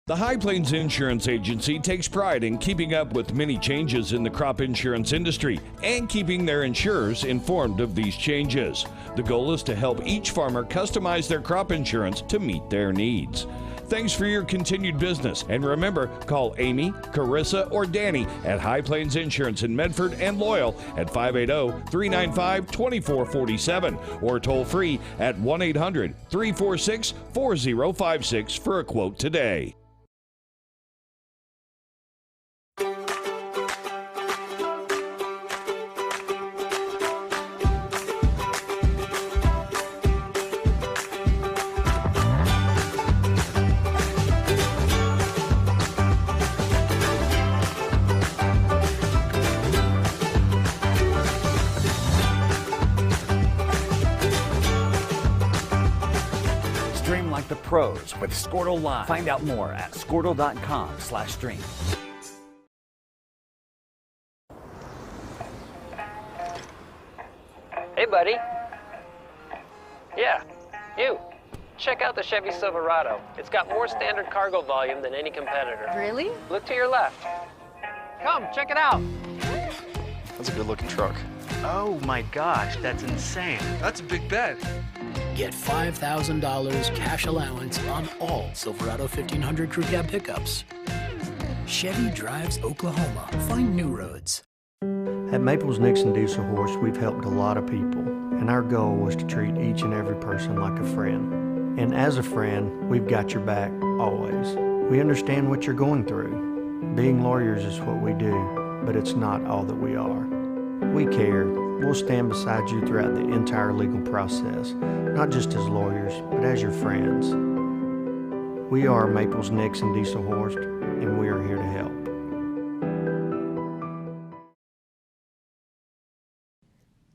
The High Plains Insurance Agency takes pride in keeping up with many changes in the crop insurance industry and keeping their insurers informed of these changes. The goal is to help each farmer customize their crop insurance to meet their needs. Thanks for your continued business, and remember, call Amy, Carissa, or Danny at High Plains Insurance in Medford and Loyal at 580-395-2447 or toll free at 1-800-346-4056 for a quote today. Stream like the pros with Squirtle Live. Find out more at squirtle.com/stream. Hey, buddy. Yeah, you. Check out the Chevy Silverado. It's got more standard cargo volume than any competitor. Really? Look to your left. Come, check it out. That's a good-looking truck. Oh my gosh, that's insane. That's a big bet. Get $5,000 cash allowance on all Silverado 1500 Crew Cab pickups. Chevy drives Oklahoma. Find new roads. At Maples Nixon Diesel Horse, we've helped a lot of people, and our goal was to treat each and every person like a friend. And as a friend, we've got your back, always. We understand what you're going through. Being lawyers is what we do, but it's not all that we are. We care. We'll stand beside you throughout the entire legal process, not just as lawyers, but as your friends. We are Maples Nixon Diesel Horse, and we are here to help.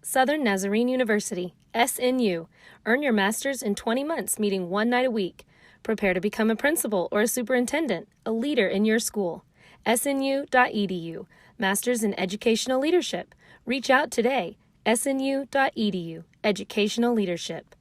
Southern Nazarene University, SNU. Earn your master's in 20 months, meeting one night a week. Prepare to become a principal or a superintendent, a leader in your school. SNU.edu. Master's in Educational Leadership. Reach out today. SNU.edu. Educational Leadership.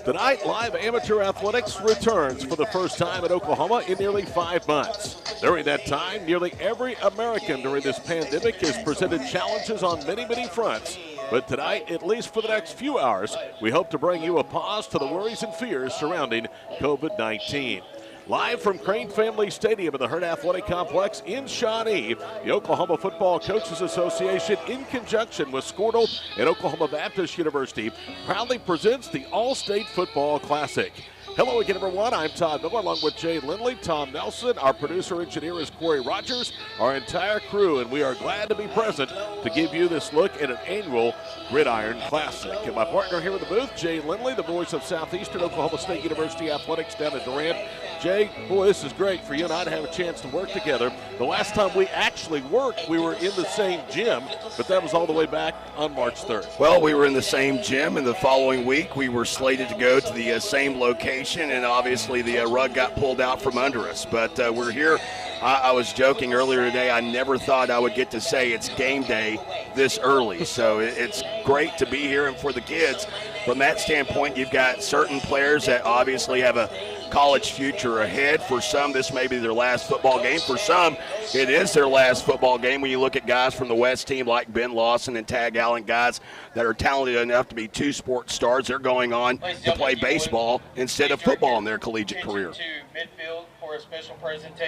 Tonight, live amateur athletics returns for the first time in Oklahoma in nearly 5 months. During that time, nearly every American during this pandemic has presented challenges on many fronts. But tonight, at least for the next few hours, we hope to bring you a pause to the worries and fears surrounding COVID-19. Live from Crane Family Stadium in the Hurt Athletic Complex in Shawnee, the Oklahoma Football Coaches Association, in conjunction with Squirtle and Oklahoma Baptist University, proudly presents the All-State Football Classic. Hello again, everyone. I'm Todd Miller, along with Jay Lindley, Tom Nelson. Our producer-engineer is Corey Rogers, our entire crew, and we are glad to be present to give you this look at an annual Gridiron Classic. And my partner here in the booth, Jay Lindley, the voice of Southeastern Oklahoma State University Athletics down in Durant. Jay, boy, this is great for you and I to have a chance to work together. The last time we actually worked, we were in the same gym, but that was all the way back on March 3rd. Well, we were in the same gym, and the following week we were slated to go to the same location, and obviously the rug got pulled out from under us. But we're here. I was joking earlier today, I never thought I would get to say it's game day this early. So it's great to be here, and for the kids, from that standpoint, you've got certain players that obviously have a college future ahead. For some, this may be their last football game. For some, it is their last football game. When you look at guys from the West team like Ben Lawson and Tag Allen, guys that are talented enough to be two sports stars, they're going on to play baseball instead of football in their collegiate career.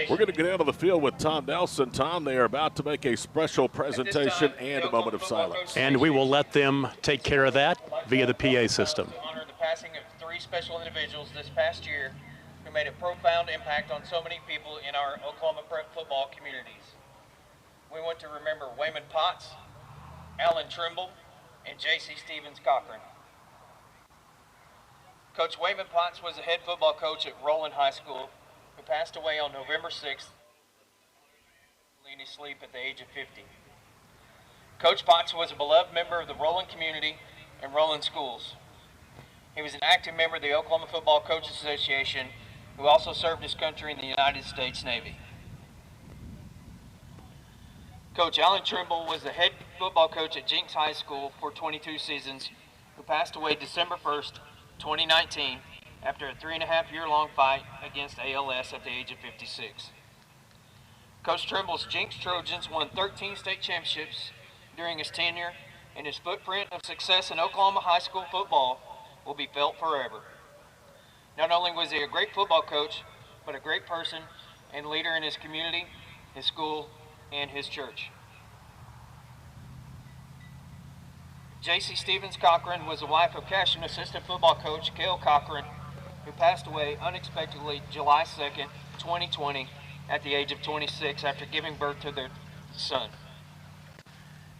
We're going to get out of the field with Tom Nelson. Tom, they are about to make a special presentation and a moment of silence. And we will let them take care of that via the PA system. Honor the passing of 3 special individuals this past year who made a profound impact on so many people in our Oklahoma prep football communities. We want to remember Wayman Potts, Alan Trimble, and J.C. Stevens Cochran. Coach Wayman Potts was the head football coach at Roland High School, who passed away on November 6th, leaving his sleep at the age of 50. Coach Potts was a beloved member of the Roland community and Roland schools. He was an active member of the Oklahoma Football Coaches Association, who also served his country in the United States Navy. Coach Alan Trimble was the head football coach at Jenks High School for 22 seasons, who passed away December 1st, 2019, after a 3.5-year-long fight against ALS at the age of 56. Coach Trimble's Jenks Trojans won 13 state championships during his tenure, and his footprint of success in Oklahoma high school football will be felt forever. Not only was he a great football coach, but a great person and leader in his community, his school, and his church. J.C. Stevens Cochran was the wife of Cashion assistant football coach Cale Cochran, who passed away unexpectedly July 2nd, 2020, at the age of 26 after giving birth to their son.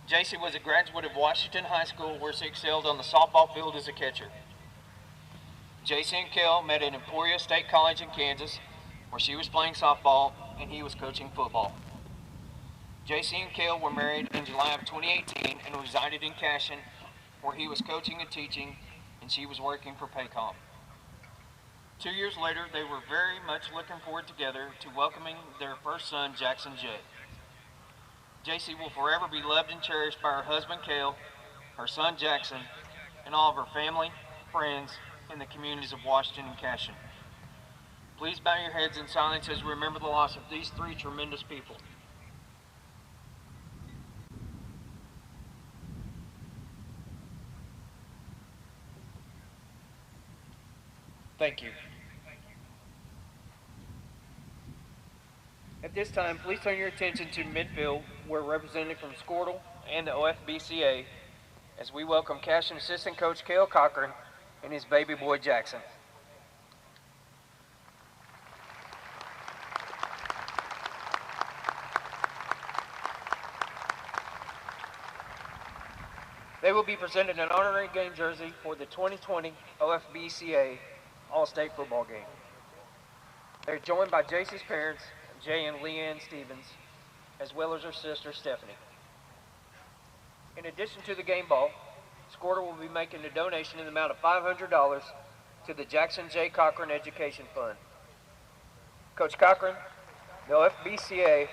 J.C. was a graduate of Washington High School, where she excelled on the softball field as a catcher. J.C. and Cale met at Emporia State College in Kansas, where she was playing softball and he was coaching football. J.C. and Cale were married in July of 2018 and resided in Cashion, where he was coaching and teaching and she was working for Paycom. 2 years later, they were very much looking forward together to welcoming their first son, Jackson J. J.C. will forever be loved and cherished by her husband, Cale, her son, Jackson, and all of her family, friends, in the communities of Washington and Cashion. Please bow your heads in silence as we remember the loss of these three tremendous people. Thank you. At this time, please turn your attention to midfield, where represented from Squirtle and the OFBCA, as we welcome Cashion assistant coach Cale Cochran and his baby boy Jackson. They will be presented an honorary game jersey for the 2020 OFBCA All-State Football Game. They're joined by J.C.'s parents, Jay and Leanne Stevens, as well as her sister, Stephanie. In addition to the game ball, Squirtle will be making a donation in the amount of $500 to the Jackson J. Cochran Education Fund. Coach Cochran, the OFBCA,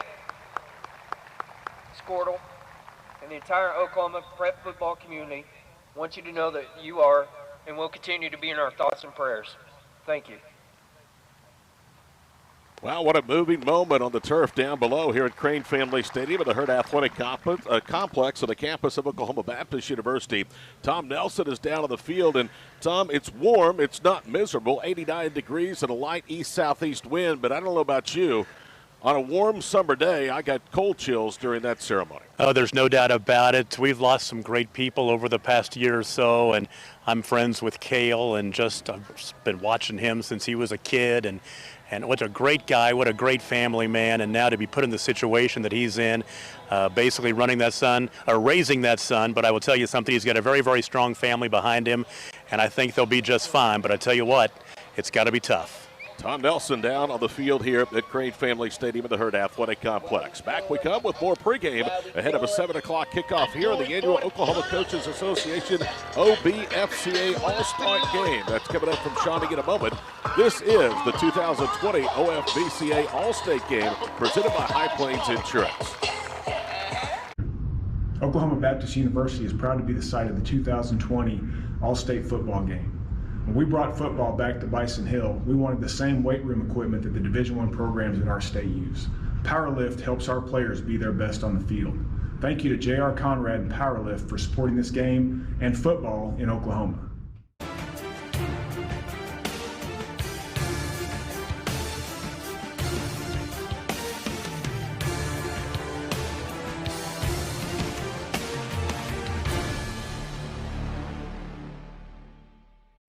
Squirtle, and the entire Oklahoma prep football community want you to know that you are and will continue to be in our thoughts and prayers. Thank you. Wow, what a moving moment on the turf down below here at Crane Family Stadium at the Hurt Athletic Complex on the campus of Oklahoma Baptist University. Tom Nelson is down on the field, and Tom, it's warm, it's not miserable, 89 degrees and a light east-southeast wind, but I don't know about you. On a warm summer day, I got cold chills during that ceremony. Oh, there's no doubt about it. We've lost some great people over the past year or so, and I'm friends with Cale, and I've been watching him since he was a kid, and what a great guy, what a great family man, and now to be put in the situation that he's in, basically raising that son, but I will tell you something, he's got a very, very strong family behind him, and I think they'll be just fine, but I tell you what, it's got to be tough. Tom Nelson down on the field here at Crane Family Stadium at the Hurt Athletic Complex. Back we come with more pregame ahead of a 7 o'clock kickoff here in the annual Oklahoma Coaches Association OBFCA All-Star Game. That's coming up from Shawnee in a moment. This is the 2020 OFBCA All-State Game presented by High Plains Insurance. Oklahoma Baptist University is proud to be the site of the 2020 All-State Football Game. When we brought football back to Bison Hill, we wanted the same weight room equipment that the Division I programs in our state use. PowerLift helps our players be their best on the field. Thank you to J.R. Conrad and PowerLift for supporting this game and football in Oklahoma.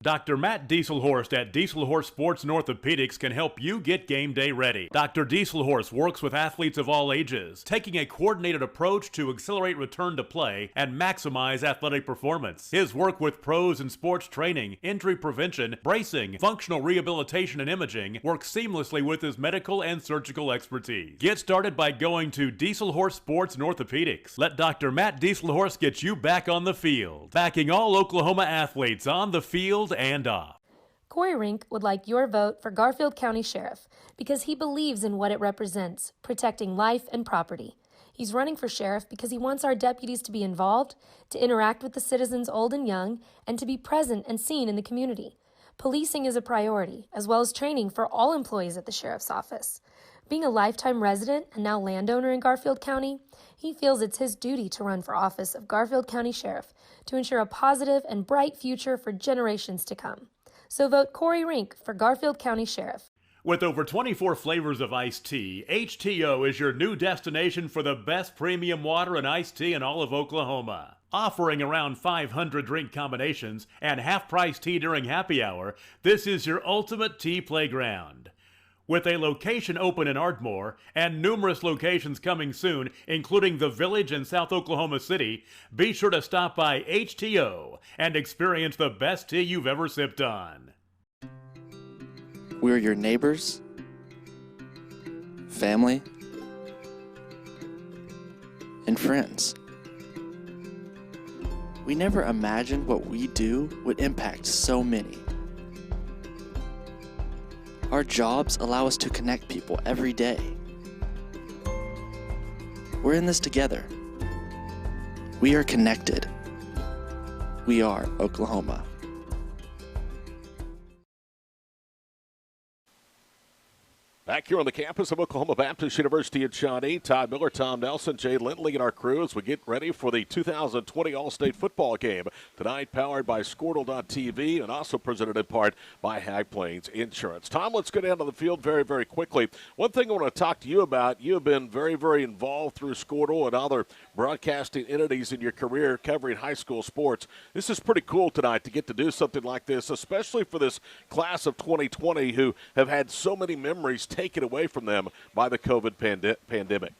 Dr. Matt Dieselhorst at Dieselhorst Sports and Orthopedics can help you get game day ready. Dr. Dieselhorst works with athletes of all ages, taking a coordinated approach to accelerate return to play and maximize athletic performance. His work with pros in sports training, injury prevention, bracing, functional rehabilitation, and imaging works seamlessly with his medical and surgical expertise. Get started by going to Dieselhorst Sports and Orthopedics. Let Dr. Matt Dieselhorst get you back on the field, backing all Oklahoma athletes on the field and off. Corey Rink would like your vote for Garfield County Sheriff because he believes in what it represents, protecting life and property. He's running for sheriff because he wants our deputies to be involved, to interact with the citizens old and young, and to be present and seen in the community. Policing is a priority, as well as training for all employees at the sheriff's office. Being a lifetime resident and now landowner in Garfield County, he feels it's his duty to run for office of Garfield County Sheriff to ensure a positive and bright future for generations to come. So vote Corey Rink for Garfield County Sheriff. With over 24 flavors of iced tea, HTO is your new destination for the best premium water and iced tea in all of Oklahoma. Offering around 500 drink combinations and half-price tea during happy hour, this is your ultimate tea playground. With a location open in Ardmore and numerous locations coming soon, including the Village in South Oklahoma City, be sure to stop by HTO and experience the best tea you've ever sipped on. We're your neighbors, family, and friends. We never imagined what we do would impact so many. Our jobs allow us to connect people every day. We're in this together. We are connected. We are Oklahoma. Back here on the campus of Oklahoma Baptist University in Shawnee, Todd Miller, Tom Nelson, Jay Lindley, and our crew as we get ready for the 2020 All-State Football Game. Tonight, powered by Squirtle.tv and also presented in part by High Plains Insurance. Tom, let's go down to the field very, very quickly. One thing I want to talk to you about, you have been very, very involved through Squirtle and other broadcasting entities in your career covering high school sports. This is pretty cool tonight to get to do something like this, especially for this class of 2020 who have had so many memories taken away from them by the COVID pandemic.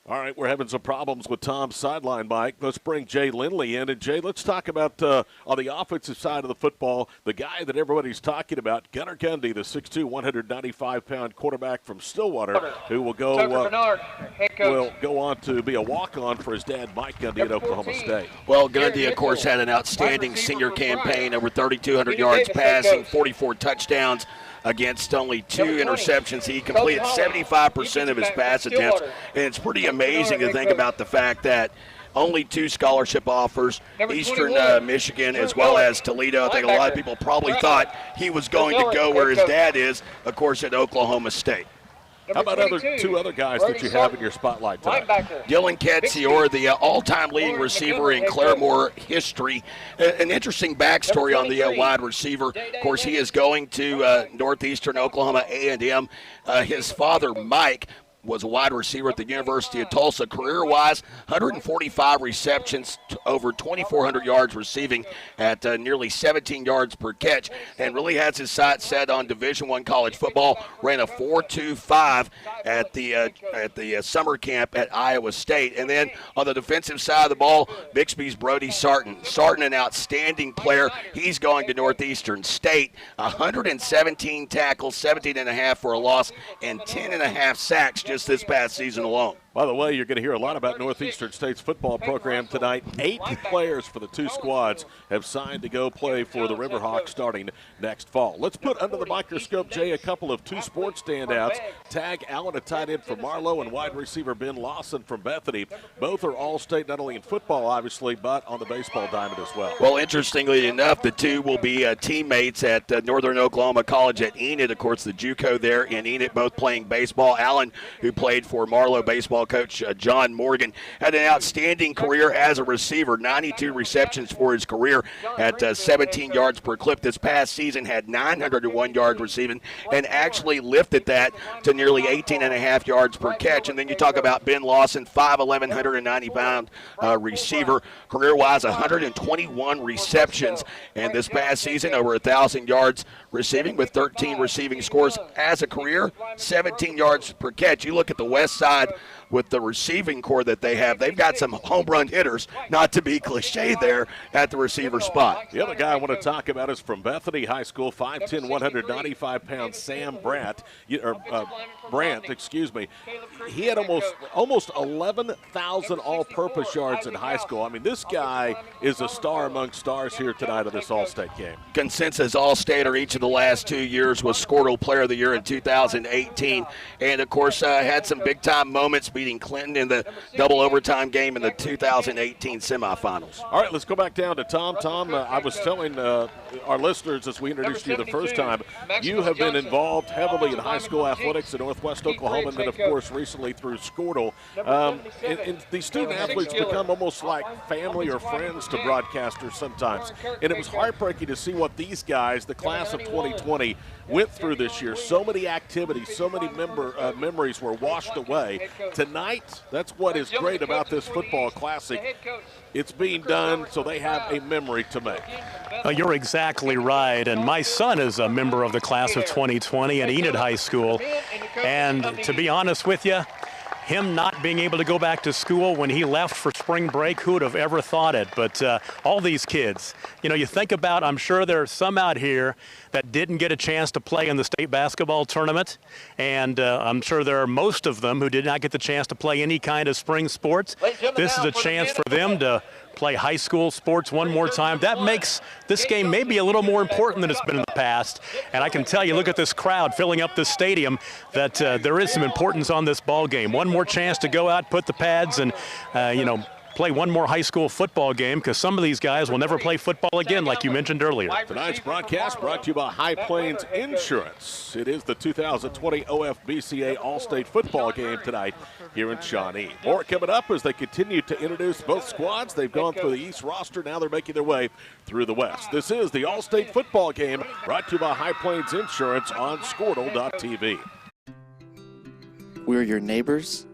All right, we're having some problems with Tom's sideline mic. Let's bring Jay Lindley in. And, Jay, let's talk about, on the offensive side of the football, the guy that everybody's talking about, Gunnar Gundy, the 6'2", 195-pound quarterback from Stillwater, who will go on to be a walk-on for his dad, Mike Gundy, at Oklahoma State. Well, Gundy, of course, had an outstanding senior campaign, over 3,200 yards passing, 44 touchdowns. Against only 2 interceptions. He completed 75% of his pass attempts. And it's pretty amazing to think about the fact that only 2 scholarship offers, Eastern Michigan as well as Toledo. I think a lot of people probably thought he was going to go where his dad is, of course, at Oklahoma State. How about two other guys that you have in your spotlight tonight? Dylan Ketzior, the all-time leading receiver in Claremore history. An interesting backstory on the wide receiver. Of course, he is going to Northeastern Oklahoma A&M. His father, Mike, was a wide receiver at the University of Tulsa. Career-wise, 145 receptions, over 2,400 yards receiving at nearly 17 yards per catch, and really has his sights set on Division I college football. Ran a 4.25 at the summer camp at Iowa State. And then on the defensive side of the ball, Bixby's Brody Sarton. Sarton, an outstanding player. He's going to Northeastern State. 117 tackles, 17.5 for a loss, and 10.5 sacks just this past season alone. By the way, you're going to hear a lot about Northeastern State's football program tonight. 8 players for the 2 squads have signed to go play for the Riverhawks starting next fall. Let's put under the microscope, Jay, a couple of 2 sports standouts. Tag Allen, a tight end from Marlowe, and wide receiver Ben Lawson from Bethany. Both are all-state, not only in football, obviously, but on the baseball diamond as well. Well, interestingly enough, the 2 will be teammates at Northern Oklahoma College at Enid. Of course, the JUCO there in Enid, both playing baseball. Allen, who played for Marlowe baseball coach John Morgan, had an outstanding career as a receiver, 92 receptions for his career at 17 yards per clip. This past season had 901 yards receiving and actually lifted that to nearly 18.5 yards per catch. And then you talk about Ben Lawson, 5'11", 190-pound receiver. Career-wise, 121 receptions, and this past season over 1,000 yards receiving with 13 receiving scores as a career, 17 yards per catch. You look at the west side with the receiving core that they have. They've got some home run hitters, not to be cliche there, at the receiver spot. The other guy I want to talk about is from Bethany High School, 5'10", 195-pound Sam Brandt. He had almost 11,000 all-purpose yards in high school. I mean, this guy is a star among stars here tonight at this All-State game. Consensus All-Stater each of the last 2 years, was Squirtle Player of the Year in 2018, and of course had some big-time moments, beating Clinton in the double overtime game in the 2018 semifinals. All right, let's go back down to Tom. Tom, I was telling our listeners as we introduced you the first time, you have been involved heavily in high school athletics in Northwest Oklahoma, and then, of course, recently through Squirtle. And these student athletes become almost like family or friends to broadcasters sometimes. And it was heartbreaking to see what these guys, the class of 2020, went through this year. So many activities, so many memories were washed away. Tonight, that's what is great about this football classic. It's being done so they have a memory to make. You're exactly right, and my son is a member of the class of 2020 at Enid High School, and to be honest with you, him not being able to go back to school when he left for spring break, who would have ever thought it? But all these kids, you know, you think about, I'm sure there are some out here that didn't get a chance to play in the state basketball tournament, and I'm sure there are most of them who did not get the chance to play any kind of spring sports. This is a chance for them to play high school sports one more time. That makes this game maybe a little more important than it's been in the past. And I can tell you, look at this crowd filling up this stadium, that there is some importance on this ball game. One more chance to go out, put the pads, and play one more high school football game, because some of these guys will never play football again, like you mentioned earlier. Tonight's broadcast brought to you by High Plains Insurance. It is the 2020 OFBCA All-State Football game tonight here in Shawnee. More coming up as they continue to introduce both squads. They've gone through the East roster. Now they're making their way through the West. This is the All-State Football game brought to you by High Plains Insurance on Squirtle.tv. We're your neighbors,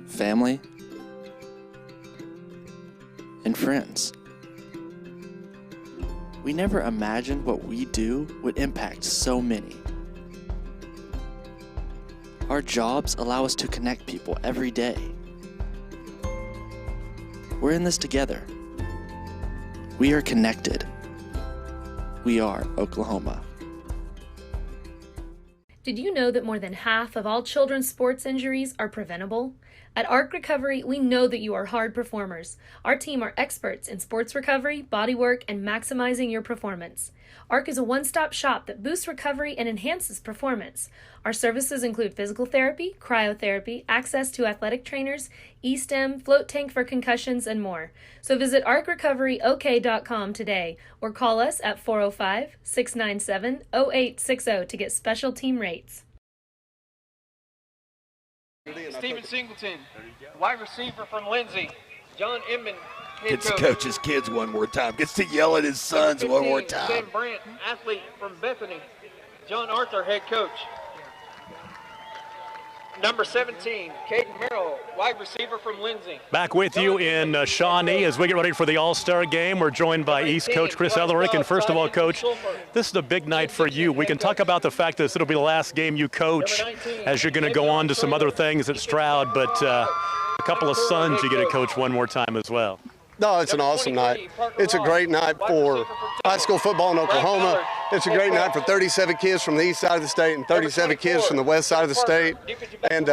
family, and friends. We never imagined what we do would impact so many. Our jobs allow us to connect people every day. We're in this together. We are connected. We are Oklahoma. Did you know that more than half of all children's sports injuries are preventable? At ARC Recovery, we know that you are hard performers. Our team are experts in sports recovery, bodywork, and maximizing your performance. ARC is a one-stop shop that boosts recovery and enhances performance. Our services include physical therapy, cryotherapy, access to athletic trainers, E-stim, float tank for concussions, and more. So visit arcrecoveryok.com today or call us at 405-697-0860 to get special team rates. Steven Singleton, wide receiver from Lindsay. John Inman, head Gets to coach. coach his kids one more time. Gets to yell at his sons one more time. Sam Brandt, athlete from Bethany. John Arthur, head coach. Number 17, Caden Merrill, wide receiver from Lindsay. Back with you in Shawnee as we get ready for the All-Star game. We're joined by East coach Chris Ellerick. And first of all, Coach, this is a big night for you. We can talk about the fact that it'll be the last game you coach as you're going to go on to some other things at Stroud, but a couple of sons you get to coach one more time as well. No, it's an awesome night. It's a great night for high school football in Oklahoma. It's a great night for 37 kids from the east side of the state and 37 kids from the west side of the state. And,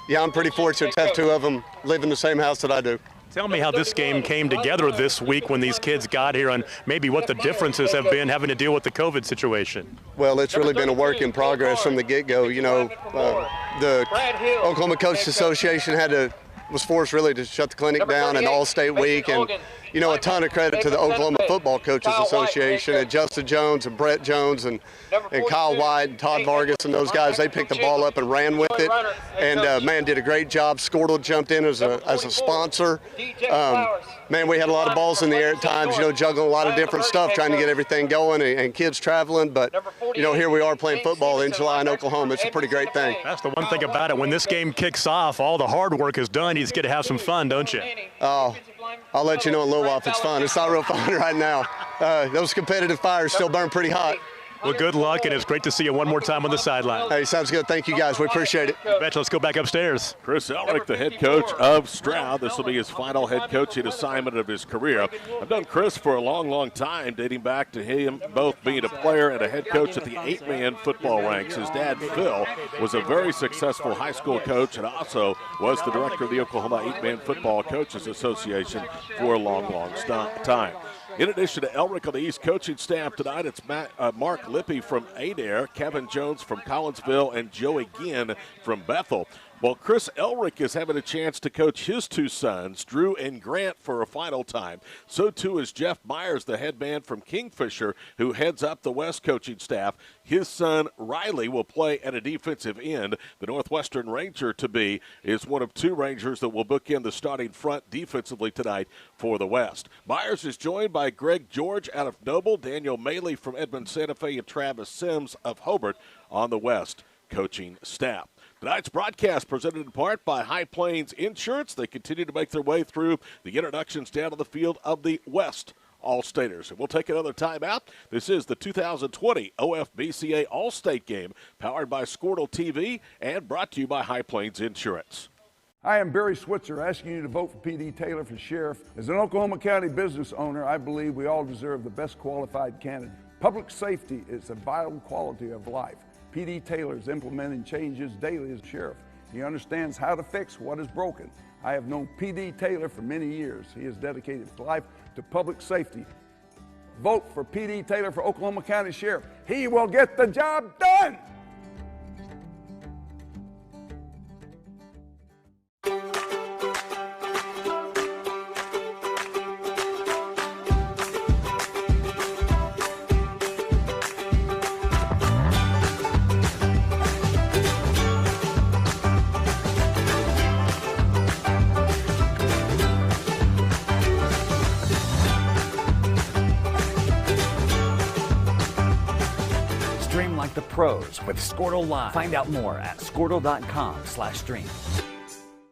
yeah, I'm pretty fortunate to have two of them live in the same house that I do. Tell me how this game came together this week when these kids got here, and maybe what the differences have been having to deal with the COVID situation. Well, it's really been a work in progress from the get-go. You know, the Oklahoma Coaches Association was forced really to shut the clinic down in All-State Week, and you know, a ton of credit to the Oklahoma Football Coaches Association and Justin Jones and Brett Jones and Kyle White and Todd Vargas and those guys. They picked the ball up and ran with it, and man, did a great job. Squirtle jumped in as a sponsor. Man, we had a lot of balls in the air at times, you know, juggling a lot of different stuff, trying to get everything going, and kids traveling. But, you know, here we are playing football in July in Oklahoma. It's a pretty great thing. That's the one thing about it. When this game kicks off, all the hard work is done. You just get to have some fun, don't you? Oh, I'll let you know in a little while if it's fun. It's not real fun right now. Those competitive fires still burn pretty hot. Well, good luck, and it's great to see you one more time on the sideline. Hey, sounds good. Thank you, guys. We appreciate it. Bet. Let's go back upstairs. Chris Elrick, the head coach of Stroud. This will be his final head coaching assignment of his career. I've known Chris for a long, long time, dating back to him both being a player and a head coach at the 8-man football ranks. His dad, Phil, was a very successful high school coach and also was the director of the Oklahoma 8-man Football Coaches Association for a long, long time. In addition to Elrick on the East coaching staff tonight, it's Mark Lippy from Adair, Kevin Jones from Collinsville, and Joey Ginn from Bethel. Well, Chris Elrick is having a chance to coach his two sons, Drew and Grant, for a final time. So, too, is Jeff Myers, the head man from Kingfisher, who heads up the West coaching staff. His son, Riley, will play at a defensive end. The Northwestern Ranger to-be is one of two Rangers that will bookend the starting front defensively tonight for the West. Myers is joined by Greg George out of Noble, Daniel Maley from Edmond Santa Fe, and Travis Sims of Hobart on the West coaching staff. Tonight's broadcast presented in part by High Plains Insurance. They continue to make their way through the introductions down to the field of the West All-Staters. And we'll take another timeout. This is the 2020 OFBCA All-State Game, powered by Squirtle TV and brought to you by High Plains Insurance. Hi, I'm Barry Switzer, asking you to vote for P.D. Taylor for sheriff. As an Oklahoma County business owner, I believe we all deserve the best qualified candidate. Public safety is a vital quality of life. P.D. Taylor is implementing changes daily as sheriff. He understands how to fix what is broken. I have known P.D. Taylor for many years. He has dedicated his life to public safety. Vote for P.D. Taylor for Oklahoma County Sheriff. He will get the job done! The pros with Squirtle Live. Find out more at Squirtle.com/stream.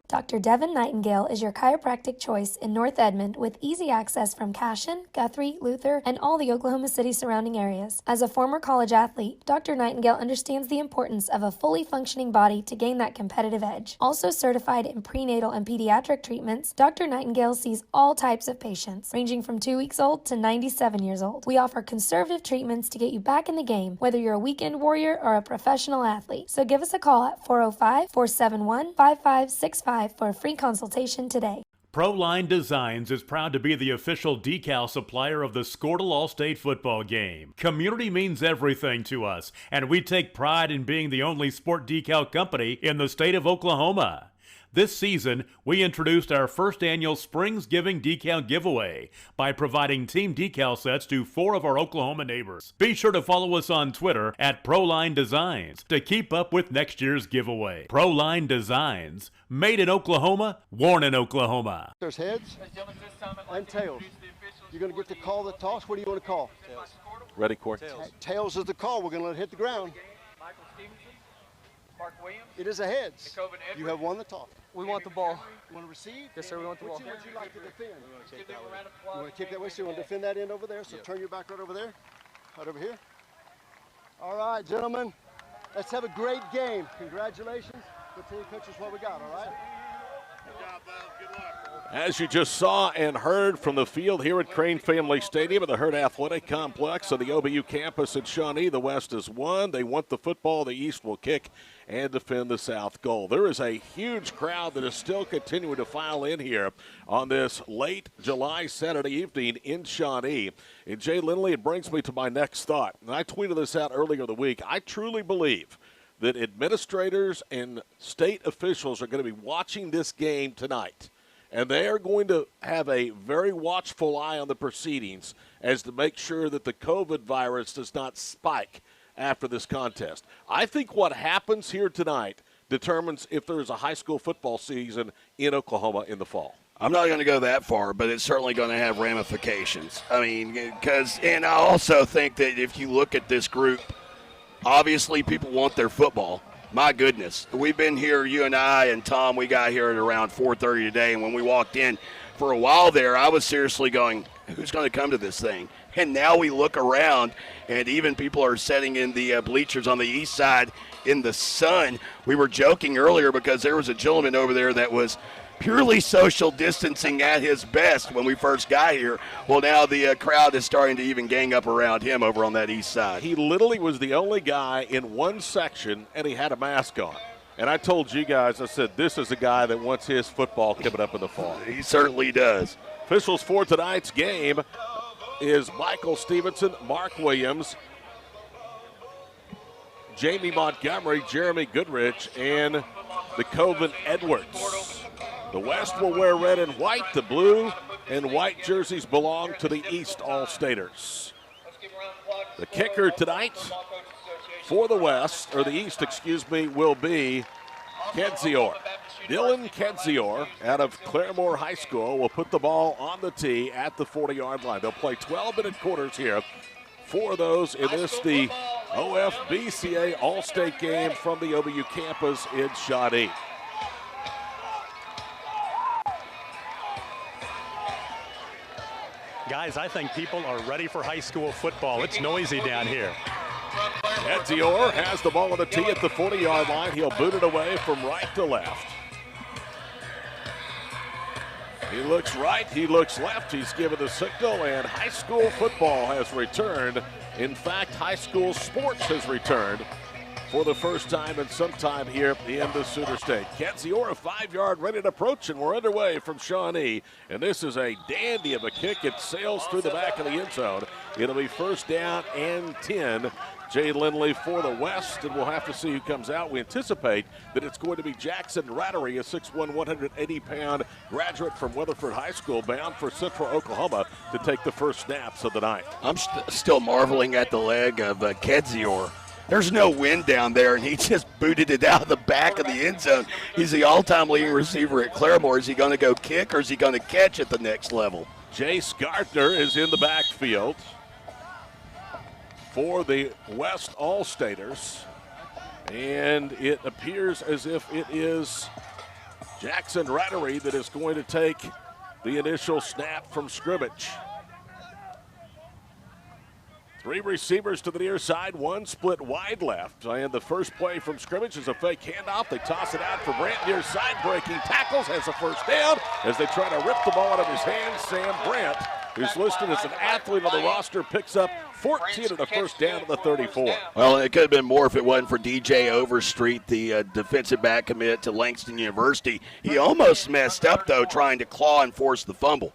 Dr. Devin Nightingale is your chiropractic choice in North Edmond with easy access from Cashion, Guthrie, Luther, and all the Oklahoma City surrounding areas. As a former college athlete, Dr. Nightingale understands the importance of a fully functioning body to gain that competitive edge. Also certified in prenatal and pediatric treatments, Dr. Nightingale sees all types of patients, ranging from 2 weeks old to 97 years old. We offer conservative treatments to get you back in the game, whether you're a weekend warrior or a professional athlete. So give us a call at 405-471-5565 for a free consultation today. Proline Designs is proud to be the official decal supplier of the Squirtle All-State football game. Community means everything to us, and we take pride in being the only sport decal company in the state of Oklahoma. This season, we introduced our first annual Springsgiving decal giveaway by providing team decal sets to 4 of our Oklahoma neighbors. Be sure to follow us on Twitter at Proline Designs to keep up with next year's giveaway. Proline Designs, made in Oklahoma, worn in Oklahoma. There's heads and tails. You're going to get to call the toss. What do you want to call? Tails. Ready, Court? Tails is the call. We're going to let it hit the ground. Mark Williams. It is a heads. You have won the toss. We want the ball. You want to receive? Yes, sir, we want the ball. Which would you like to defend? You want to kick that way, so you want to defend that end over there, so turn your back right over there, right over here. All right, gentlemen, let's have a great game. Congratulations. We'll tell you coaches what we got, all right? Good job, Buzz. Good luck. As you just saw and heard from the field here at Crane Family Stadium at the Hurt Athletic Complex of the OBU campus at Shawnee, the West has won. They want the football. The East will kick and defend the South goal. There is a huge crowd that is still continuing to file in here on this late July Saturday evening in Shawnee. And Jay Lindley, it brings me to my next thought. And I tweeted this out earlier in the week. I truly believe that administrators and state officials are going to be watching this game tonight. And they are going to have a very watchful eye on the proceedings as to make sure that the COVID virus does not spike after this contest. I think what happens here tonight determines if there's a high school football season in Oklahoma in the fall. I'm not going to go that far, but it's certainly going to have ramifications. I mean, and I also think that if you look at this group, obviously people want their football. My goodness, we've been here, you and I and Tom, we got here at around 4:30 today, and when we walked in for a while there, I was seriously going, who's going to come to this thing? And now we look around, and even people are sitting in the bleachers on the east side in the sun. We were joking earlier because there was a gentleman over there that was purely social distancing at his best when we first got here. Well, now the crowd is starting to even gang up around him over on that east side. He literally was the only guy in one section, and he had a mask on. And I told you guys, I said, this is a guy that wants his football coming up in the fall. He certainly does. Officials for tonight's game is Michael Stevenson, Mark Williams, Jamie Montgomery, Jeremy Goodrich, and the Coven Edwards. The West will wear red and white. The blue and white jerseys belong to the East All-Staters. The kicker tonight for the West, or the East, will be Kenzior. Dylan Kenzior out of Claremore High School will put the ball on the tee at the 40-yard line. They'll play 12-minute quarters here. 4 of those in this, the OFBCA All-State game from the OBU campus in Shawnee. Guys, I think people are ready for high school football. It's noisy down here. Kenzior has the ball on the tee at the 40-yard line. He'll boot it away from right to left. He looks right, he looks left, he's given the signal, and high school football has returned. In fact, high school sports has returned for the first time in some time here in the Sooner State. Kenzior, a 5-yard ready approach, and we're underway from Shawnee. And this is a dandy of a kick. It sails through the back of the end zone. It'll be first down and 10. Jay Lindley for the West, and we'll have to see who comes out. We anticipate that it's going to be Jackson Rattery, a 6'1", 180-pound graduate from Weatherford High School, bound for Central Oklahoma to take the first snaps of the night. I'm still marveling at the leg of Kenzior. There's no wind down there, and he just booted it out of the back of the end zone. He's the all-time leading receiver at Claremore. Is he going to go kick, or is he going to catch at the next level? Jace Gardner is in the backfield for the West All-Staters, and it appears as if it is Jackson Rattery that is going to take the initial snap from scrimmage. 3 receivers to the near side, 1 split wide left, and the first play from scrimmage is a fake handoff. They toss it out for Brant near side, breaking tackles, has a first down as they try to rip the ball out of his hands. Sam Brant, who's listed as an athlete on the roster, picks up 14 and a first down at the 34. Well, it could have been more if it wasn't for DJ Overstreet, the defensive back commit to Langston University. He almost messed up, though, trying to claw and force the fumble.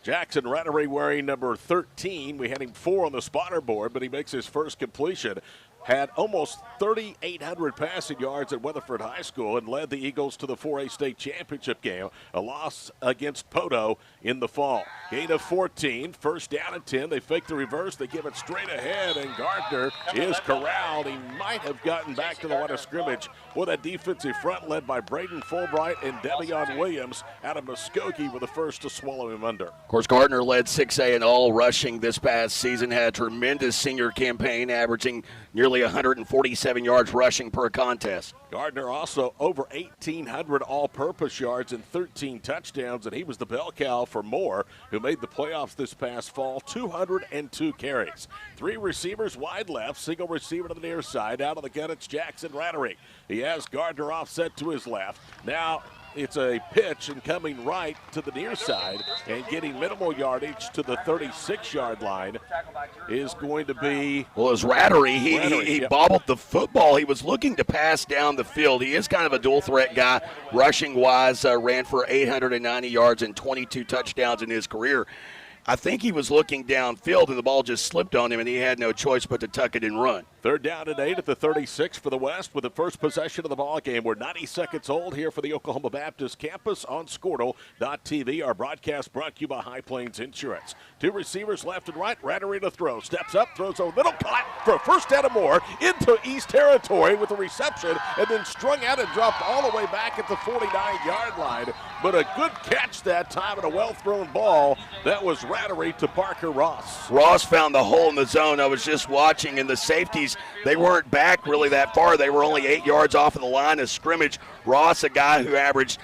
Jackson Rattery wearing number 13. We had him 4 on the spotter board, but he makes his first completion. Had almost 3,800 passing yards at Weatherford High School and led the Eagles to the 4A state championship game, a loss against Poto in the fall. Gain of 14, first down and 10. They fake the reverse, they give it straight ahead, and Gardner is corralled. He might have gotten back to the line of scrimmage with a defensive front led by Braden Fulbright and Devion Williams out of Muskogee were the first to swallow him under. Of course, Gardner led 6A in all rushing this past season, had a tremendous senior campaign, averaging nearly 147 yards rushing per contest. Gardner also over 1,800 all-purpose yards and 13 touchdowns, and he was the bell cow for Moore, who made the playoffs this past fall, 202 carries. 3 receivers wide left, single receiver to the near side. Out of the gun, it's Jackson Rattery. He has Gardner offset to his left. Now it's a pitch and coming right to the near side and getting minimal yardage to the 36-yard line is going to be... Well, it was Rattery. He bobbled the football. He was looking to pass down the field. He is kind of a dual-threat guy, rushing-wise, ran for 890 yards and 22 touchdowns in his career. I think he was looking downfield, and the ball just slipped on him, and he had no choice but to tuck it and run. 3rd down and 8 at the 36 for the West with the first possession of the ball game. We're 90 seconds old here for the Oklahoma Baptist campus on Squirtle.tv. Our broadcast brought to you by High Plains Insurance. 2 receivers left and right. Rattery to throw. Steps up, throws a little caught for a first down and more into East territory with a reception, and then strung out and dropped all the way back at the 49-yard line. But a good catch that time and a well-thrown ball. That was Rattery to Parker Ross. Ross found the hole in the zone. I was just watching, and the safeties they weren't back really that far. They were only 8 yards off of the line of scrimmage. Ross, a guy who averaged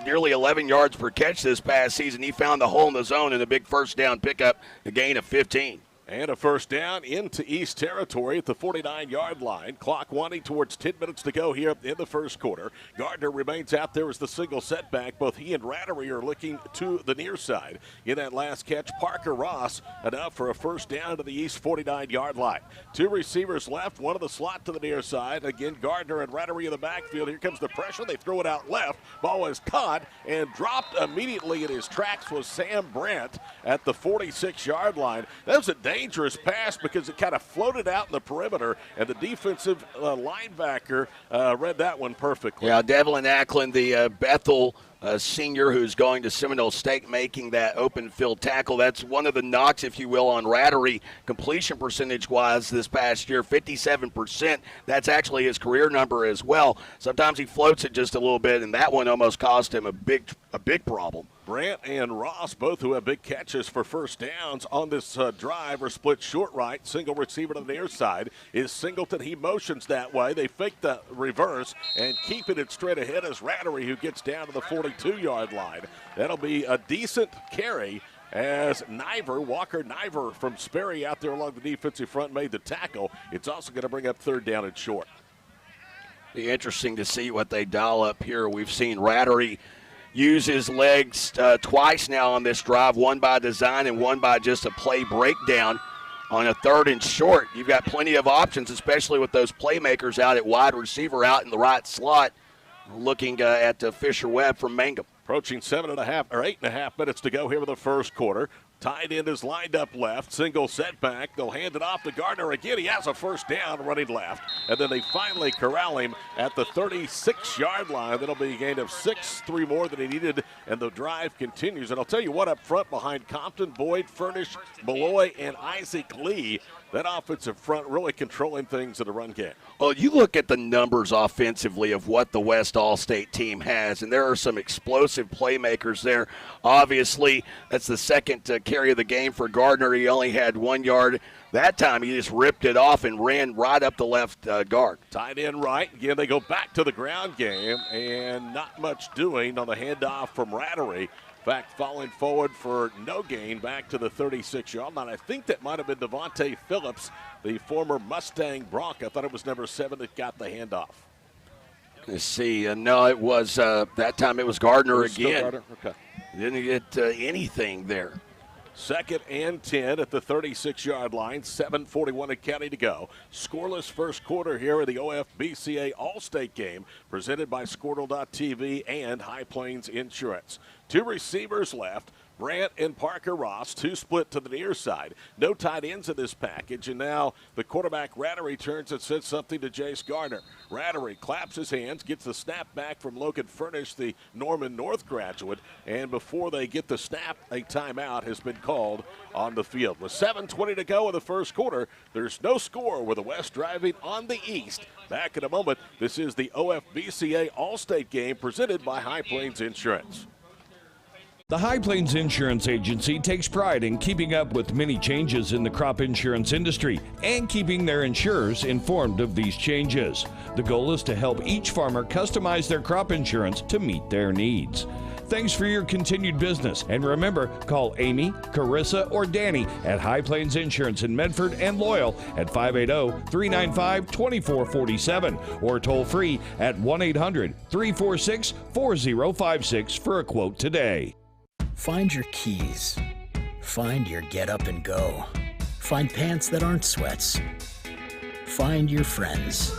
nearly 11 yards per catch this past season, he found the hole in the zone in a big first down pickup, a gain of 15. And a first down into East Territory at the 49-yard line. Clock winding towards 10 minutes to go here in the first quarter. Gardner remains out there as the single setback. Both he and Rattery are looking to the near side. In that last catch, Parker Ross enough for a first down to the East 49-yard line. 2 receivers left, one of the slot to the near side. Again, Gardner and Rattery in the backfield. Here comes the pressure. They throw it out left. Ball is caught and dropped immediately in his tracks was Sam Brandt at the 46-yard line. That was a dangerous pass because it kind of floated out in the perimeter, and the defensive linebacker read that one perfectly. Yeah, Devlin Ackland, the Bethel senior who's going to Seminole State, making that open field tackle. That's one of the knocks, if you will, on Rattery completion percentage-wise this past year, 57%. That's actually his career number as well. Sometimes he floats it just a little bit, and that one almost caused him a big problem. Brandt and Ross, both who have big catches for first downs on this drive, are split short right. Single receiver to the near side is Singleton. He motions that way. They fake the reverse and keeping it straight ahead is Rattery, who gets down to the 42-yard line. That'll be a decent carry as Walker Niver from Sperry out there along the defensive front made the tackle. It's also going to bring up third down and short. Be interesting to see what they dial up here. We've seen Rattery use his legs twice now on this drive, one by design and one by just a play breakdown. On a 3rd and short, you've got plenty of options, especially with those playmakers out at wide receiver out in the right slot, looking at Fisher Webb from Mangum. Approaching 8.5 minutes to go here in the first quarter. Tight end is lined up left, single setback. They'll hand it off to Gardner again. He has a first down running left. And then they finally corral him at the 36-yard line. That'll be a gain of 6, 3 more than he needed, and the drive continues. And I'll tell you what, up front behind Compton, Boyd, Furnish, Malloy, and Isaac Lee, that offensive front really controlling things in the run game. Well, you look at the numbers offensively of what the West All-State team has, and there are some explosive playmakers there. Obviously, that's the second carry of the game for Gardner. He only had 1 yard. That time he just ripped it off and ran right up the left guard. Tight end right. Again, they go back to the ground game, and not much doing on the handoff from Rattery. In fact, falling forward for no gain back to the 36-yard line. I think that might have been Devontae Phillips, the former Mustang Bronc. I thought it was number 7 that got the handoff. Let's see. No, it was that time it was Gardner again. Gardner? Okay. Didn't get anything there. 2nd and 10 at the 36-yard line. 7:41 at county to go. Scoreless first quarter here in the OFBCA All-State game, presented by Squirtle.tv and High Plains Insurance. 2 receivers left. Brandt and Parker Ross, 2 split to the near side. No tight ends in this package, and now the quarterback Rattery turns and says something to Jace Gardner. Rattery claps his hands, gets the snap back from Logan Furnish, the Norman North graduate, and before they get the snap, a timeout has been called on the field. With 7:20 to go in the first quarter, there's no score with the West driving on the East. Back in a moment, this is the OFBCA All-State game presented by High Plains Insurance. The High Plains Insurance Agency takes pride in keeping up with many changes in the crop insurance industry and keeping their insurers informed of these changes. The goal is to help each farmer customize their crop insurance to meet their needs. Thanks for your continued business, and remember, call Amy, Carissa, or Danny at High Plains Insurance in Medford and Loyal at 580-395-2447 or toll free at 1-800-346-4056 for a quote today. Find your keys. Find your get up and go. Find pants that aren't sweats. Find your friends.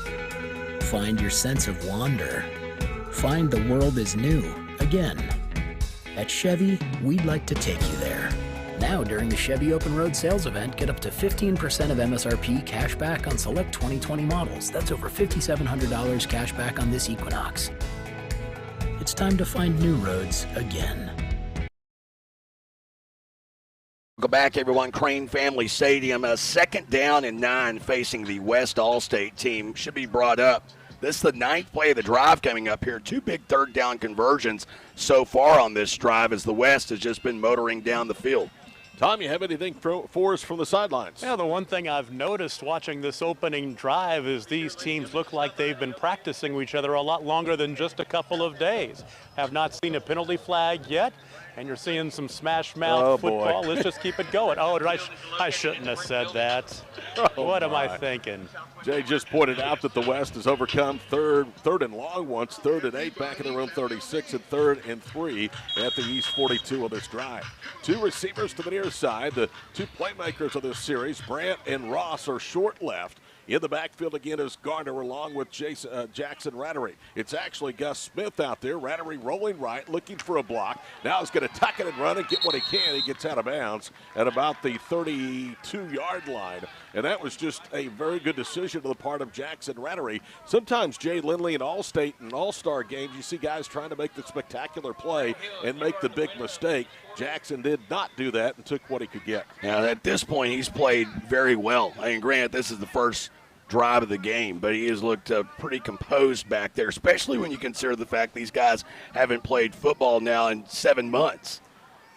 Find your sense of wonder. Find the world is new again. At Chevy, we'd like to take you there. Now during the Chevy Open Road Sales Event, get up to 15% of MSRP cash back on select 2020 models. That's over $5,700 cash back on this Equinox. It's time to find new roads again. Welcome back, everyone. Crane Family Stadium, a 2nd down and 9 facing the West All-State team. Should be brought up. This is the 9th play of the drive coming up here. 2 big 3rd down conversions so far on this drive as the West has just been motoring down the field. Tom, you have anything for us from the sidelines? Yeah, the one thing I've noticed watching this opening drive is these teams look like they've been practicing with each other a lot longer than just a couple of days. Have not seen a penalty flag yet, and you're seeing some smash mouth football. Let's just keep it going. Oh, I shouldn't have said that. What am I thinking? Jay just pointed out that the West has overcome third and long once, 3rd and 8 back in their own 36, and 3rd and 3 at the East 42 of this drive. 2 receivers to the near side. The 2 playmakers of this series, Brandt and Ross, are short left. In the backfield again is Gardner along with Jackson Rattery. It's actually Gus Smith out there. Rattery rolling right, looking for a block. Now he's going to tuck it and run and get what he can. He gets out of bounds at about the 32-yard line. And that was just a very good decision on the part of Jackson Rattery. Sometimes, Jay Lindley in All-State and All-Star games, you see guys trying to make the spectacular play and make the big mistake. Jackson did not do that and took what he could get. Now, at this point, he's played very well. I mean, granted, this is the first drive of the game, but he has looked pretty composed back there, especially when you consider the fact these guys haven't played football now in 7 months.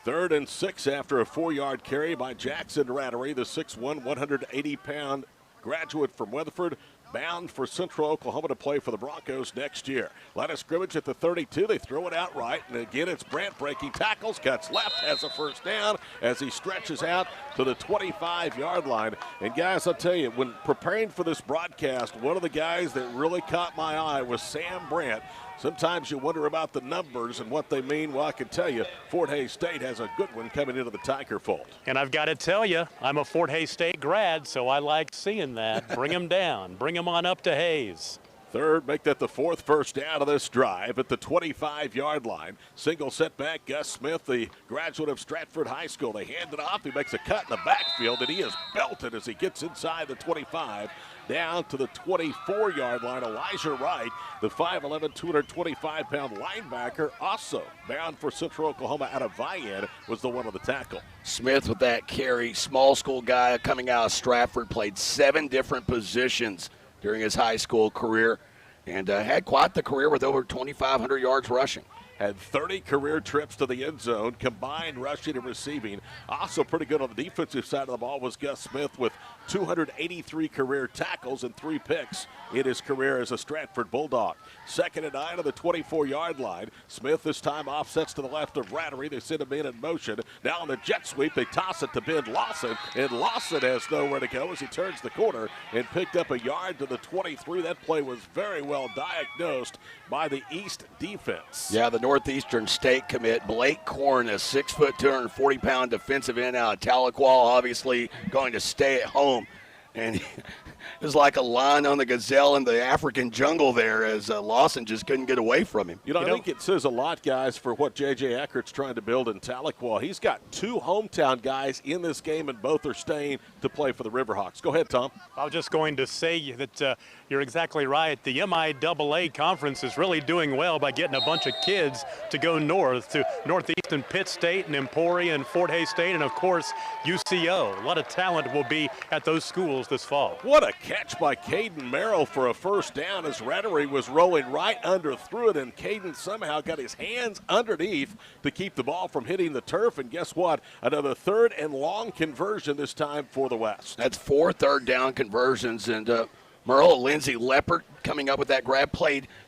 3rd and 6 after a 4-yard carry by Jackson Rattery, the 6'1", 180-pound graduate from Weatherford, bound for Central Oklahoma to play for the Broncos next year. Line of scrimmage at the 32. They throw it out right, and again it's Brandt breaking tackles, cuts left, has a first down as he stretches out to the 25-yard line. And guys, I'll tell you, when preparing for this broadcast, one of the guys that really caught my eye was Sam Brandt. Sometimes you wonder about the numbers and what they mean. Well, I can tell you, Fort Hays State has a good one coming into the Tiger fold. And I've got to tell you, I'm a Fort Hays State grad, so I like seeing that. Bring them down. Bring them on up to Hays. 3rd, make that the 4th first down of this drive at the 25-yard line. Single setback, Gus Smith, the graduate of Stratford High School. They hand it off. He makes a cut in the backfield, and he is belted as he gets inside the 25. Down to the 24-yard line. Elijah Wright, the 5'11", 225-pound linebacker, also bound for Central Oklahoma out of Vian, was the one on the tackle. Smith with that carry, small school guy coming out of Stratford, played 7 different positions during his high school career, and had quite the career with over 2,500 yards rushing. Had 30 career trips to the end zone, combined rushing and receiving. Also pretty good on the defensive side of the ball was Gus Smith with 283 career tackles and 3 picks in his career as a Stratford Bulldog. 2nd and 9 on the 24-yard line. Smith this time offsets to the left of Rattery. They send him in motion. Now on the jet sweep, they toss it to Ben Lawson, and Lawson has nowhere to go as he turns the corner and picked up a yard to the 23. That play was very well diagnosed by the East defense. Yeah, the Northeastern State commit Blake Korn, a 6', 240-pound defensive end out of Tahlequah, obviously going to stay at home. And it was like a lion on the gazelle in the African jungle there as Lawson just couldn't get away from him. I think it says a lot, guys, for what J.J. Eckert's trying to build in Tahlequah. He's got 2 hometown guys in this game, and both are staying to play for the Riverhawks. Go ahead, Tom. I was just going to say that you're exactly right. The MIAA conference is really doing well by getting a bunch of kids to go north to Northeastern Pitt State and Emporia and Fort Hays State, and, of course, UCO. A lot of talent will be at those schools this fall. What a catch by Caden Merrill for a first down as Rattery was rolling right under through it, and Caden somehow got his hands underneath to keep the ball from hitting the turf. And guess what? Another 3rd and long conversion this time for the West. That's 4 third down conversions, and Merle, Lindsey Leppert coming up with that grab.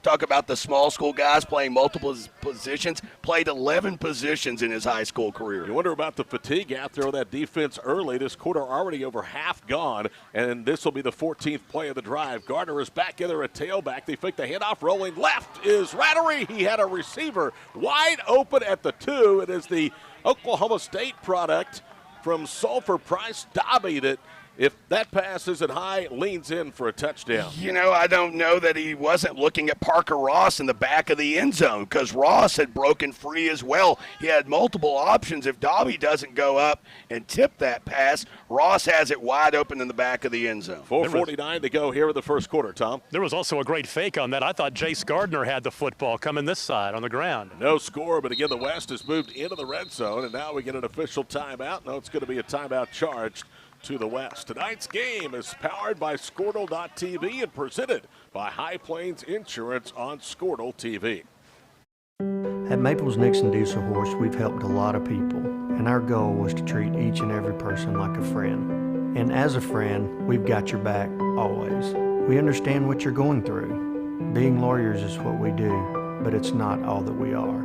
Talk about the small school guys playing multiple positions, played 11 positions in his high school career. You wonder about the fatigue out there on that defense early. This quarter already over half gone, and this will be the 14th play of the drive. Gardner is back in there at tailback. They fake the handoff. Rolling left is Rattery. He had a receiver wide open at the 2. It is the Oklahoma State product from Sulphur Price Dobby that, if that pass isn't high, leans in for a touchdown. I don't know that he wasn't looking at Parker Ross in the back of the end zone, because Ross had broken free as well. He had multiple options. If Dobby doesn't go up and tip that pass, Ross has it wide open in the back of the end zone. 4:49 to go here in the first quarter, Tom. There was also a great fake on that. I thought Jace Gardner had the football coming this side on the ground. No score, but again, the West has moved into the red zone, and now we get an official timeout. No, it's going to be a timeout charged to the West. Tonight's game is powered by Squirtle.tv and presented by High Plains Insurance on Squirtle TV. At Maples Nixon Diesel Horse, we've helped a lot of people, and our goal was to treat each and every person like a friend. And as a friend, we've got your back always. We understand what you're going through. Being lawyers is what we do, but it's not all that we are.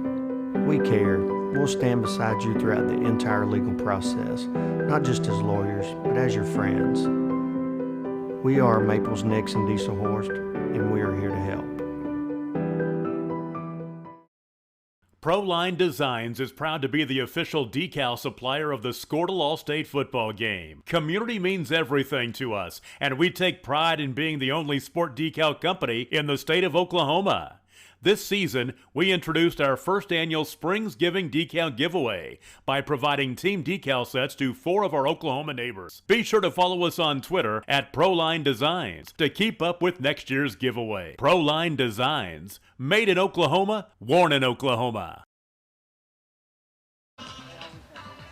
We care. We'll stand beside you throughout the entire legal process, not just as lawyers, but as your friends. We are Maples, Nix, and Dieselhorst, and we are here to help. Proline Designs is proud to be the official decal supplier of the Squirtle All-State football game. Community means everything to us, and we take pride in being the only sport decal company in the state of Oklahoma. This season, we introduced our first annual Springsgiving decal giveaway by providing team decal sets to 4 of our Oklahoma neighbors. Be sure to follow us on Twitter at Proline Designs to keep up with next year's giveaway. Proline Designs, made in Oklahoma, worn in Oklahoma.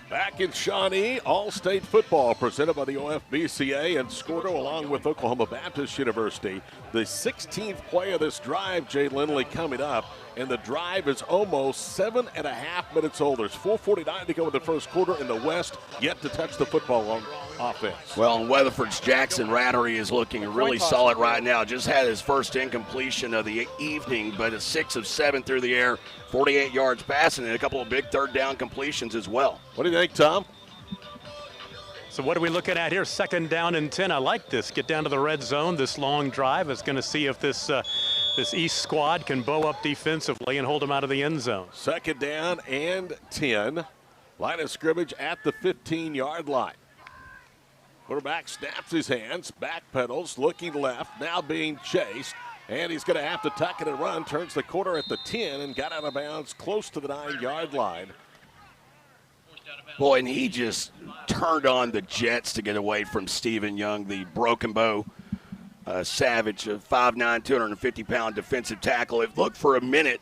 Back in Shawnee, All-State football presented by the OFBCA and Squirtle along with Oklahoma Baptist University. The 16th play of this drive, Jay Lindley, coming up, and the drive is almost 7.5 minutes old. There's 4:49 to go in the first quarter in the West, yet to touch the football on offense. Well, and Weatherford's Jackson Rattery is looking really solid right now. Just had his first incompletion of the evening, but a 6 of 7 through the air, 48 yards passing, and a couple of big third down completions as well. What do you think, Tom? So what are we looking at here? 2nd down and 10. I like this. Get down to the red zone. This long drive is going to see if this East squad can bow up defensively and hold them out of the end zone. 2nd down and 10. Line of scrimmage at the 15-yard line. Quarterback snaps his hands, backpedals, looking left, now being chased. And he's going to have to tuck it and run. Turns the corner at the 10 and got out of bounds close to the 9-yard line. Boy, and he just turned on the jets to get away from Stephen Young, the Broken Bow Savage, a 5'9", 250-pound defensive tackle. It looked for a minute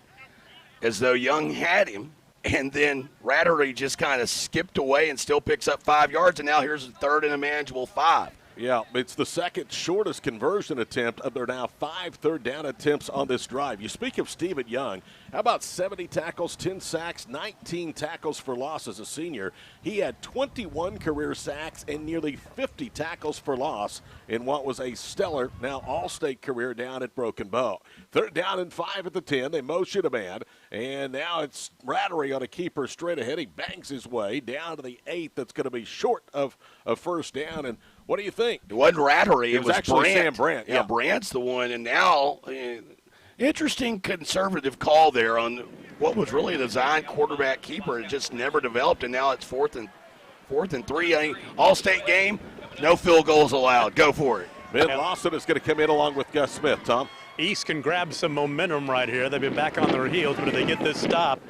as though Young had him, and then Rattery just kind of skipped away and still picks up 5 yards, and now here's a 3rd and a manageable 5. Yeah, it's the second shortest conversion attempt. There are now 5 third-down attempts on this drive. You speak of Stephen Young. How about 70 tackles, 10 sacks, 19 tackles for loss as a senior? He had 21 career sacks and nearly 50 tackles for loss in what was a stellar, now all-state career down at Broken Bow. 3rd down and 5 at the 10. They motion a man, and now it's Rattery on a keeper straight ahead. He bangs his way down to the 8. That's going to be short of a first down. And what do you think? It wasn't Rattery. It was actually Brandt. Sam Brandt. Yeah, Brandt's the one. And now, interesting conservative call there on what was really a designed quarterback keeper. It just never developed, and now it's 4th and 3. All-state game, no field goals allowed. Go for it. Ben Lawson is going to come in along with Gus Smith, Tom. East can grab some momentum right here. They've been back on their heels, but if they get this stop,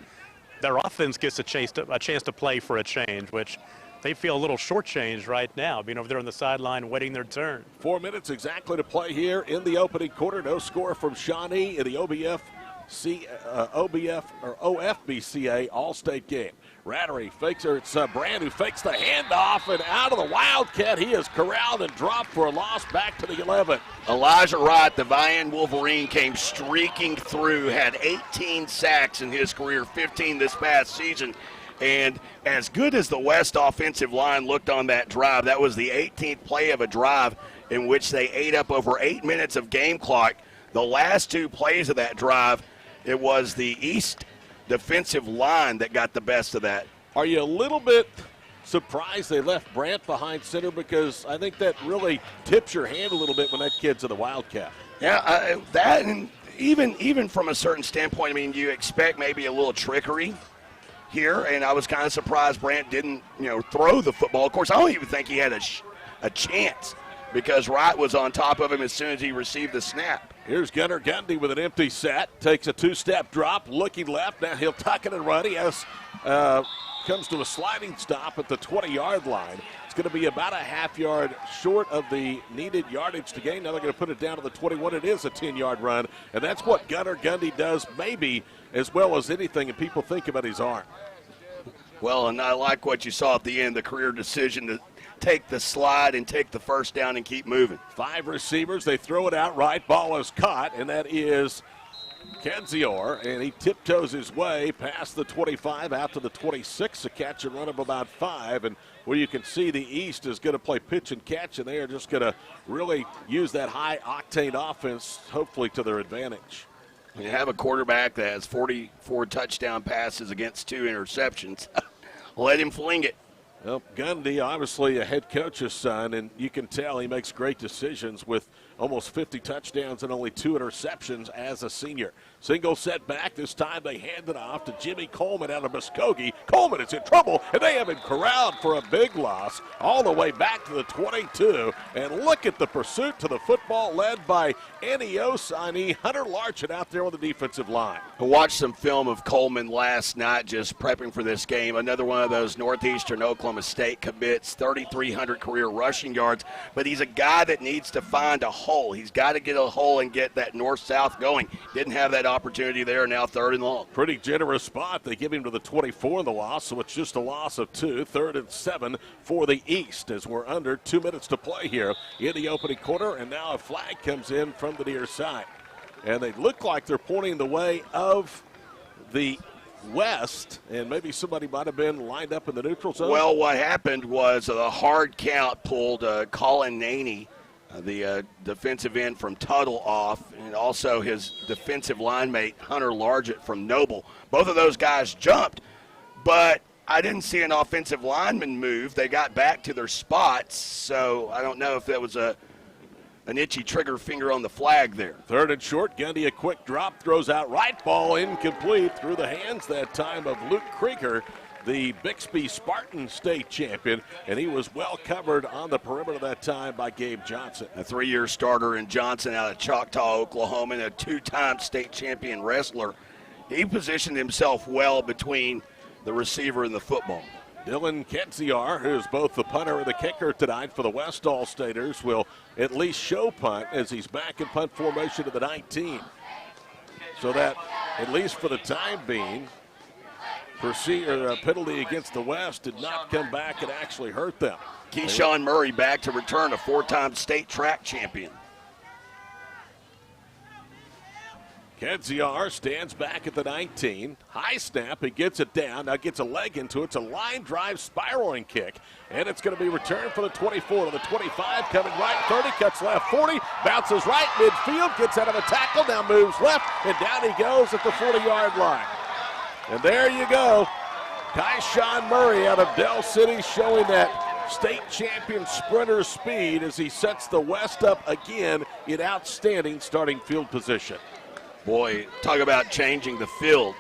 their offense gets a chance to play for a change, which they feel a little shortchanged right now, being over there on the sideline waiting their turn. 4 minutes exactly to play here in the opening quarter. No score from Shawnee in the OFBCA All-State game. Rattery fakes, or it's Brandt who fakes the handoff, and out of the Wildcat, he is corralled and dropped for a loss back to the 11. Elijah Wright, the Vian Wolverine, came streaking through, had 18 sacks in his career, 15 this past season. And as good as the West offensive line looked on that drive, that was the 18th play of a drive in which they ate up over 8 minutes of game clock. The last 2 plays of that drive, it was the East defensive line that got the best of that. Are you a little bit surprised they left Brandt behind center? Because I think that really tips your hand a little bit when that kid's in the Wildcat. Yeah, that, and even from a certain standpoint, I mean, you expect maybe a little trickery here, and I was kind of surprised Brandt didn't, throw the football. Of course, I don't even think he had a chance because Wright was on top of him as soon as he received the snap. Here's Gunnar Gundy with an empty set, takes a 2-step drop, looking left. Now he'll tuck it and run. He comes to a sliding stop at the 20-yard line. It's going to be about a half yard short of the needed yardage to gain. Now they're going to put it down to the 21. It is a 10-yard run, and that's what Gunnar Gundy does maybe as well as anything, and people think about his arm. Well, and I like what you saw at the end, the career decision to take the slide and take the first down and keep moving. 5 receivers. They throw it out right. Ball is caught, and that is Kenzior, and he tiptoes his way past the 25 out to the 26, a catch and run of about 5. And where you can see the East is going to play pitch and catch, and they are just going to really use that high-octane offense, hopefully to their advantage. You have a quarterback that has 44 touchdown passes against 2 interceptions. Let him fling it. Well, Gundy, obviously a head coach's son, and you can tell he makes great decisions with almost 50 touchdowns and only 2 interceptions as a senior. Single setback. This time they hand it off to Jimmy Coleman out of Muskogee. Coleman is in trouble, and they have him corralled for a big loss all the way back to the 22. And look at the pursuit to the football led by Annie Osani. Hunter Larchin out there on the defensive line. I watched some film of Coleman last night just prepping for this game. Another one of those Northeastern Oklahoma State commits, 3,300 career rushing yards. But he's a guy that needs to find a hole. He's got to get a hole and get that north-south going. Didn't have that opportunity there, now 3rd and long. Pretty generous spot. They give him to the 24 in the loss, so it's just a loss of 2. 3rd and 7 for the East as we're under 2 minutes to play here in the opening quarter, and now a flag comes in from the near side. And they look like they're pointing the way of the west, and maybe somebody might have been lined up in the neutral zone. Well, what happened was the hard count pulled Colin Naney, the defensive end from Tuttle, off, and also his defensive line mate, Hunter Largent from Noble. Both of those guys jumped, but I didn't see an offensive lineman move. They got back to their spots, so I don't know if that was an itchy trigger finger on the flag there. 3rd and short. Gundy, a quick drop, throws out right, ball incomplete, through the hands that time of Luke Krieger, the Bixby Spartan state champion, and he was well covered on the perimeter that time by Gabe Johnson. A 3-year starter in Johnson out of Choctaw, Oklahoma, and a 2-time state champion wrestler. He positioned himself well between the receiver and the football. Dylan Kenziar, who's both the punter and the kicker tonight for the West All-Staters, will at least show punt as he's back in punt formation to the 19. So that, at least for the time being, penalty against the West did not come back and actually hurt them. Keyshawn Murray back to return, a 4-time state track champion. Kenziar stands back at the 19. High snap, he gets it down, now gets a leg into it. It's a line drive spiraling kick, and it's going to be returned for the 24 to the 25, coming right, 30, cuts left, 40, bounces right, midfield, gets out of a tackle, now moves left, and down he goes at the 40-yard line. And there you go. Keyshawn Murray out of Del City showing that state champion sprinter speed as he sets the West up again in outstanding starting field position. Boy, talk about changing the field.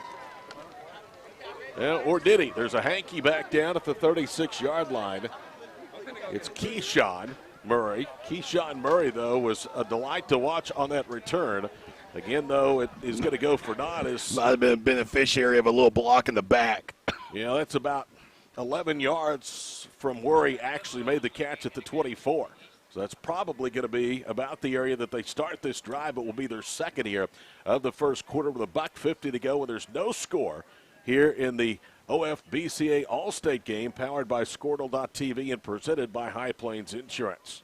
Yeah, or did he? There's a hanky back down at the 36-yard line. It's Keyshawn Murray. Keyshawn Murray, though, was a delight to watch on that return. Again, though, it is going to go for naught. Might have been a beneficiary of a little block in the back. Yeah, that's about 11 yards from where he actually made the catch at the 24. So that's probably going to be about the area that they start this drive. It will be their second here of the first quarter with $1:50 to go, and there's no score here in the OFBCA All-State game powered by Squirtle.tv and presented by High Plains Insurance.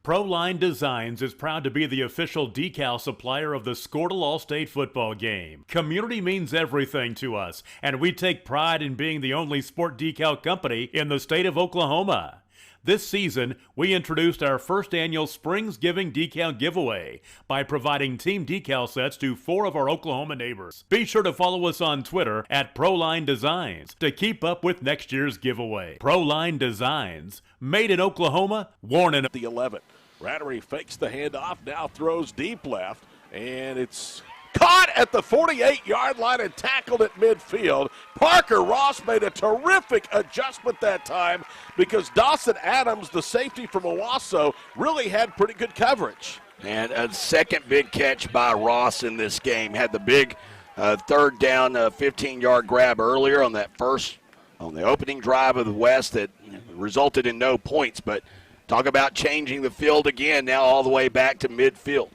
Proline Designs is proud to be the official decal supplier of the Squirtle All-State football game. Community means everything to us, and we take pride in being the only sport decal company in the state of Oklahoma. This season, we introduced our first annual Springsgiving decal giveaway by providing team decal sets to 4 of our Oklahoma neighbors. Be sure to follow us on Twitter at Proline Designs to keep up with next year's giveaway. Proline Designs, made in Oklahoma, worn in the 11. Rattery fakes the handoff, now throws deep left, and it's caught at the 48-yard line and tackled at midfield. Parker Ross made a terrific adjustment that time because Dawson Adams, the safety from Owasso, really had pretty good coverage. And a second big catch by Ross in this game. Had the big third down 15-yard grab earlier on the opening drive of the West that resulted in no points. But talk about changing the field again, now all the way back to midfield.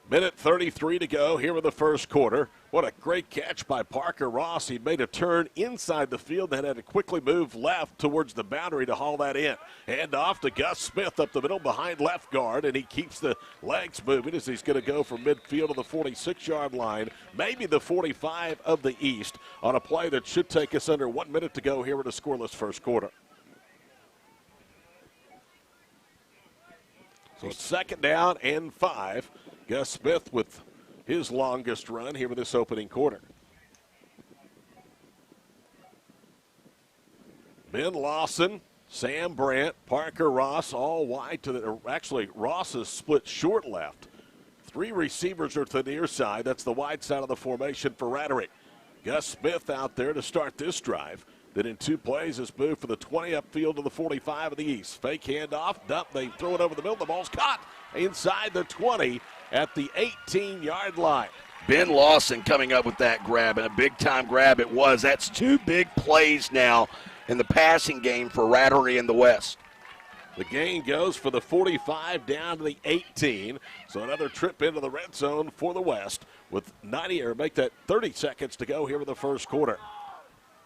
Minute 33 to go here in the first quarter. What a great catch by Parker Ross. He made a turn inside the field and had to quickly move left towards the boundary to haul that in. Hand off to Gus Smith up the middle behind left guard, and he keeps the legs moving as he's going to go from midfield to the 46-yard line, maybe the 45 of the East, on a play that should take us under 1 minute to go here in a scoreless first quarter. So 2nd down and 5. Gus Smith with his longest run here in this opening quarter. Ben Lawson, Sam Brandt, Parker Ross, all wide to the, actually Ross is split short left. 3 receivers are to the near side. That's the wide side of the formation for Ratterick. Gus Smith out there to start this drive. Then in 2 plays has moved for the 20 upfield to the 45 of the East. Fake handoff, dump, they throw it over the middle. The ball's caught inside the 20 at the 18-yard line. Ben Lawson coming up with that grab, and a big-time grab it was. That's 2 big plays now in the passing game for Rattery in the West. The gain goes for the 45 down to the 18. So another trip into the red zone for the West with 30 seconds to go here in the first quarter.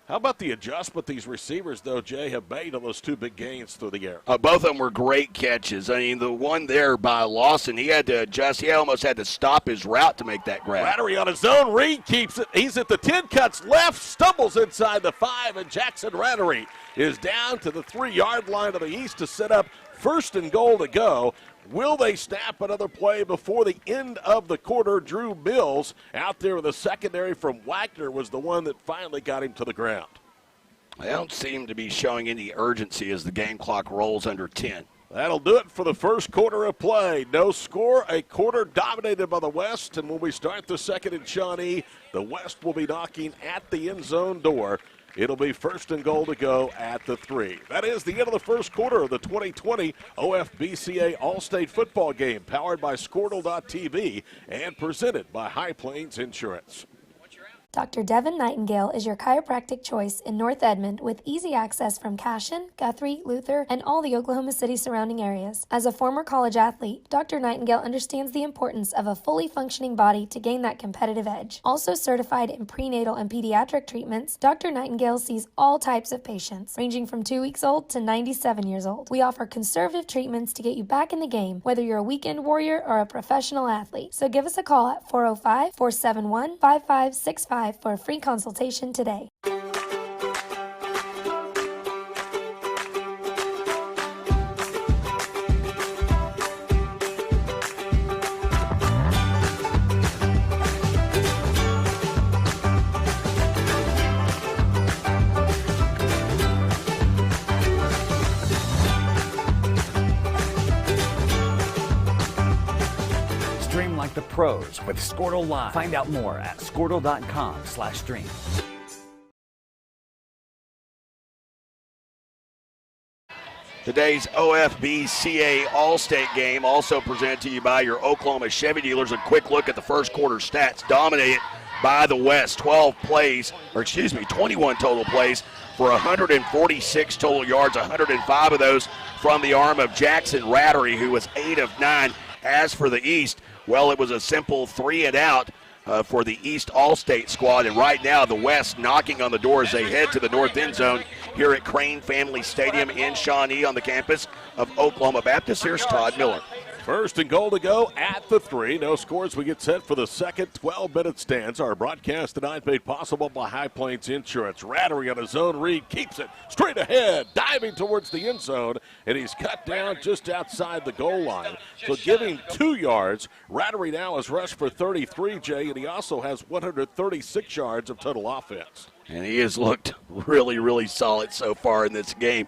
How about the adjustment these receivers, though, Jay, have made on those 2 big gains through the air? Both of them were great catches. I mean, the one there by Lawson, he had to adjust. He almost had to stop his route to make that grab. Rattery on his own read keeps it. He's at the 10, cuts left, stumbles inside the 5, and Jackson Rattery is down to the 3-yard line of the East to set up 1st and goal to go. Will they snap another play before the end of the quarter? Drew Mills out there in the secondary from Wagner was the one that finally got him to the ground. They don't seem to be showing any urgency as the game clock rolls under 10. That'll do it for the first quarter of play. No score, a quarter dominated by the West. And when we start the second in Shawnee, the West will be knocking at the end zone door. It'll be 1st and goal to go at the 3. That is the end of the first quarter of the 2020 OFBCA All-State Football Game, powered by Squirtle.tv and presented by High Plains Insurance. Dr. Devin Nightingale is your chiropractic choice in North Edmond with easy access from Cashion, Guthrie, Luther, and all the Oklahoma City surrounding areas. As a former college athlete, Dr. Nightingale understands the importance of a fully functioning body to gain that competitive edge. Also certified in prenatal and pediatric treatments, Dr. Nightingale sees all types of patients, ranging from 2 weeks old to 97 years old. We offer conservative treatments to get you back in the game, whether you're a weekend warrior or a professional athlete. So give us a call at 405-471-5565 for a free consultation today. Stream like the pros with Squirtle Live. Find out more at Squirtle.com/stream. Today's OFBCA All-State game also presented to you by your Oklahoma Chevy dealers. A quick look at the first quarter stats. Dominated by the West. 21 total plays for 146 total yards, 105 of those from the arm of Jackson Rattery, who was 8 of 9. As for the East, well, it was a simple 3 and out for the East All-State squad. And right now, the West knocking on the door as they head to the north end zone here at Crane Family Stadium in Shawnee on the campus of Oklahoma Baptist. Here's Todd Miller. 1st and goal to go at the 3. No scores. We get set for the second 12-minute stands. Our broadcast tonight made possible by High Plains Insurance. Rattery on his own read keeps it straight ahead, diving towards the end zone, and he's cut down just outside the goal line. So give him 2 yards. Rattery now has rushed for 33, Jay, and he also has 136 yards of total offense. And he has looked really, really solid so far in this game.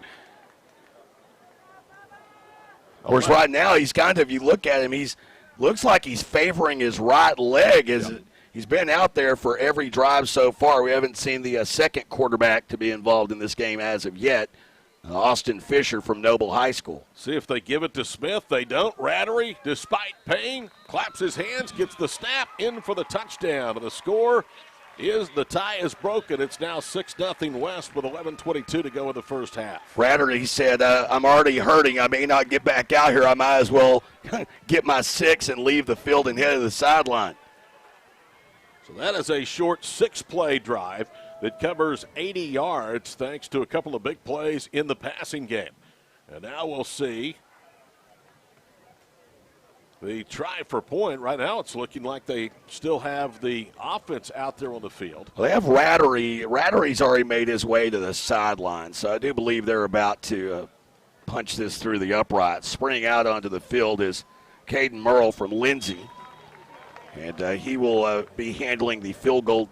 Of course, right now he's kind of, you look at him, looks like he's favoring his right leg as he's been out there for every drive so far. We haven't seen the second quarterback to be involved in this game as of yet, Austin Fisher from Noble High School. See if they give it to Smith. They don't. Rattery, despite pain, claps his hands, gets the snap in for the touchdown. And the score is the tie is broken. It's now 6-0 West with 11:22 to go in the first half. Rattery said, I'm already hurting. I may not get back out here. I might as well get my 6 and leave the field and head to the sideline. So So that is a short 6-play drive that covers 80 yards thanks to a couple of big plays in the passing game. And now we'll see the try for point. Right now it's looking like they still have the offense out there on the field. Well, they have Rattery. Rattery's already made his way to the sideline, so I do believe they're about to punch this through the uprights. Sprinting out onto the field is Caden Merle from Lindsay, and he will be handling the field goal,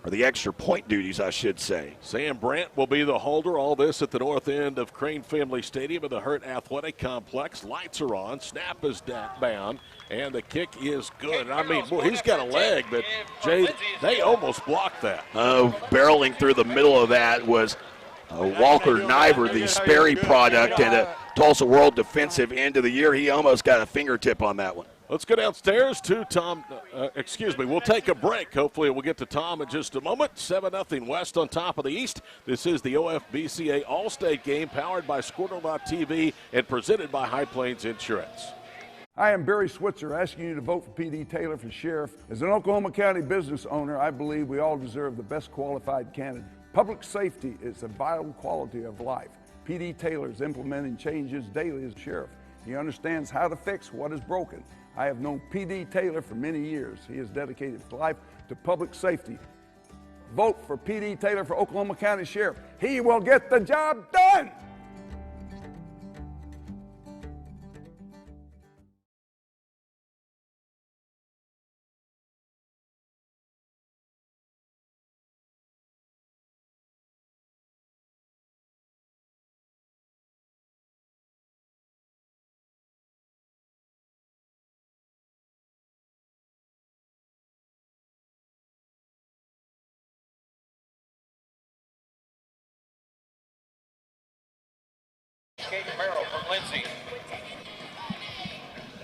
or the extra point duties, I should say. Sam Brandt will be the holder. All this at the north end of Crane Family Stadium at the Hurt Athletic Complex. Lights are on. Snap is bound, and the kick is good. I mean, boy, he's got a leg, but, Jay, they almost blocked that. Barreling through the middle of that was Walker Niver, the Sperry product, and a Tulsa World Defensive End of the Year. He almost got a fingertip on that one. Let's go downstairs to Tom. We'll take a break. Hopefully we'll get to Tom in just a moment. 7-0 West on top of the East. This is the OFBCA All-State game powered by Squirtle.tv and presented by High Plains Insurance. I am Barry Switzer, asking you to vote for P.D. Taylor for sheriff. As an Oklahoma County business owner, I believe we all deserve the best qualified candidate. Public safety is a vital quality of life. P.D. Taylor is implementing changes daily as sheriff. He understands how to fix what is broken. I have known P.D. Taylor for many years. He has dedicated his life to public safety. Vote for P.D. Taylor for Oklahoma County Sheriff. He will get the job done! Caden Merrill from Lindsay.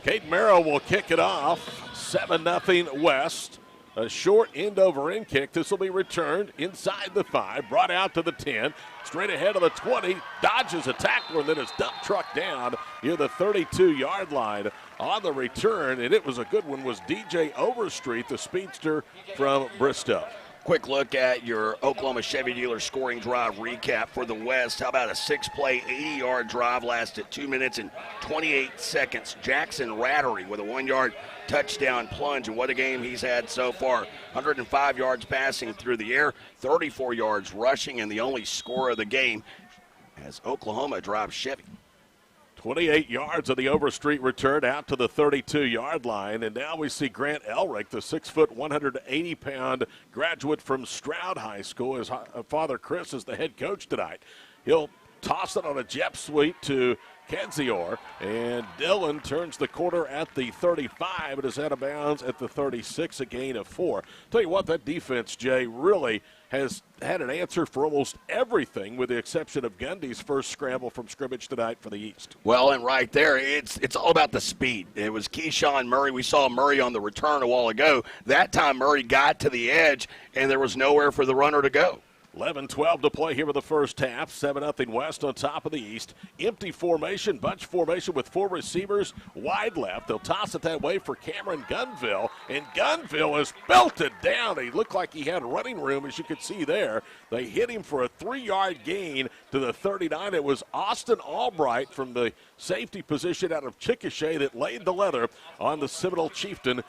Caden Merrill will kick it off. 7-0 West. A short end-over-end kick. This will be returned inside the 5, brought out to the 10, straight ahead of the 20, dodges a tackler, and then is dump truck down near the 32-yard line on the return, and it was a good one, was DJ Overstreet, the speedster from Bristow. Quick look at your Oklahoma Chevy dealer scoring drive recap for the West. How about a 6-play, 80-yard drive lasted 2 minutes and 28 seconds. Jackson Rattery with a 1-yard touchdown plunge, and what a game he's had so far. 105 yards passing through the air, 34 yards rushing, and the only score of the game as Oklahoma drives Chevy. 28 yards of the Overstreet return out to the 32-yard line. And now we see Grant Elrick, the 6-foot, 180-pound graduate from Stroud High School. His father, Chris, is the head coach tonight. He'll toss it on a jet sweep to Kenzior, and Dillon turns the corner at the 35. It is out of bounds at the 36, a gain of 4. Tell you what, that defense, Jay, really has had an answer for almost everything with the exception of Gundy's first scramble from scrimmage tonight for the East. Well, and right there, it's all about the speed. It was Keyshawn Murray. We saw Murray on the return a while ago. That time Murray got to the edge, and there was nowhere for the runner to go. 11-12 to play here in the first half. 7-0 West on top of the East. Empty formation, bunch formation with 4 receivers wide left. They'll toss it that way for Cameron Gunville, and Gunville is belted down. He looked like he had running room, as you could see there. They hit him for a 3-yard gain to the 39. It was Austin Albright from the safety position out of Chickasha that laid the leather on the Seminole Chieftain,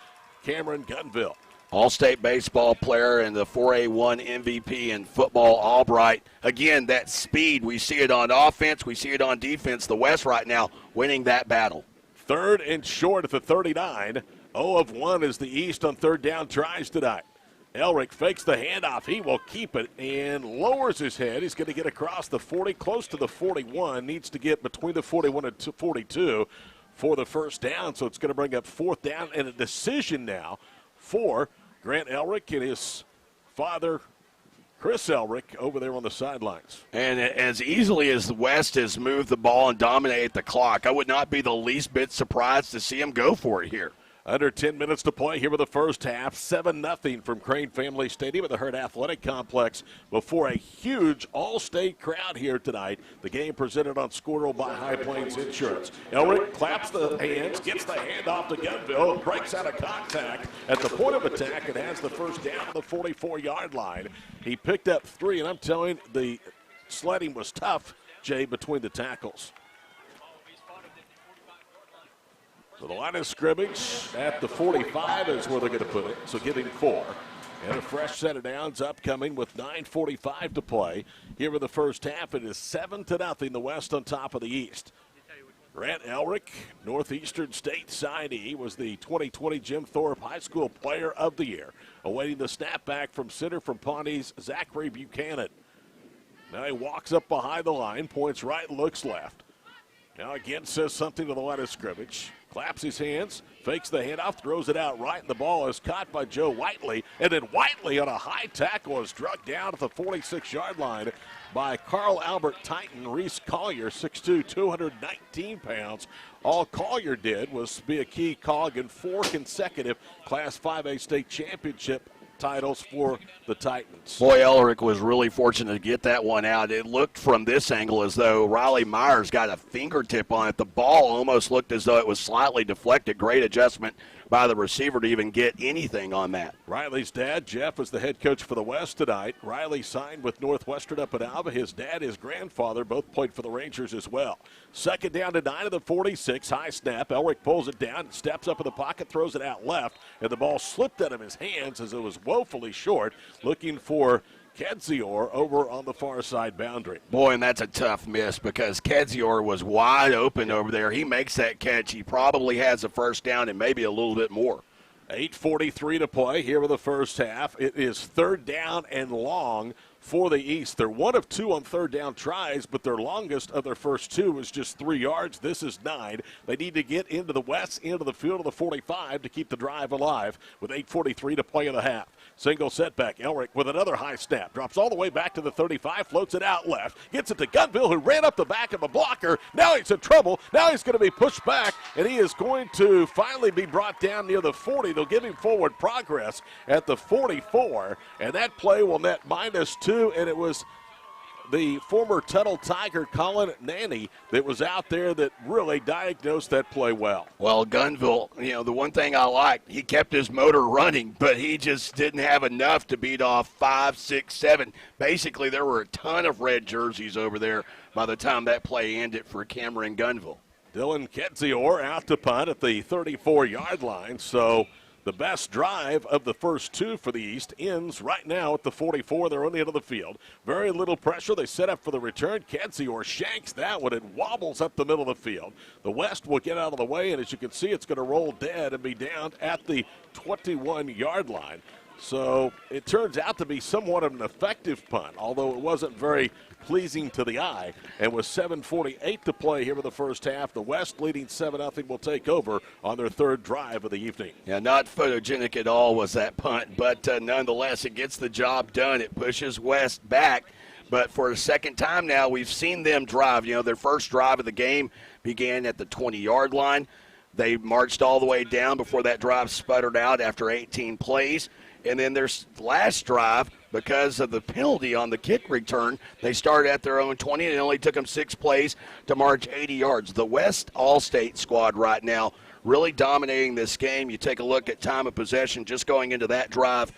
Cameron Gunville. All-state baseball player and the 4A1 MVP in football, Albright. Again, that speed, we see it on offense, we see it on defense. The West right now winning that battle. 3rd and short at the 39. 0 of 1 is the East on 3rd down tries tonight. Elrick fakes the handoff. He will keep it and lowers his head. He's going to get across the 40, close to the 41. Needs to get between the 41 and 42 for the first down. So it's going to bring up 4th down and a decision now for Grant Elrick and his father, Chris Elrick, over there on the sidelines. And as easily as the West has moved the ball and dominated the clock, I would not be the least bit surprised to see him go for it here. Under 10 minutes to play here with the first half. 7-0 from Crane Family Stadium at the Hurt Athletic Complex before a huge all-state crowd here tonight. The game presented on Squirrel by High Plains Insurance. Elric claps the hands, gets the handoff to Gunville, breaks out of contact at the point of attack and has the first down at the 44-yard line. He picked up 3, and I'm telling you, the sledding was tough, Jay, between the tackles. So the line of scrimmage at the 45 is where they're going to put it. So give him 4. And a fresh set of downs upcoming with 9:45 to play. Here in the first half, it is 7-0, the West on top of the East. Grant Elric, Northeastern State signee, was the 2020 Jim Thorpe High School Player of the Year. Awaiting the snapback from center from Pawnee's Zachary Buchanan. Now he walks up behind the line, points right, looks left. Now again says something to the line of scrimmage. Claps his hands, fakes the handoff, throws it out right, and the ball is caught by Joe Whiteley. And then Whiteley on a high tackle is struck down at the 46-yard line by Carl Albert Titan. Reese Collier, 6'2", 219 pounds. All Collier did was be a key cog in 4 consecutive Class 5A state championship titles for the Titans. Boy, Elric was really fortunate to get that one out. It looked from this angle as though Riley Myers got a fingertip on it. The ball almost looked as though it was slightly deflected. Great adjustment by the receiver to even get anything on that. Riley's dad, Jeff, is the head coach for the West tonight. Riley signed with Northwestern up at Alva. His dad, his grandfather, both played for the Rangers as well. Second down to 9 of the 46. High snap. Elric pulls it down, steps up in the pocket, throws it out left, and the ball slipped out of his hands as it was woefully short, looking for Kedzior over on the far side boundary. Boy, and that's a tough miss because Kedzior was wide open over there. He makes that catch. He probably has a first down and maybe a little bit more. 8:43 to play here with the first half. It is third down and long for the East. They're 1 of 2 on third down tries, but their longest of their first 2 was just 3 yards. This is 9. They need to get into the west end of the field of the 45 to keep the drive alive with 8:43 to play in the half. Single setback. Elric with another high snap. Drops all the way back to the 35, floats it out left. Gets it to Gunville, who ran up the back of a blocker. Now he's in trouble. Now he's going to be pushed back, and he is going to finally be brought down near the 40. They'll give him forward progress at the 44, and that play will net -2. And it was the former Tuttle Tiger, Colin Nanny, that was out there that really diagnosed that play well. Well, Gunville, the one thing I liked, he kept his motor running, but he just didn't have enough to beat off 5, 6, 7. Basically, there were a ton of red jerseys over there by the time that play ended for Cameron Gunville. Dylan Kedzior out to punt at the 34-yard line, so the best drive of the first 2 for the East ends right now at the 44. They're on the end of the field. Very little pressure. They set up for the return. Kedzior shanks that one. It wobbles up the middle of the field. The West will get out of the way, and as you can see, it's going to roll dead and be down at the 21-yard line. So it turns out to be somewhat of an effective punt, although it wasn't very pleasing to the eye. And with 7:48 to play here in the first half, the West leading 7-0 will take over on their third drive of the evening. Yeah, not photogenic at all was that punt, but nonetheless, it gets the job done. It pushes West back. But for a second time now, we've seen them drive. Their first drive of the game began at the 20-yard line. They marched all the way down before that drive sputtered out after 18 plays. And then their last drive, because of the penalty on the kick return, they started at their own 20, and it only took them 6 plays to march 80 yards. The West All-State squad right now really dominating this game. You take a look at time of possession just going into that drive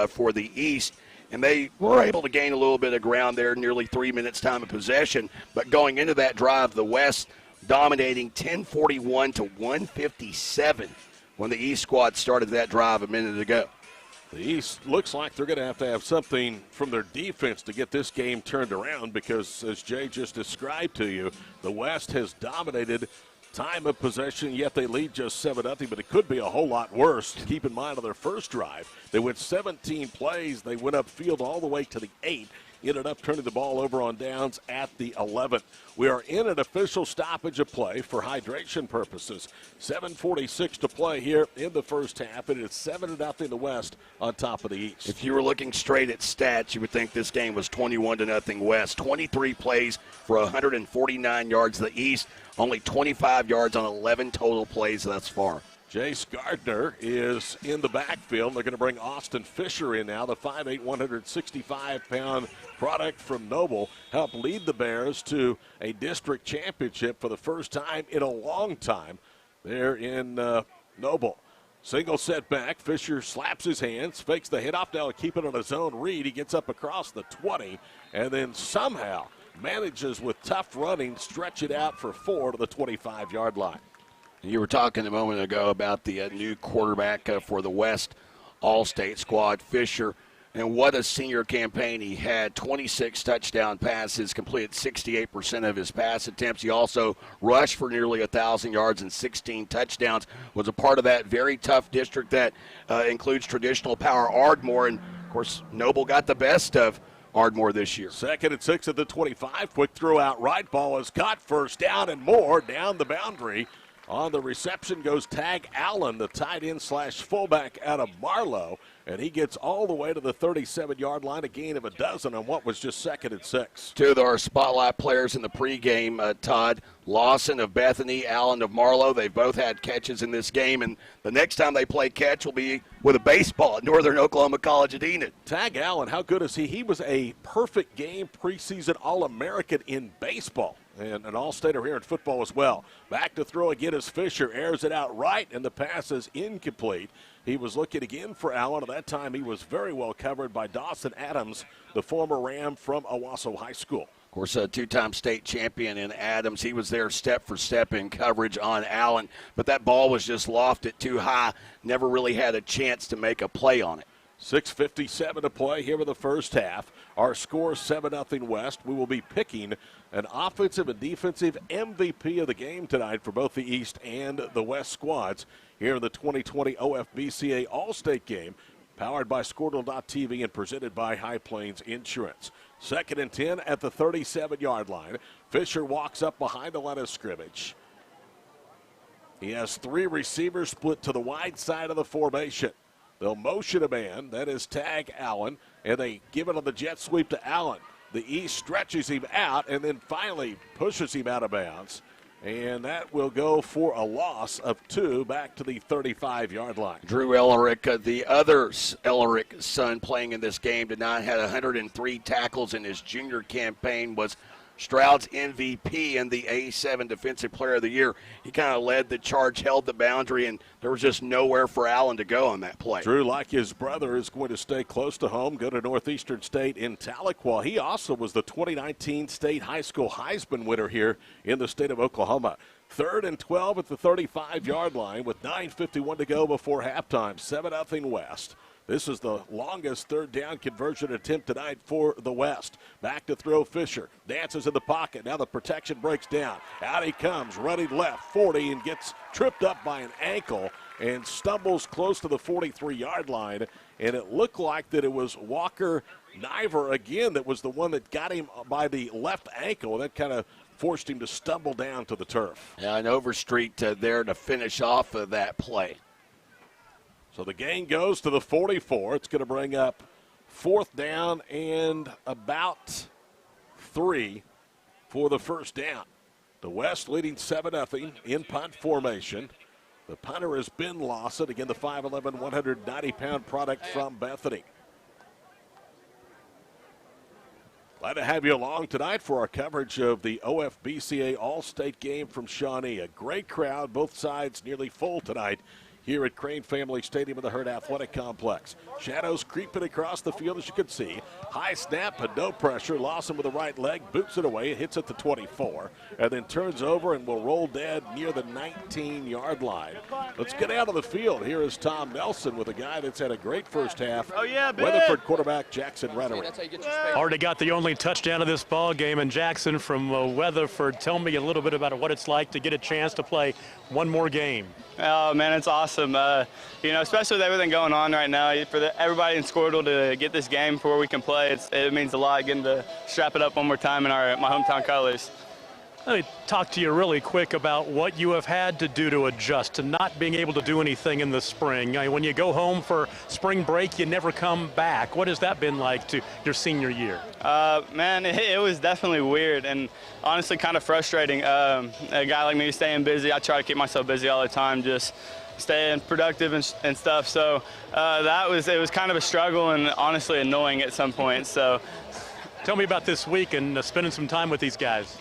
for the East, and they were able to gain a little bit of ground there, nearly 3 minutes time of possession. But going into that drive, the West dominating 10:41 to 1:57 when the East squad started that drive a minute ago. The East looks like they're going to have something from their defense to get this game turned around because, as Jay just described to you, the West has dominated time of possession, yet they lead just 7-0, but it could be a whole lot worse. Keep in mind on their first drive, they went 17 plays. They went upfield all the way to the 8. Ended up turning the ball over on downs at the 11. We are in an official stoppage of play for hydration purposes. 7:46 to play here in the first half. It is 7-0 the West on top of the East. If you were looking straight at stats, you would think this game was 21-0 West. 23 plays for 149 yards. The East only 25 yards on 11 total plays thus far. Jace Gardner is in the backfield. They're going to bring Austin Fisher in now, the 5'8", 165-pound product from Noble. Helped lead the Bears to a district championship for the first time in a long time there in Noble. Single setback. Fisher slaps his hands, fakes the hit off. Now to keep it on his own read. He gets up across the 20 and then somehow manages with tough running stretch it out for 4 to the 25-yard line. You were talking a moment ago about the new quarterback for the West All-State squad, Fisher, and what a senior campaign he had. 26 touchdown passes, completed 68% of his pass attempts. He also rushed for nearly 1,000 yards and 16 touchdowns, was a part of that very tough district that includes traditional power Ardmore, and, of course, Noble got the best of Ardmore this year. 2nd and 6 at the 25. Quick throw out right. Ball is caught. First down and more down the boundary. On the reception goes Tag Allen, the tight end / fullback out of Marlowe, and he gets all the way to the 37-yard line, a gain of 12 on what was just 2nd and 6. Two of our spotlight players in the pregame, Todd, Lawson of Bethany, Allen of Marlowe. They've both had catches in this game, and the next time they play catch will be with a baseball at Northern Oklahoma College at Enid. Tag Allen, how good is he? He was a perfect game preseason All-American in baseball. And an All-Stater here in football as well. Back to throw again as Fisher airs it out right, and the pass is incomplete. He was looking again for Allen. At that time, he was very well covered by Dawson Adams, the former Ram from Owasso High School. Of course, a two-time state champion in Adams. He was there step for step in coverage on Allen, but that ball was just lofted too high. Never really had a chance to make a play on it. 6:57 to play here in the first half. Our score 7-0 West. We will be picking an offensive and defensive MVP of the game tonight for both the East and the West squads here in the 2020 OFBCA All-State game, powered by Squirtle.tv and presented by High Plains Insurance. 2nd and 10 at the 37-yard line. Fisher walks up behind the line of scrimmage. He has 3 receivers split to the wide side of the formation. They'll motion a man, that is Tag Allen, and they give it on the jet sweep to Allen. The East stretches him out and then finally pushes him out of bounds. And that will go for a loss of 2 back to the 35-yard line. Drew Ellerick, the other Ellerick son playing in this game, did not have 103 tackles in his junior campaign, was Stroud's MVP and the A7 Defensive Player of the Year. He kind of led the charge, held the boundary, and there was just nowhere for Allen to go on that play. Drew, like his brother, is going to stay close to home, go to Northeastern State in Tahlequah. He also was the 2019 State High School Heisman winner here in the state of Oklahoma. 3rd and 12 at the 35-yard line with 9:51 to go before halftime. 7-0 West. This is the longest third down conversion attempt tonight for the West. Back to throw Fisher. Dances in the pocket. Now the protection breaks down. Out he comes, running left, 40, and gets tripped up by an ankle and stumbles close to the 43-yard line. And it looked like that it was Walker Niver again that was the one that got him by the left ankle. That kind of forced him to stumble down to the turf. Yeah, and Overstreet there to finish off of that play. So the gain goes to the 44. It's going to bring up 4th down and about 3 for the first down. The West leading 7-0 in punt formation. The punter is Ben Lawson, again the 5'11", 190-pound product from Bethany. Glad to have you along tonight for our coverage of the OFBCA All-State game from Shawnee. A great crowd, both sides nearly full tonight here at Crane Family Stadium in the Herd Athletic Complex. Shadows creeping across the field, as you can see. High snap, but no pressure. Lawson with the right leg, boots it away, hits at the 24, and then turns over and will roll dead near the 19-yard line. Let's get out of the field. Here is Tom Nelson with a guy that's had a great first half. Oh, yeah, Weatherford quarterback Jackson Rennery. Already got the only touchdown of this ball game, and Jackson from Weatherford, tell me a little bit about what it's like to get a chance to play one more game. Oh, man, it's awesome. Especially with everything going on right now, for everybody in Squirtle to get this game before we can play, it means a lot getting to strap it up one more time in my hometown colors. Let me talk to you really quick about what you have had to do to adjust to not being able to do anything in the spring. I mean, when you go home for spring break, you never come back. What has that been like to your senior year? Man, it was definitely weird and honestly kind of frustrating. A guy like me staying busy, I try to keep myself busy all the time, just staying productive and stuff. So it was kind of a struggle and honestly annoying at some point. So. Tell me about this week and spending some time with these guys.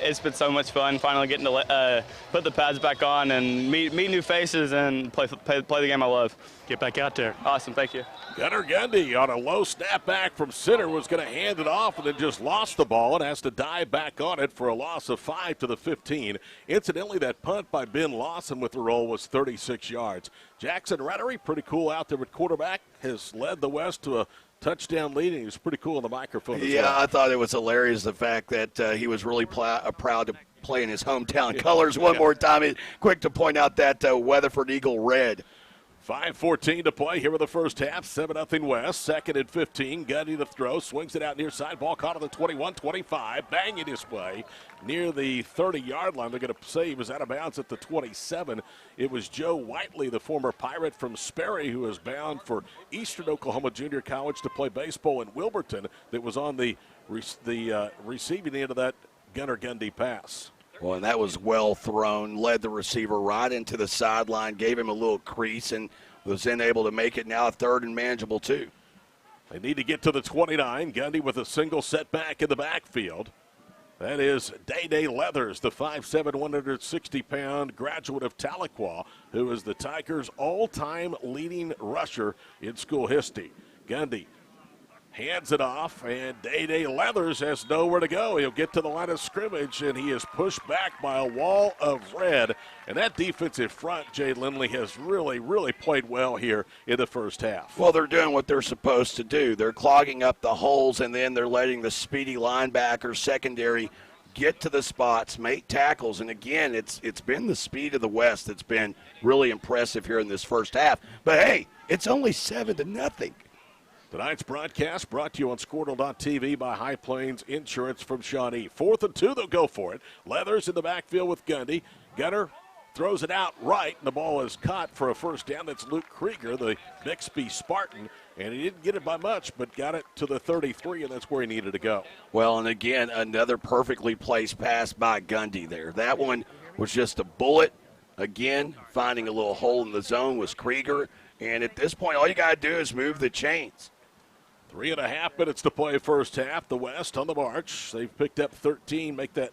It's been so much fun finally getting to put the pads back on and meet new faces and play the game I love. Get back out there. Awesome, thank you. Gunnar Gundy on a low snap back from center was going to hand it off and then just lost the ball and has to dive back on it for a loss of 5 to the 15. Incidentally, that punt by Ben Lawson with the roll was 36 yards. Jackson Rettery, pretty cool out there at quarterback, has led the West to a touchdown lead, and he was pretty cool on the microphone as well. I thought it was hilarious, the fact that he was really proud to play in his hometown colors one more time. Quick to point out that Weatherford Eagle red. 5:14 to play here in the first half. 7-0 West. Second and 15. Gundy to throw. Swings it out near side. Ball caught on the 21-25. Banging his way near the 30-yard line. They're going to say he was out of bounds at the 27. It was Joe Whiteley, the former Pirate from Sperry, who is bound for Eastern Oklahoma Junior College to play baseball in Wilburton, that was on the receiving end of that Gunnar Gundy pass. Well, and that was well thrown, led the receiver right into the sideline, gave him a little crease, and was then able to make it now a third and manageable too. They need to get to the 29. Gundy with a single setback in the backfield. That is Day Leathers, the 5'7", 160-pound graduate of Tahlequah, who is the Tigers' all-time leading rusher in school history. Gundy hands it off, and Day Leathers has nowhere to go. He'll get to the line of scrimmage, and he is pushed back by a wall of red. And that defensive front, Jay Lindley, has really, really played well here in the first half. Well, they're doing what they're supposed to do. They're clogging up the holes, and then they're letting the speedy linebacker secondary get to the spots, make tackles. And, again, it's been the speed of the West that's been really impressive here in this first half. But, hey, it's only 7-0. Tonight's broadcast brought to you on Squirtle.tv by High Plains Insurance from Shawnee. 4th and 2, they'll go for it. Leathers in the backfield with Gundy. Gunnar throws it out right, and the ball is caught for a first down. That's Luke Krieger, the Bixby Spartan, and he didn't get it by much, but got it to the 33, and that's where he needed to go. Well, and again, another perfectly placed pass by Gundy there. That one was just a bullet. Again, finding a little hole in the zone was Krieger, and at this point, all you got to do is move the chains. 3.5 minutes to play first half. The West on the march. They've picked up 13, make that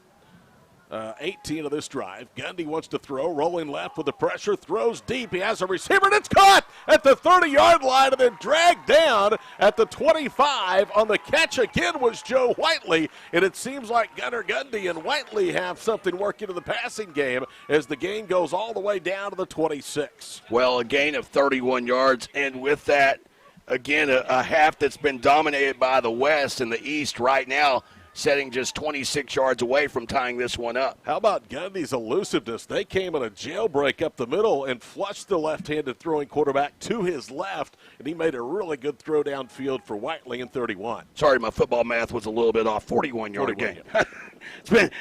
18 of this drive. Gundy wants to throw, rolling left with the pressure, throws deep. He has a receiver, and it's caught at the 30-yard line and then dragged down at the 25. On the catch again was Joe Whiteley, and it seems like Gunnar Gundy and Whiteley have something working in the passing game as the gain goes all the way down to the 26. Well, a gain of 31 yards, and with that, again, a half that's been dominated by the West, and the East right now setting just 26 yards away from tying this one up. How about Gundy's elusiveness? They came in a jailbreak up the middle and flushed the left-handed throwing quarterback to his left, and he made a really good throw downfield for Whiteley in 31. Sorry, my football math was a little bit off. 41-yard gain.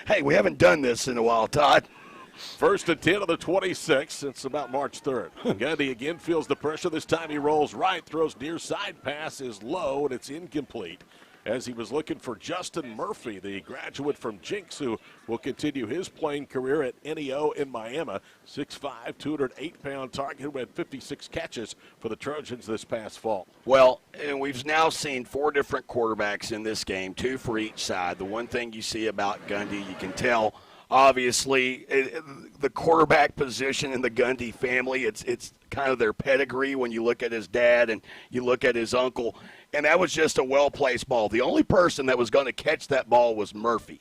Hey, we haven't done this in a while, Todd. First and 10 of the 26 since about March 3rd. Gundy again feels the pressure. This time he rolls right, throws near side pass is low, and it's incomplete as he was looking for Justin Murphy, the graduate from Jinx, who will continue his playing career at NEO in Miami. 6'5", 208-pound target who had 56 catches for the Trojans this past fall. Well, and we've now seen 4 different quarterbacks in this game, 2 for each side. The one thing you see about Gundy, you can tell, obviously, the quarterback position in the Gundy family, it's kind of their pedigree when you look at his dad and you look at his uncle. And that was just a well-placed ball. The only person that was going to catch that ball was Murphy.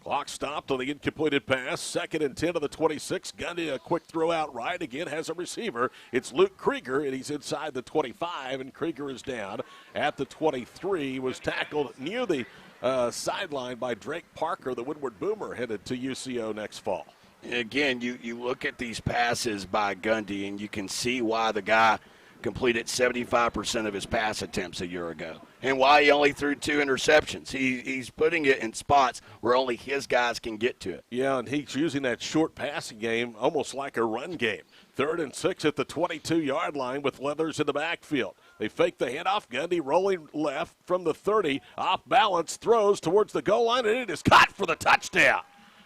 Clock stopped on the incompleted pass. 2nd and 10 of the 26. Gundy, a quick throw out right. Again, has a receiver. It's Luke Krieger, and he's inside the 25, and Krieger is down at the 23. He was tackled near the sideline by Drake Parker, the Woodward Boomer, headed to UCO next fall. Again, you look at these passes by Gundy, and you can see why the guy completed 75% of his pass attempts a year ago. And why he only threw 2 interceptions. He's putting it in spots where only his guys can get to it. Yeah, and he's using that short passing game almost like a run game. 3rd and 6 at the 22-yard line with Leathers in the backfield. They fake the handoff. Gundy rolling left from the 30. Off balance, throws towards the goal line, and it is caught for the touchdown.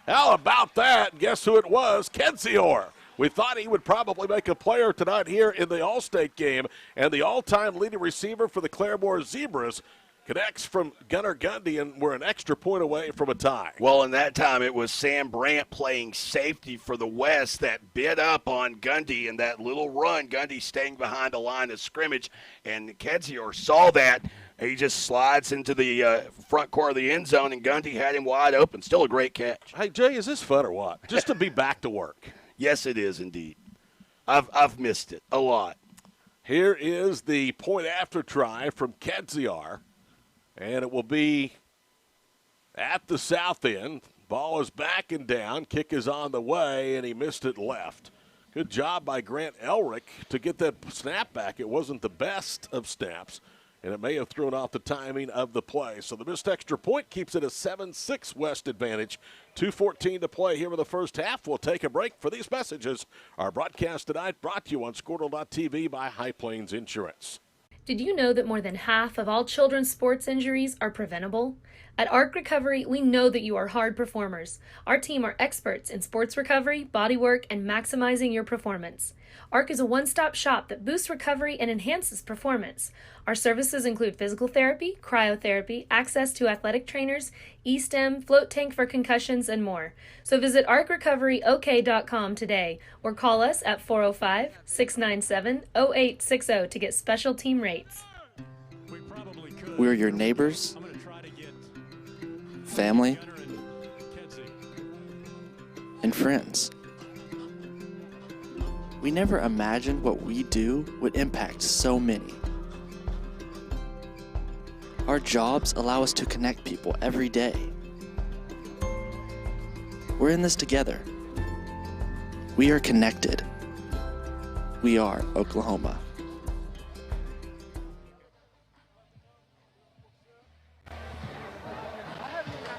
How about that? Guess who it was? Kenzior. We thought he would probably make a player tonight here in the All-State game, and the all-time leading receiver for the Claremore Zebras connects from Gunnar Gundy, and we're an extra point away from a tie. Well, in that time, it was Sam Brandt playing safety for the West that bit up on Gundy in that little run. Gundy staying behind the line of scrimmage, and Kenzior saw that. He just slides into the front corner of the end zone, and Gundy had him wide open. Still a great catch. Hey, Jay, is this fun or what? Just to be back to work. Yes, it is indeed. I've missed it a lot. Here is the point after try from Kenzior, and it will be at the south end. Ball is back and down. Kick is on the way, and he missed it left. Good job by Grant Elrick to get that snap back. It wasn't the best of snaps, and it may have thrown off the timing of the play. So the missed extra point keeps it a 7-6 West advantage. 2:14 to play here in the first half. We'll take a break for these messages. Our broadcast tonight brought to you on Squirtle.tv by High Plains Insurance. Did you know that more than half of all children's sports injuries are preventable? At ARC Recovery, we know that you are hard performers. Our team are experts in sports recovery, bodywork, and maximizing your performance. ARC is a one-stop shop that boosts recovery and enhances performance. Our services include physical therapy, cryotherapy, access to athletic trainers, E-stim, float tank for concussions, and more. So visit arcrecoveryok.com today or call us at 405-697-0860 to get special team rates. We're your neighbors, family, and friends. We never imagined what we do would impact so many. Our jobs allow us to connect people every day. We're in this together. We are connected. We are Oklahoma.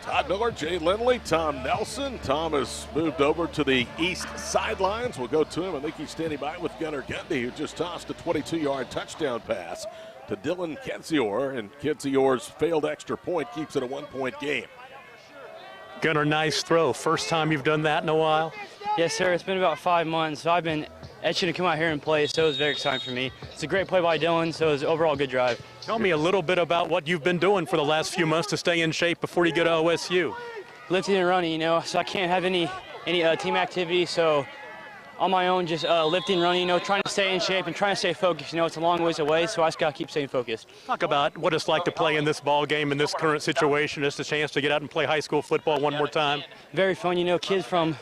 Todd Miller, Jay Lindley, Tom Nelson. Tom has moved over to the east sidelines. We'll go to him. I think he's standing by with Gunnar Gundy, who just tossed a 22-yard touchdown pass to Dylan Kenzior, and Kenzior's failed extra point keeps it a 1-point game. Gunnar, nice throw. First time you've done that in a while? Yes, sir. It's been about 5 months, so I've been itching to come out here and play, so it was very exciting for me. It's a great play by Dylan, so it was overall a good drive. Tell me a little bit about what you've been doing for the last few months to stay in shape before you go to OSU. Lifting and running, you know, so I can't have any team activity, so on my own, just lifting, running, you know, trying to stay in shape and trying to stay focused. You know, it's a long ways away, so I just got to keep staying focused. Talk about what it's like to play in this ball game, in this current situation, just a chance to get out and play high school football one more time. Very fun, you know, kids from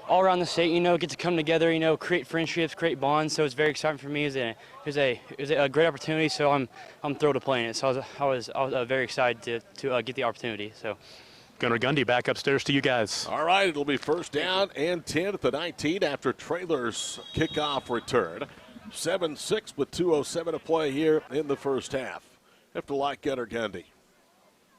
all around the state, you know, get to come together, you know, create friendships, create bonds, so it's very exciting for me. It was a great opportunity, so I'm thrilled to play in it. So I was very excited to get the opportunity. So. Gunnar Gundy back upstairs to you guys. All right, it'll be first down and 10 at the 19 after Traylor's kickoff return. 7-6 with 2:07 to play here in the first half. Have to like Gunnar Gundy.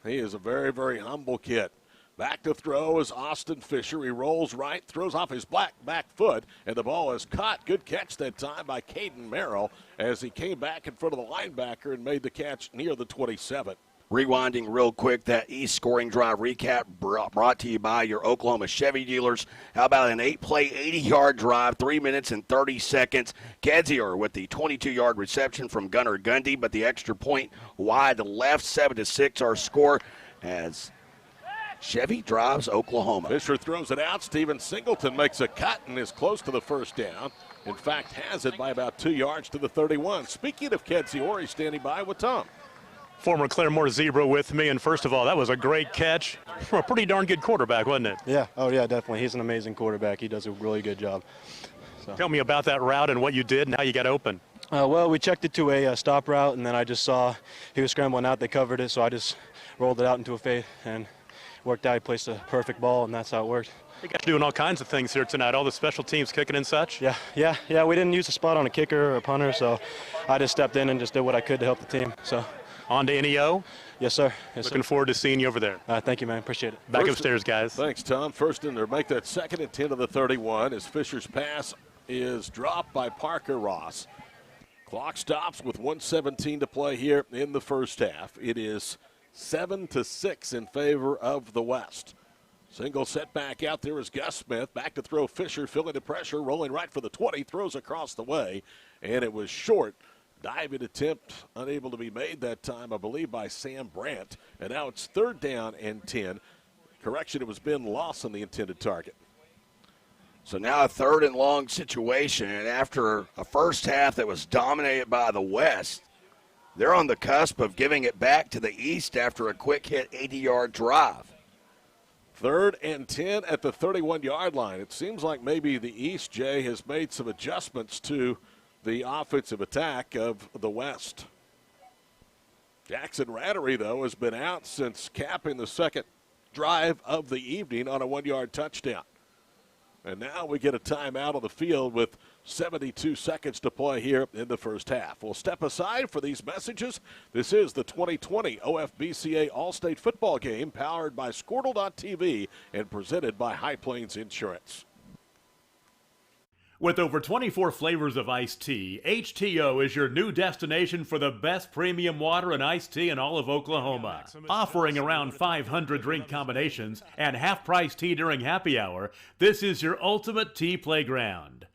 He is a very, very humble kid. Back to throw is Austin Fisher. He rolls right, throws off his back foot, and the ball is caught. Good catch that time by Caden Merrill as he came back in front of the linebacker and made the catch near the 27. Rewinding real quick, that East scoring drive recap brought to you by your Oklahoma Chevy dealers. How about an 8-play, 80-yard drive, 3 minutes and 30 seconds. Kenzior with the 22-yard reception from Gunnar Gundy, but the extra point wide left, 7-6 our score as Chevy drives Oklahoma. Fisher throws it out. Steven Singleton makes a cut and is close to the first down. In fact, has it by about 2 yards to the 31. Speaking of Kenzior, he's standing by with Tom. Former Claremore Zebra with me, and first of all, that was a great catch from a pretty darn good quarterback, wasn't it? Yeah, oh yeah, definitely. He's an amazing quarterback. He does a really good job. So. Tell me about that route and what you did and how you got open. Well, we checked it to a stop route, and then I just saw he was scrambling out. They covered it, so I just rolled it out into a fade and worked out. He placed a perfect ball, and that's how it worked. You guys are doing all kinds of things here tonight, all the special teams kicking and such. Yeah. We didn't use a spot on a kicker or a punter, so I just stepped in and just did what I could to help the team. So on to NEO? Yes, sir. Looking forward to seeing you over there. Thank you, man. Appreciate it. Back upstairs, guys. Thanks, Tom. First in there, make that 2nd and 10 to the 31 as Fisher's pass is dropped by Parker Ross. Clock stops with 1:17 to play here in the first half. It is 7-6 in favor of the West. Single setback out there is Gus Smith. Back to throw Fisher, feeling the pressure, rolling right for the 20, throws across the way, and it was short. Diving attempt unable to be made that time, I believe, by Sam Brandt. And now it's 3rd down and 10. Correction, it was Ben Lawson, the intended target. So now a 3rd and long situation, and after a first half that was dominated by the West, they're on the cusp of giving it back to the East after a quick hit 80-yard drive. 3rd and 10 at the 31-yard line. It seems like maybe the East, Jay, has made some adjustments to the offensive attack of the West. Jackson Rattery, though, has been out since capping the second drive of the evening on a 1-yard touchdown. And now we get a timeout on the field with 72 seconds to play here in the first half. We'll step aside for these messages. This is the 2020 OFBCA All-State Football Game powered by Squirtle.tv and presented by High Plains Insurance. With over 24 flavors of iced tea, HTO is your new destination for the best premium water and iced tea in all of Oklahoma. Offering around 500 drink combinations and half-price tea during happy hour, this is your ultimate tea playground.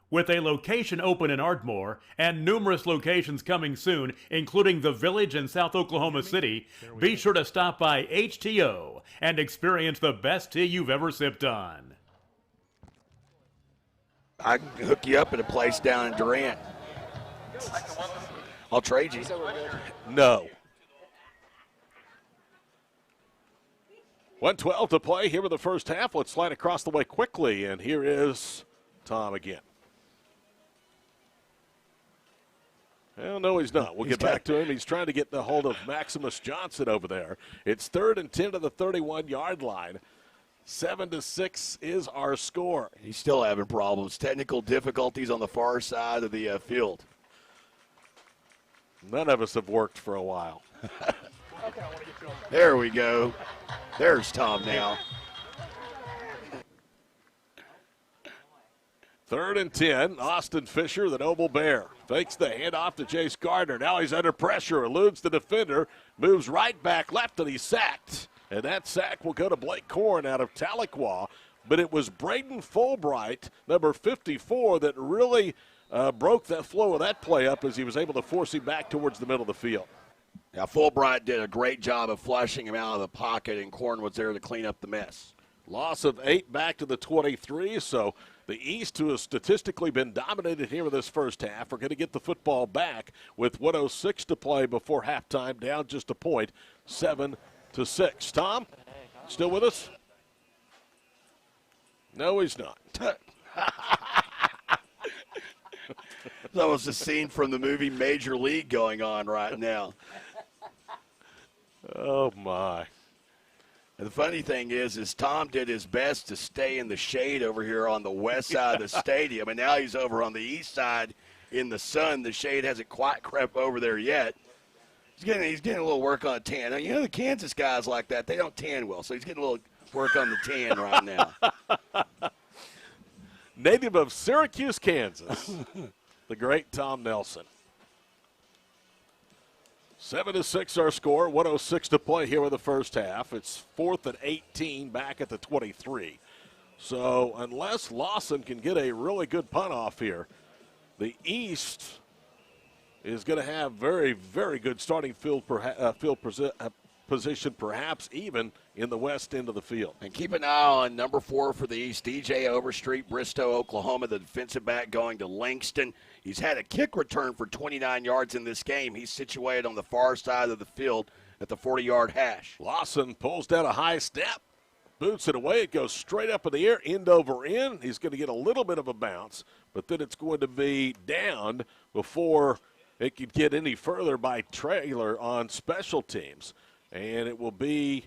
With a location open in Ardmore and numerous locations coming soon, including the Village in South Oklahoma City, be sure to stop by HTO and experience the best tea you've ever sipped on. I can hook you up at a place down in Durant. I'll trade you. No. 1:12 to play here in the first half. Let's slide across the way quickly, and here is Tom again. Well, no, he's not. We'll get back to him. He's trying to get the hold of Maximus Johnson over there. It's 3rd and 10 to the 31-yard line. 7-6 is our score. He's still having problems. Technical difficulties on the far side of the field. None of us have worked for a while. There we go. There's Tom now. 3rd and 10. Austin Fisher, the Noble Bear, fakes the handoff to Jace Gardner. Now he's under pressure, eludes the defender, moves right back left, and he's sacked. And that sack will go to Blake Korn out of Tahlequah. But it was Braden Fulbright, number 54, that really broke that flow of that play up as he was able to force him back towards the middle of the field. Now, Fulbright did a great job of flushing him out of the pocket, and Korn was there to clean up the mess. Loss of 8 back to the 23, so the East, who has statistically been dominated here in this first half, are going to get the football back with 1:06 to play before halftime, down just a point, 7-6. Tom, still with us? No, he's not. That was a scene from the movie Major League going on right now. Oh, my. And the funny thing is Tom did his best to stay in the shade over here on the west side of the stadium, and now he's over on the east side in the sun. The shade hasn't quite crept over there yet. He's getting a little work on tan. Now, you know, the Kansas guys like that, they don't tan well, so he's getting a little work on the tan right now. Native of Syracuse, Kansas, the great Tom Nelson. 7-6 our score, 1:06 to play here in the first half. It's 4th and 18 back at the 23. So unless Lawson can get a really good punt off here, the East is going to have very, very good starting field position, perhaps even in the west end of the field. And keep an eye on number 4 for the East, DJ Overstreet, Bristow, Oklahoma, the defensive back going to Langston. He's had a kick return for 29 yards in this game. He's situated on the far side of the field at the 40-yard hash. Lawson pulls down a high step, boots it away. It goes straight up in the air, end over end. He's going to get a little bit of a bounce, but then it's going to be downed before it could get any further by Traylor on special teams. And it will be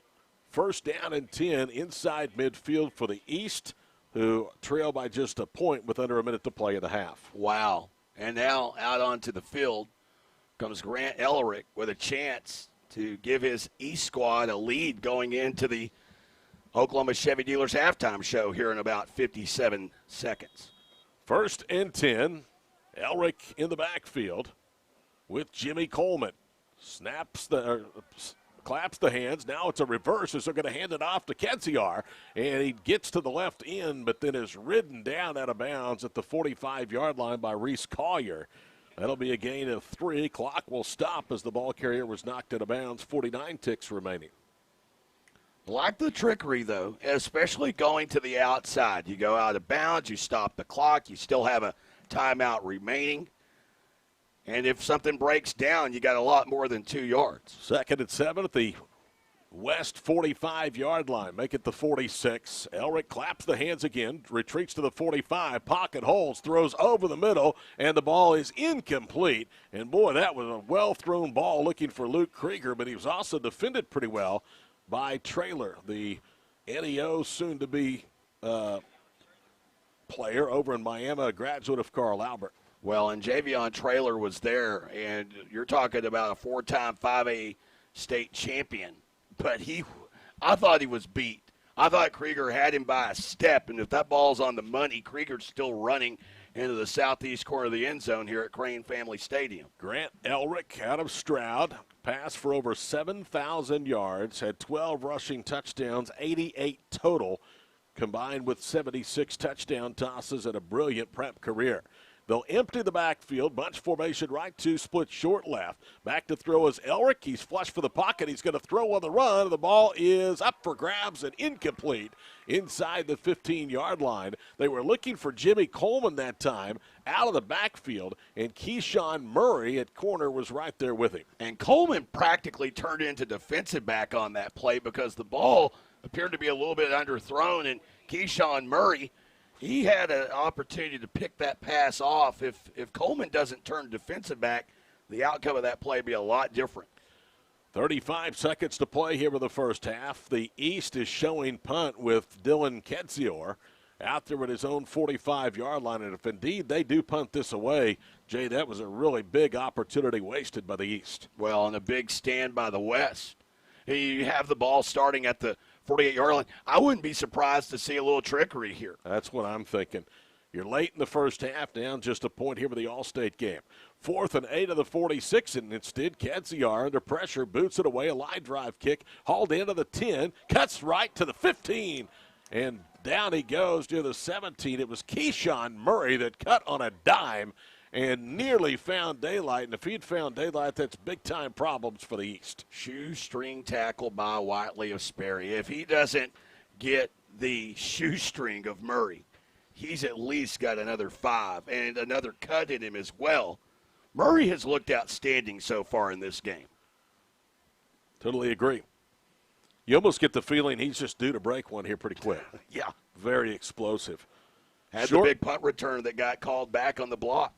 First down and 10 inside midfield for the East, who trail by just a point with under a minute to play in the half. Wow. And now out onto the field comes Grant Ellerick with a chance to give his East squad a lead going into the Oklahoma Chevy Dealers halftime show here in about 57 seconds. First and 10, Ellerick in the backfield with Jimmy Coleman. Claps the hands. Now it's a reverse as they're going to hand it off to Kedziar. And he gets to the left end, but then is ridden down out of bounds at the 45-yard line by Reese Collier. That'll be a gain of 3. Clock will stop as the ball carrier was knocked out of bounds. 49 ticks remaining. Like the trickery, though, especially going to the outside. You go out of bounds, you stop the clock, you still have a timeout remaining. And if something breaks down, you got a lot more than 2 yards. Second and 7 at the West 45-yard line. Make it the 46. Ellerick claps the hands again, retreats to the 45, pocket holds, throws over the middle, and the ball is incomplete. And, boy, that was a well-thrown ball looking for Luke Krieger, but he was also defended pretty well by Traylor, the NEO soon-to-be player over in Miami, a graduate of Carl Albert. Well, and Javion Traylor was there, and you're talking about a 4-time 5A state champion. But I thought he was beat. I thought Krieger had him by a step, and if that ball's on the money, Krieger's still running into the southeast corner of the end zone here at Crane Family Stadium. Grant Ellerick out of Stroud, passed for over 7,000 yards, had 12 rushing touchdowns, 88 total, combined with 76 touchdown tosses and a brilliant prep career. They'll empty the backfield. Bunch formation right 2, split short left. Back to throw is Ellerick. He's flush for the pocket. He's going to throw on the run. The ball is up for grabs and incomplete inside the 15-yard line. They were looking for Jimmy Coleman that time out of the backfield, and Keyshawn Murray at corner was right there with him. And Coleman practically turned into defensive back on that play because the ball appeared to be a little bit underthrown, and Keyshawn Murray, he had an opportunity to pick that pass off. If Coleman doesn't turn defensive back, the outcome of that play would be a lot different. 35 seconds to play here in the first half. The East is showing punt with Dylan Kedzior out there at his own 45-yard line. And if indeed they do punt this away, Jay, that was a really big opportunity wasted by the East. Well, and a big stand by the West. You have the ball starting at the 48-yard line. I wouldn't be surprised to see a little trickery here. That's what I'm thinking. You're late in the first half, down just a point here with the All-State game. 4th and 8 of the 46, and instead Kedzior under pressure, boots it away, a line drive kick, hauled into the 10, cuts right to the 15, and down he goes to the 17. It was Keyshawn Murray that cut on a dime and nearly found daylight. And if he'd found daylight, that's big-time problems for the East. Shoestring tackle by Whiteley of Sperry. If he doesn't get the shoestring of Murray, he's at least got another 5 and another cut in him as well. Murray has looked outstanding so far in this game. Totally agree. You almost get the feeling he's just due to break one here pretty quick. Yeah. Very explosive. Had the big punt return that got called back on the block.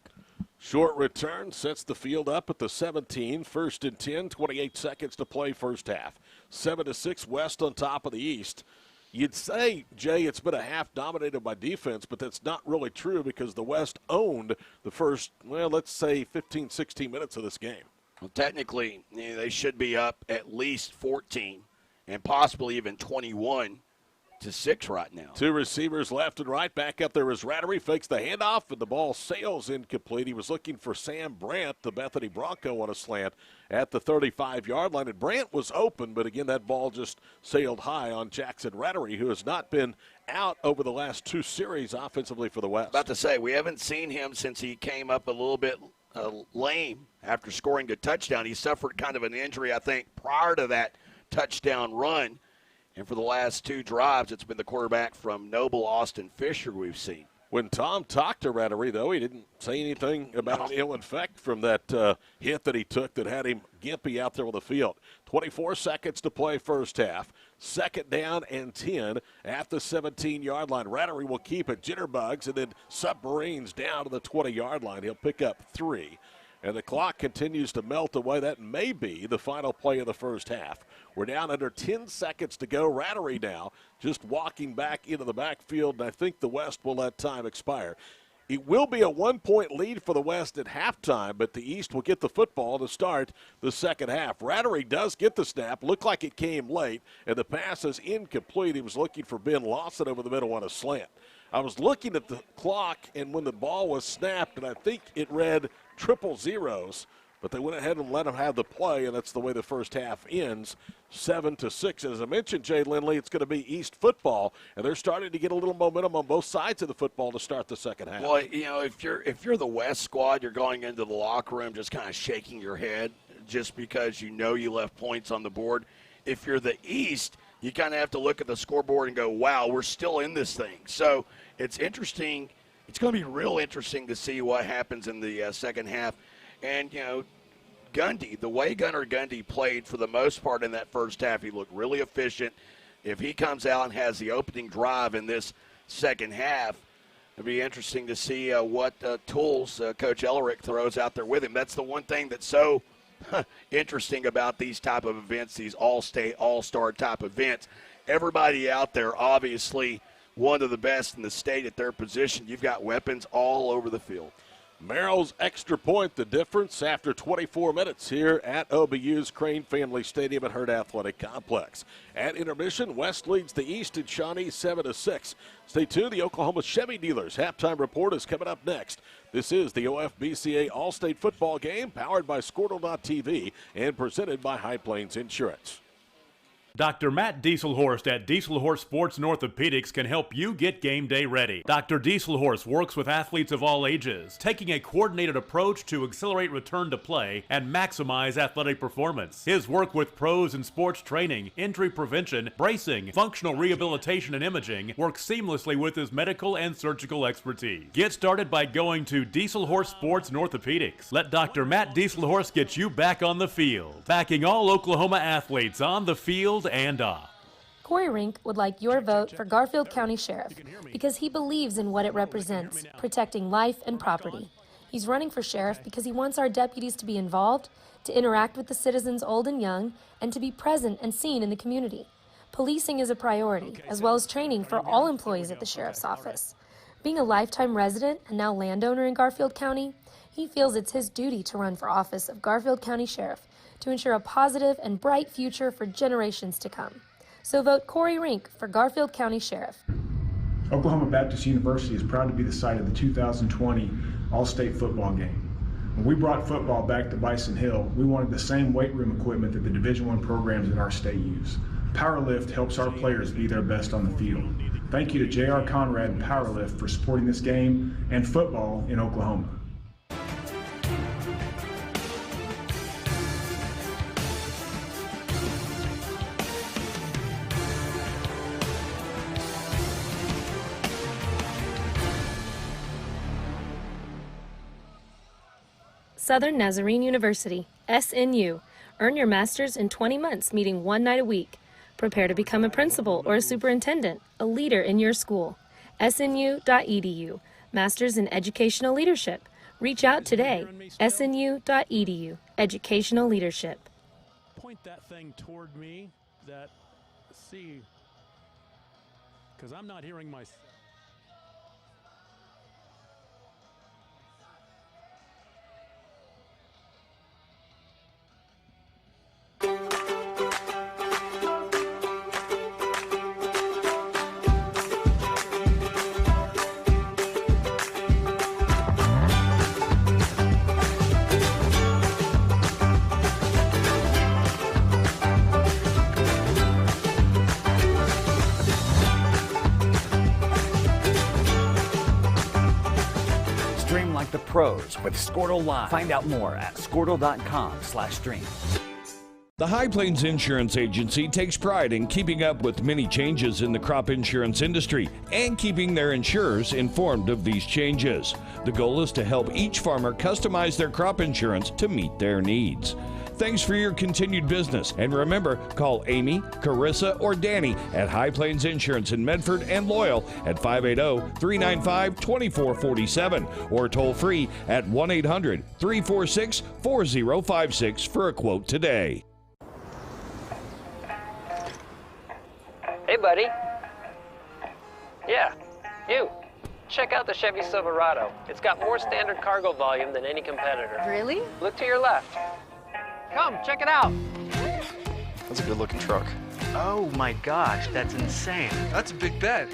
Short return sets the field up at the 17. 1st and 10, 28 seconds to play first half. 7-6 West on top of the East. You'd say, Jay, it's been a half dominated by defense, but that's not really true because the West owned the first, well, let's say 15, 16 minutes of this game. Well, technically, they should be up at least 14 and possibly even 21-6 right now. 2 receivers left and right. Back up there is Rattery, fakes the handoff, and the ball sails incomplete. He was looking for Sam Brandt, the Bethany Bronco, on a slant at the 35-yard line. And Brandt was open, but again, that ball just sailed high on Jackson Rattery, who has not been out over the last 2 series offensively for the West. About to say, we haven't seen him since he came up a little bit lame after scoring a touchdown. He suffered kind of an injury, I think, prior to that touchdown run. And for the last 2 drives, it's been the quarterback from Noble, Austin Fisher, we've seen. When Tom talked to Rattery, though, he didn't say anything about an ill effect from that hit that he took that had him gimpy out there on the field. 24 seconds to play first half. 2nd down and 10 at the 17-yard line. Rattery will keep it. Jitterbugs and then submarines down to the 20-yard line. He'll pick up 3. and the clock continues to melt away. That may be the final play of the first half. We're down under 10 seconds to go. Rattery now just walking back into the backfield, and I think the West will let time expire. It will be a 1-point lead for the West at halftime, but the East will get the football to start the second half. Rattery does get the snap. Looked like it came late, and the pass is incomplete. He was looking for Ben Lawson over the middle on a slant. I was looking at the clock, and when the ball was snapped, and I think it read 000, but they went ahead and let him have the play, and that's the way the first half ends, 7-6. As I mentioned, Jay Lindley, it's going to be East football, and they're starting to get a little momentum on both sides of the football to start the second half. Well, you know, if you're the West squad, you're going into the locker room just kind of shaking your head just because you know you left points on the board. If you're the East, you kind of have to look at the scoreboard and go, wow, we're still in this thing. So it's interesting. It's going to be real interesting to see what happens in the second half. And, you know, Gundy, the way Gunnar Gundy played for the most part in that first half, he looked really efficient. If he comes out and has the opening drive in this second half, it'll be interesting to see what tools Coach Ellerick throws out there with him. That's the one thing that's so interesting about these type of events, these all-state, all-star type events. Everybody out there, obviously, one of the best in the state at their position. You've got weapons all over the field. Merrill's extra point, the difference after 24 minutes here at OBU's Crane Family Stadium at Hurt Athletic Complex. At intermission, West leads the East at Shawnee 7-6. Stay tuned. The Oklahoma Chevy Dealers halftime report is coming up next. This is the OFBCA All-State Football Game, powered by Squirtle.tv and presented by High Plains Insurance. Dr. Matt Dieselhorst at Dieselhorst Sports and Orthopedics can help you get game day ready. Dr. Dieselhorst works with athletes of all ages, taking a coordinated approach to accelerate return to play and maximize athletic performance. His work with pros in sports training, injury prevention, bracing, functional rehabilitation, and imaging works seamlessly with his medical and surgical expertise. Get started by going to Dieselhorst Sports and Orthopedics. Let Dr. Matt Dieselhorst get you back on the field, backing all Oklahoma athletes on the field and off. Corey Rink would like your vote for Garfield County Sheriff because he believes in what it represents, protecting life and property. He's running for sheriff because he wants our deputies to be involved, to interact with the citizens old and young, and to be present and seen in the community. Policing is a priority, as well as training for all employees at the sheriff's office. Being a lifetime resident and now landowner in Garfield County, he feels it's his duty to run for office of Garfield County Sheriff to ensure a positive and bright future for generations to come. So vote Corey Rink for Garfield County Sheriff. Oklahoma Baptist University is proud to be the site of the 2020 All-State Football Game. When we brought football back to Bison Hill, we wanted the same weight room equipment that the Division I programs in our state use. PowerLift helps our players be their best on the field. Thank you to J.R. Conrad and PowerLift for supporting this game and football in Oklahoma. Southern Nazarene University, SNU. Earn your master's in 20 months, meeting one night a week. Prepare to become a principal or a superintendent, a leader in your school. SNU.edu. Masters in Educational Leadership. Reach out today. SNU.edu. Educational Leadership. Point that thing toward me, that C, because I'm not hearing myself. Stream like the pros with Squirtle Live. Find out more at Squirtle.com/stream. The High Plains Insurance Agency takes pride in keeping up with many changes in the crop insurance industry and keeping their insurers informed of these changes. The goal is to help each farmer customize their crop insurance to meet their needs. Thanks for your continued business. And remember, call Amy, Carissa, or Danny at High Plains Insurance in Medford and Loyal at 580-395-2447 or toll free at 1-800-346-4056 for a quote today. Hey, buddy. Yeah, you. Check out the Chevy Silverado. It's got more standard cargo volume than any competitor. Really? Look to your left. Come, check it out. That's a good looking truck. Oh my gosh, that's insane. That's a big bet.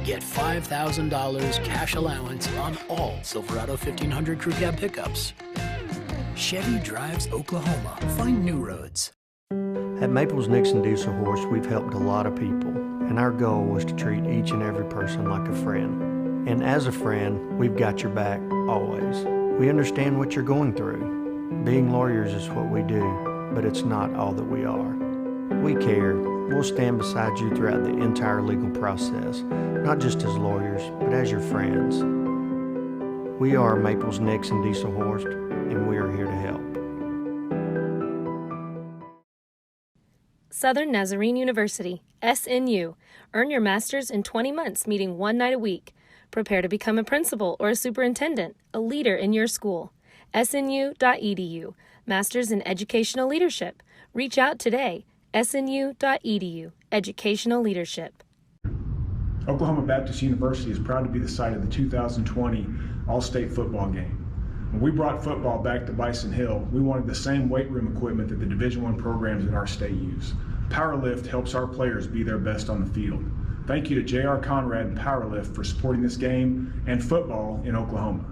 Get $5,000 cash allowance on all Silverado 1500 Crew Cab pickups. Chevy drives Oklahoma. Find new roads. At Maples Nixon Diesel Horse, we've helped a lot of people, and our goal was to treat each and every person like a friend. And as a friend, we've got your back always. We understand what you're going through. Being lawyers is what we do, but it's not all that we are. We care. We'll stand beside you throughout the entire legal process, not just as lawyers, but as your friends. We are Maples Nixon Diesel Horse, and we are here to help. Southern Nazarene University, SNU. Earn your master's in 20 months, meeting one night a week. Prepare to become a principal or a superintendent, a leader in your school. SNU.edu. Masters in Educational Leadership. Reach out today. SNU.edu. Educational Leadership. Oklahoma Baptist University is proud to be the site of the 2020 All-State football game. When we brought football back to Bison Hill, we wanted the same weight room equipment that the Division I programs in our state use. PowerLift helps our players be their best on the field. Thank you to J.R. Conrad and PowerLift for supporting this game and football in Oklahoma.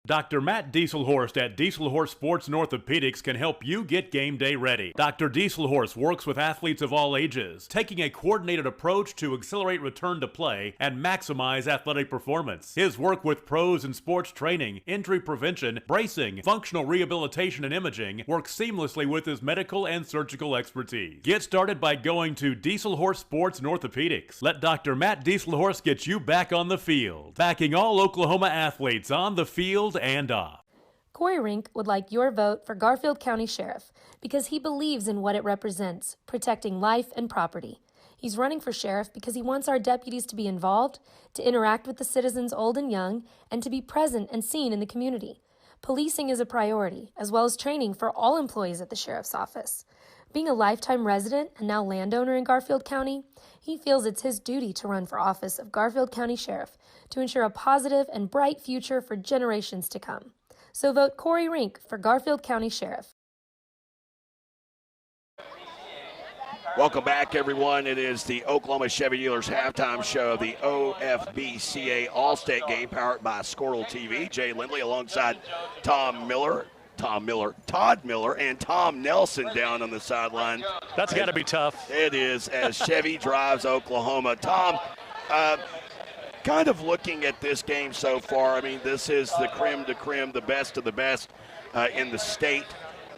Dr. Matt Dieselhorst at Dieselhorst Sports and Orthopedics can help you get game day ready. Dr. Dieselhorst works with athletes of all ages, taking a coordinated approach to accelerate return to play and maximize athletic performance. His work with pros in sports training, injury prevention, bracing, functional rehabilitation, and imaging works seamlessly with his medical and surgical expertise. Get started by going to Dieselhorst Sports and Orthopedics. Let Dr. Matt Dieselhorst get you back on the field, backing all Oklahoma athletes on the field and off. Corey Rink would like your vote for Garfield County Sheriff because he believes in what it represents, protecting life and property. He's running for sheriff because he wants our deputies to be involved, to interact with the citizens old and young, and to be present and seen in the community. Policing is a priority, as well as training for all employees at the sheriff's office. Being a lifetime resident and now landowner in Garfield County, he feels it's his duty to run for office of Garfield County Sheriff to ensure a positive and bright future for generations to come. So vote Corey Rink for Garfield County Sheriff. Welcome back, everyone. It is the Oklahoma Chevy Dealers halftime show of the OFBCA All-State game powered by Squirtle TV. Jay Lindley alongside Todd Miller, and Tom Nelson down on the sideline. That's got to be tough. It is, as Chevy drives Oklahoma. Tom, kind of looking at this game so far, I mean, this is the creme de creme, the best of the best in the state.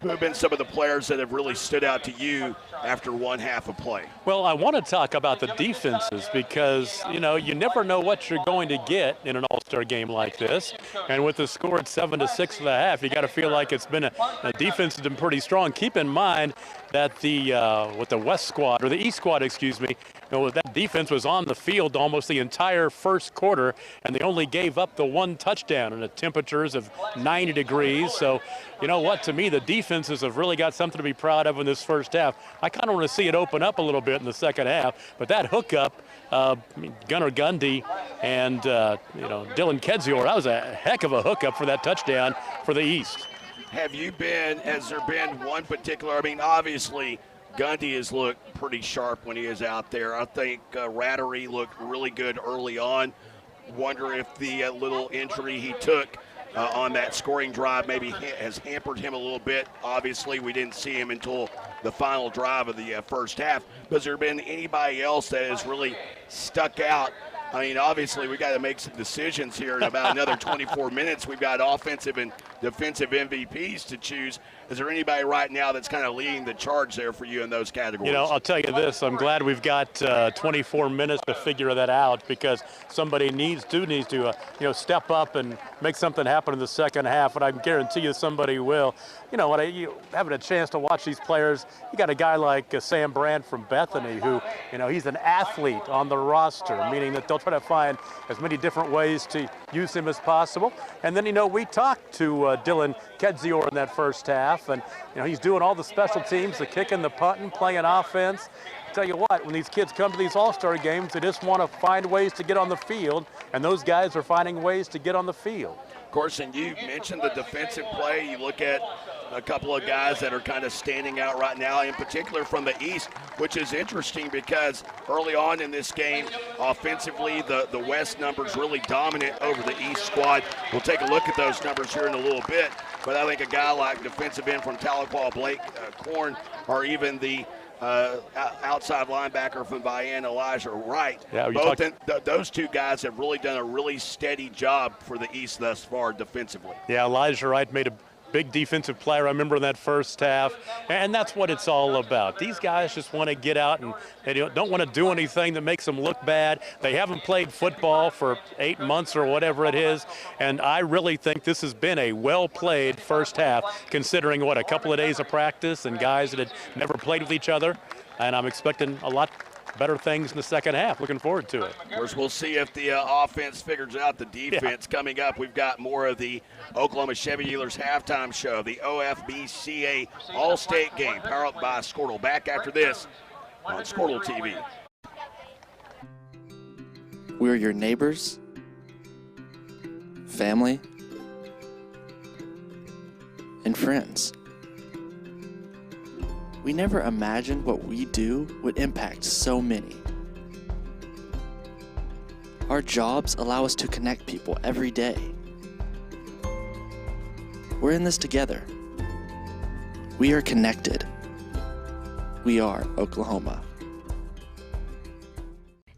Who have been some of the players that have really stood out to you after one half of play? Well, I want to talk about the defenses because, you know, you never know what you're going to get in an all-star game like this. And with the score at 7-6 at the half, you got to feel like it's been a defense has been pretty strong. Keep in mind that with the West squad, or the East squad, excuse me, that defense was on the field almost the entire first quarter, and they only gave up the one touchdown in the temperatures of 90 degrees. So, you know what, to me, the defenses have really got something to be proud of in this first half. I kind of want to see it open up a little bit in the second half, but that hookup, Gunnar Gundy and Dylan Kedzior, that was a heck of a hookup for that touchdown for the East. Has there been one particular, I mean, obviously Gundy has looked pretty sharp when he is out there. I think Rattery looked really good early on. Wonder if the little injury he took on that scoring drive maybe has hampered him a little bit. Obviously, we didn't see him until the final drive of the first half. But has there been anybody else that has really stuck out I mean, obviously, we got to make some decisions here in about another 24 minutes. We've got offensive and defensive MVPs to choose. Is there anybody right now that's kind of leading the charge there for you in those categories? You know, I'll tell you this. I'm glad we've got 24 minutes to figure that out, because somebody needs to step up and make something happen in the second half, and I can guarantee you somebody will. You know, when you having a chance to watch these players, you got a guy like Sam Brandt from Bethany who, he's an athlete on the roster, meaning that they'll try to find as many different ways to use him as possible. And then, we talked to Dylan Kedzior in that first half, and, he's doing all the special teams, the kicking, the punting, playing offense. I tell you what, when these kids come to these all-star games, they just want to find ways to get on the field, and those guys are finding ways to get on the field. Of course, and you mentioned the defensive play. You look at a couple of guys that are kind of standing out right now, in particular from the East, which is interesting because early on in this game, offensively, the West numbers really dominant over the East squad. We'll take a look at those numbers here in a little bit, but I think a guy like defensive end from Tahlequah, Blake Korn, or even the outside linebacker from Vian, Elijah Wright. Yeah, those two guys have really done a really steady job for the East thus far defensively. Yeah, Elijah Wright made a big defensive play, I remember, in that first half, and that's what it's all about. These guys just want to get out and they don't want to do anything that makes them look bad. They haven't played football for 8 months or whatever it is, and I really think this has been a well-played first half, considering, a couple of days of practice and guys that had never played with each other, and I'm expecting a lot better things in the second half. Looking forward to it. Of course, we'll see if the offense figures out the defense. Yeah. Coming up, we've got more of the Oklahoma Chevy Dealers halftime show, the OFBCA All-State game, powered up by Squirtle. Back after this on Squirtle TV. We're your neighbors, family, and friends. We never imagined what we do would impact so many. Our jobs allow us to connect people every day. We're in this together. We are connected. We are Oklahoma.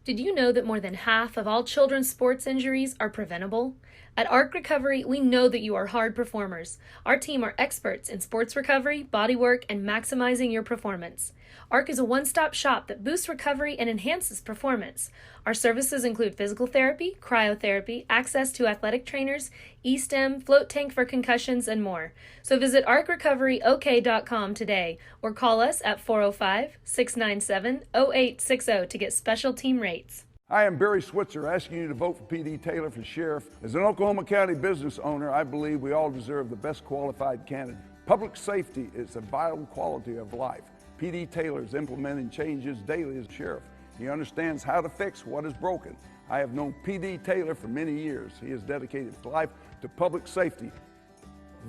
Did you know that more than half of all children's sports injuries are preventable? At ARC Recovery, we know that you are hard performers. Our team are experts in sports recovery, bodywork, and maximizing your performance. ARC is a one-stop shop that boosts recovery and enhances performance. Our services include physical therapy, cryotherapy, access to athletic trainers, E-stim, float tank for concussions, and more. So visit arcrecoveryok.com today or call us at 405-697-0860 to get special team rates. I am Barry Switzer, asking you to vote for P.D. Taylor for sheriff. As an Oklahoma County business owner, I believe we all deserve the best qualified candidate. Public safety is a vital quality of life. P.D. Taylor is implementing changes daily as sheriff. He understands how to fix what is broken. I have known P.D. Taylor for many years. He has dedicated his life to public safety.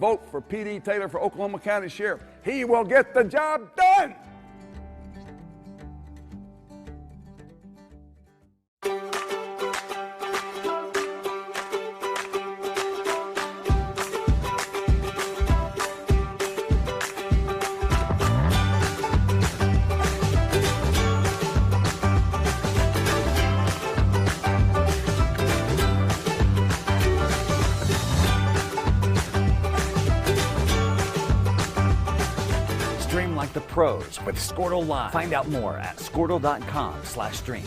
Vote for P.D. Taylor for Oklahoma County Sheriff. He will get the job done! Stream like the pros with Squirtle Live. Find out more at squirtle.com/stream.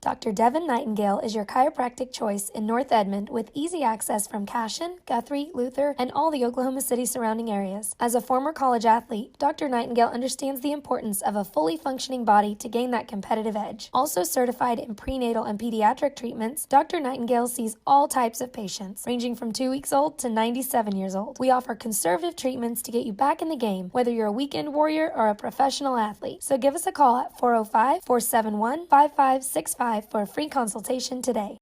Dr. Devin Nightingale is your chiropractic choice in North Edmond with easy access from Cashion, Guthrie, Luther, and all the Oklahoma City surrounding areas. As a former college athlete, Dr. Nightingale understands the importance of a fully functioning body to gain that competitive edge. Also certified in prenatal and pediatric treatments, Dr. Nightingale sees all types of patients, ranging from 2 weeks old to 97 years old. We offer conservative treatments to get you back in the game, whether you're a weekend warrior or a professional athlete. So give us a call at 405-471-5565 for a free consultation today.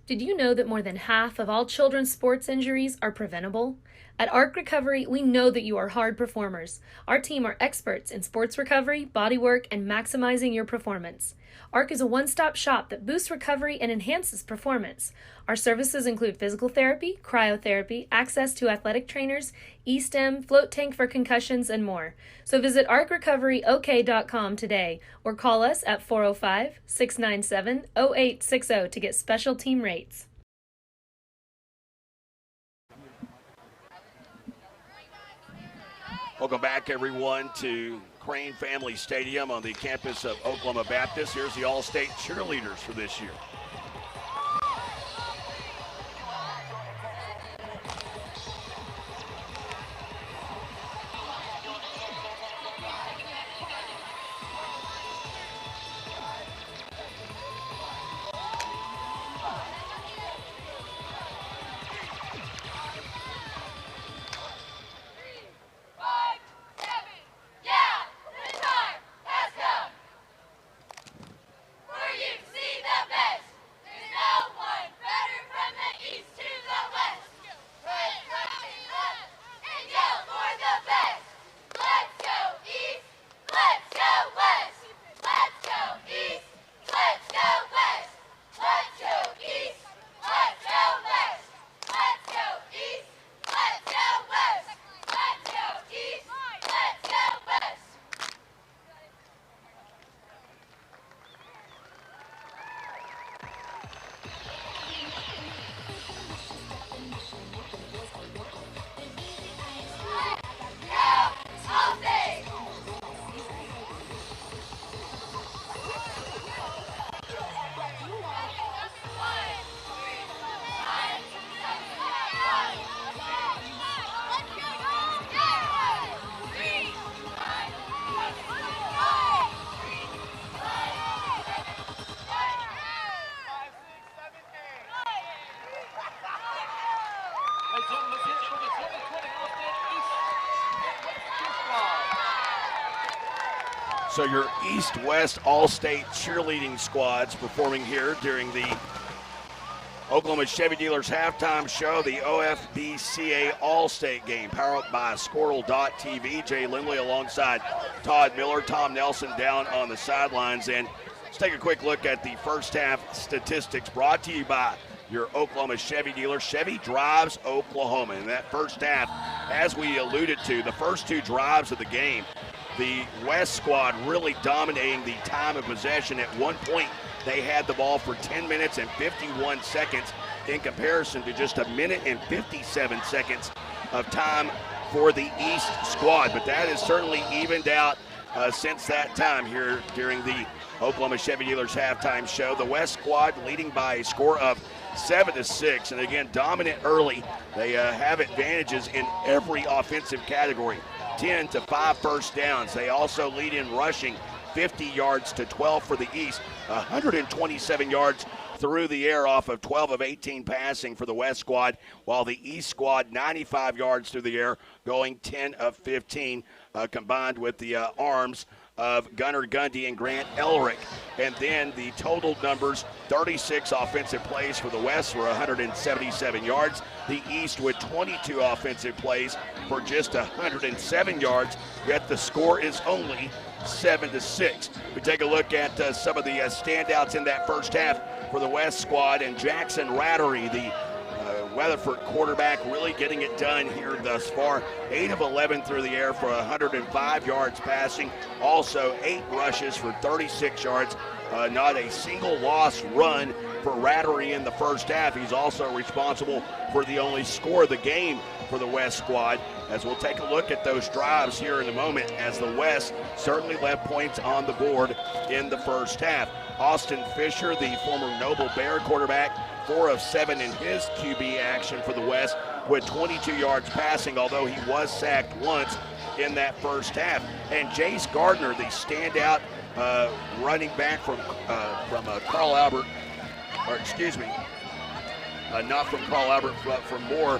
Did you know that more than half of all children's sports injuries are preventable? At ARC Recovery, we know that you are hard performers. Our team are experts in sports recovery, bodywork, and maximizing your performance. ARC is a one-stop shop that boosts recovery and enhances performance. Our services include physical therapy, cryotherapy, access to athletic trainers, E-stim, float tank for concussions, and more. So visit arcrecoveryok.com today or call us at 405-697-0860 to get special team rates. Welcome back, everyone, to Crane Family Stadium on the campus of Oklahoma Baptist. Here's the All-State cheerleaders for this year. So your East-West All-State cheerleading squads performing here during the Oklahoma Chevy Dealers halftime show, the OFBCA All-State game, powered by Squirtle.tv. Jay Lindley alongside Todd Miller, Tom Nelson down on the sidelines. And let's take a quick look at the first half statistics brought to you by your Oklahoma Chevy dealer. Chevy drives Oklahoma. In that first half, as we alluded to, the first two drives of the game, the West squad really dominating the time of possession. At one point, they had the ball for 10 minutes and 51 seconds in comparison to just a minute and 57 seconds of time for the East squad. But that has certainly evened out since that time here during the Oklahoma Chevy Dealers halftime show. The West squad leading by a score of 7-6, and again, dominant early. They have advantages in every offensive category. 10 to 5 first downs. They also lead in rushing, 50 yards to 12 for the East, 127 yards through the air off of 12 of 18 passing for the West squad, while the East squad 95 yards through the air, going 10 of 15 combined with the arms of Gunnar Gundy and Grant Elrick. And then the total numbers, 36 offensive plays for the West for 177 yards. The East with 22 offensive plays for just 107 yards, yet the score is only 7-6. We take a look at some of the standouts in that first half for the West squad, and Jackson Rattery, the Weatherford quarterback, really getting it done here thus far. 8 of 11 through the air for 105 yards passing. Also 8 rushes for 36 yards. Not a single loss run for Rattery in the first half. He's also responsible for the only score of the game for the West squad, as we'll take a look at those drives here in a moment, as the West certainly left points on the board in the first half. Austin Fisher, the former Noble Bear quarterback, 4 of 7 in his QB action for the West with 22 yards passing, although he was sacked once in that first half. And Jace Gardner, the standout running back from Carl Albert, or excuse me, not from Carl Albert, but from Moore,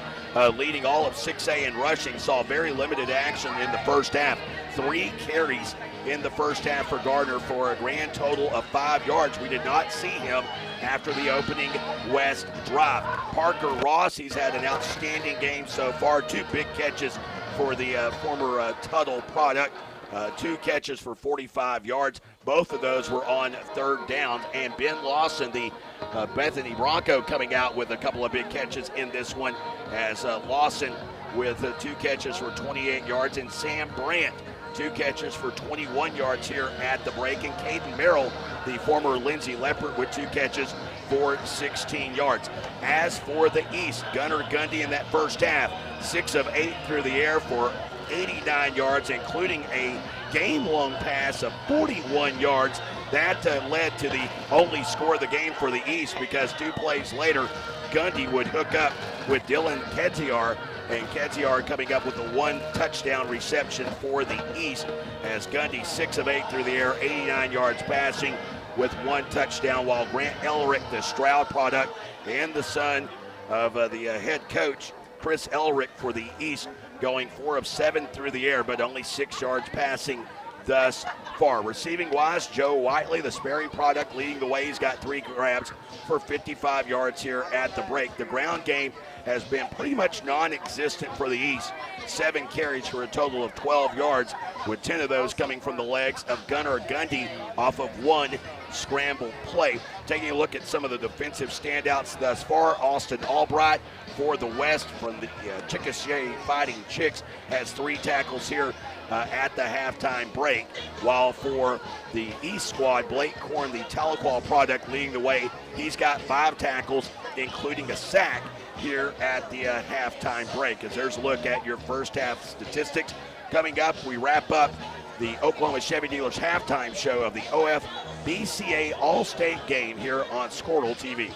leading all of 6A in rushing, saw very limited action in the first half. 3 carries in the first half for Gardner for a grand total of 5 yards. We did not see him after the opening West drive. Parker Ross, he's had an outstanding game so far. 2 big catches for the former Tuttle product. 2 catches for 45 yards. Both of those were on third down. And Ben Lawson, the Bethany Bronco, coming out with a couple of big catches in this one, as Lawson with 2 catches for 28 yards. And Sam Brandt, 2 catches for 21 yards here at the break. And Caden Merrill, the former Lindsay Leopard, with 2 catches for 16 yards. As for the East, Gunnar Gundy in that first half, 6 of 8 through the air for 89 yards, including a game-long pass of 41 yards. That led to the only score of the game for the East, because 2 plays later, Gundy would hook up with Dylan Kedziar, and Kedziar coming up with a 1 touchdown reception for the East, as Gundy 6 of 8 through the air, 89 yards passing with 1 touchdown, while Grant Elric, the Stroud product and the son of the head coach, Chris Elric, for the East, going 4 of 7 through the air, but only 6 yards passing thus far. Receiving-wise, Joe Whiteley, the Sperry product, leading the way. He's got 3 grabs for 55 yards here at the break. The ground game has been pretty much non-existent for the East. 7 carries for a total of 12 yards, with 10 of those coming from the legs of Gunnar Gundy off of 1 scramble play. Taking a look at some of the defensive standouts thus far, Austin Albright for the West from the Chickasha Fighting Chicks has 3 tackles here at the halftime break, while for the East squad, Blake Korn, the Tahlequah product, leading the way. He's got 5 tackles, including a sack here at the halftime break. As there's a look at your first half statistics. Coming up, we wrap up the Oklahoma Chevy Dealers halftime show of the OFBCA All-State game here on Squirtle TV.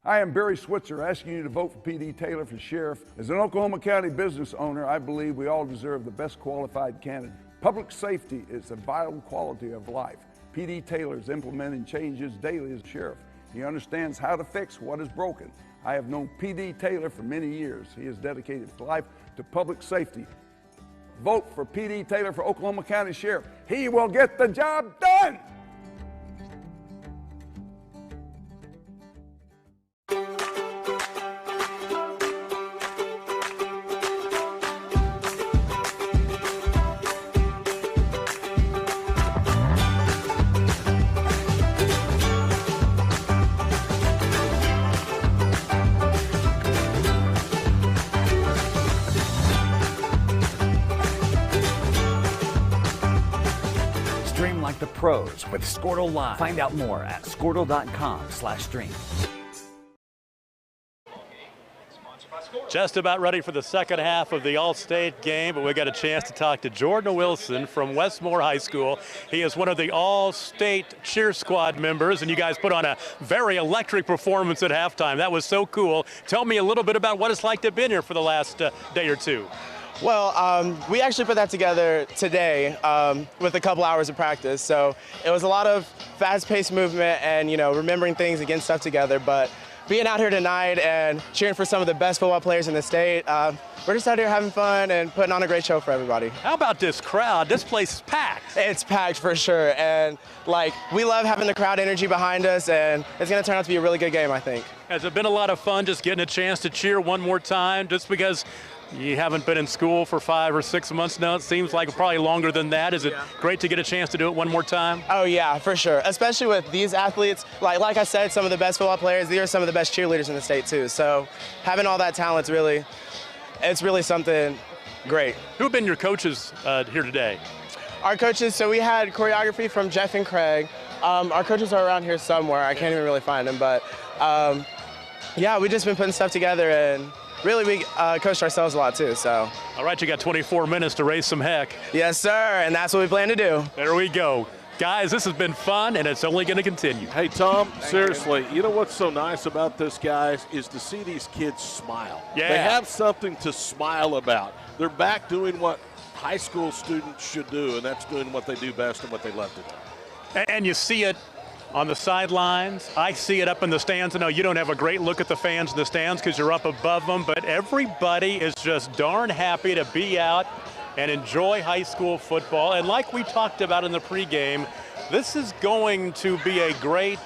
I am Barry Switzer, asking you to vote for P.D. Taylor for sheriff. As an Oklahoma County business owner, I believe we all deserve the best qualified candidate. Public safety is a vital quality of life. P.D. Taylor is implementing changes daily as sheriff. He understands how to fix what is broken. I have known P.D. Taylor for many years. He has dedicated his life to public safety. Vote for P.D. Taylor for Oklahoma County Sheriff. He will get the job done! The pros with Squirtle Live. Find out more at Squirtle.com/stream. Just about ready for the second half of the All-State game, but we got a chance to talk to Jordan Wilson from Westmore High School. He is one of the All-State cheer squad members, and you guys put on a very electric performance at halftime. That was so cool. Tell me a little bit about what it's like to have been here for the last day or two. Well, we actually put that together today with a couple hours of practice. So it was a lot of fast-paced movement and, you know, remembering things and getting stuff together. But being out here tonight and cheering for some of the best football players in the state, we're just out here having fun and putting on a great show for everybody. How about this crowd? This place is packed. It's packed for sure. And, like, we love having the crowd energy behind us, and it's going to turn out to be a really good game, I think. Has it been a lot of fun just getting a chance to cheer one more time, just because you haven't been in school for 5 or 6 months now? It seems like probably longer than that. Is it great to get a chance to do it one more time? Oh yeah, for sure. Especially with these athletes. Like I said, some of the best football players, these are some of the best cheerleaders in the state too. So having all that talent's it's really something great. Who have been your coaches here today? Our coaches, so we had choreography from Jeff and Craig. Our coaches are around here somewhere. I can't even really find them, but yeah, we've just been putting stuff together, and really, we coached ourselves a lot too, so. All right, you got 24 minutes to raise some heck. Yes, sir, and that's what we plan to do. There we go. Guys, this has been fun, and it's only going to continue. Hey, Tom, seriously, you know what's so nice about this, guys, is to see these kids smile. Yeah. They have something to smile about. They're back doing what high school students should do, and that's doing what they do best and what they love to do. And you see it on the sidelines. I see it up in the stands. I know you don't have a great look at the fans in the stands because you're up above them, but everybody is just darn happy to be out and enjoy high school football. And like we talked about in the pregame, this is going to be a great,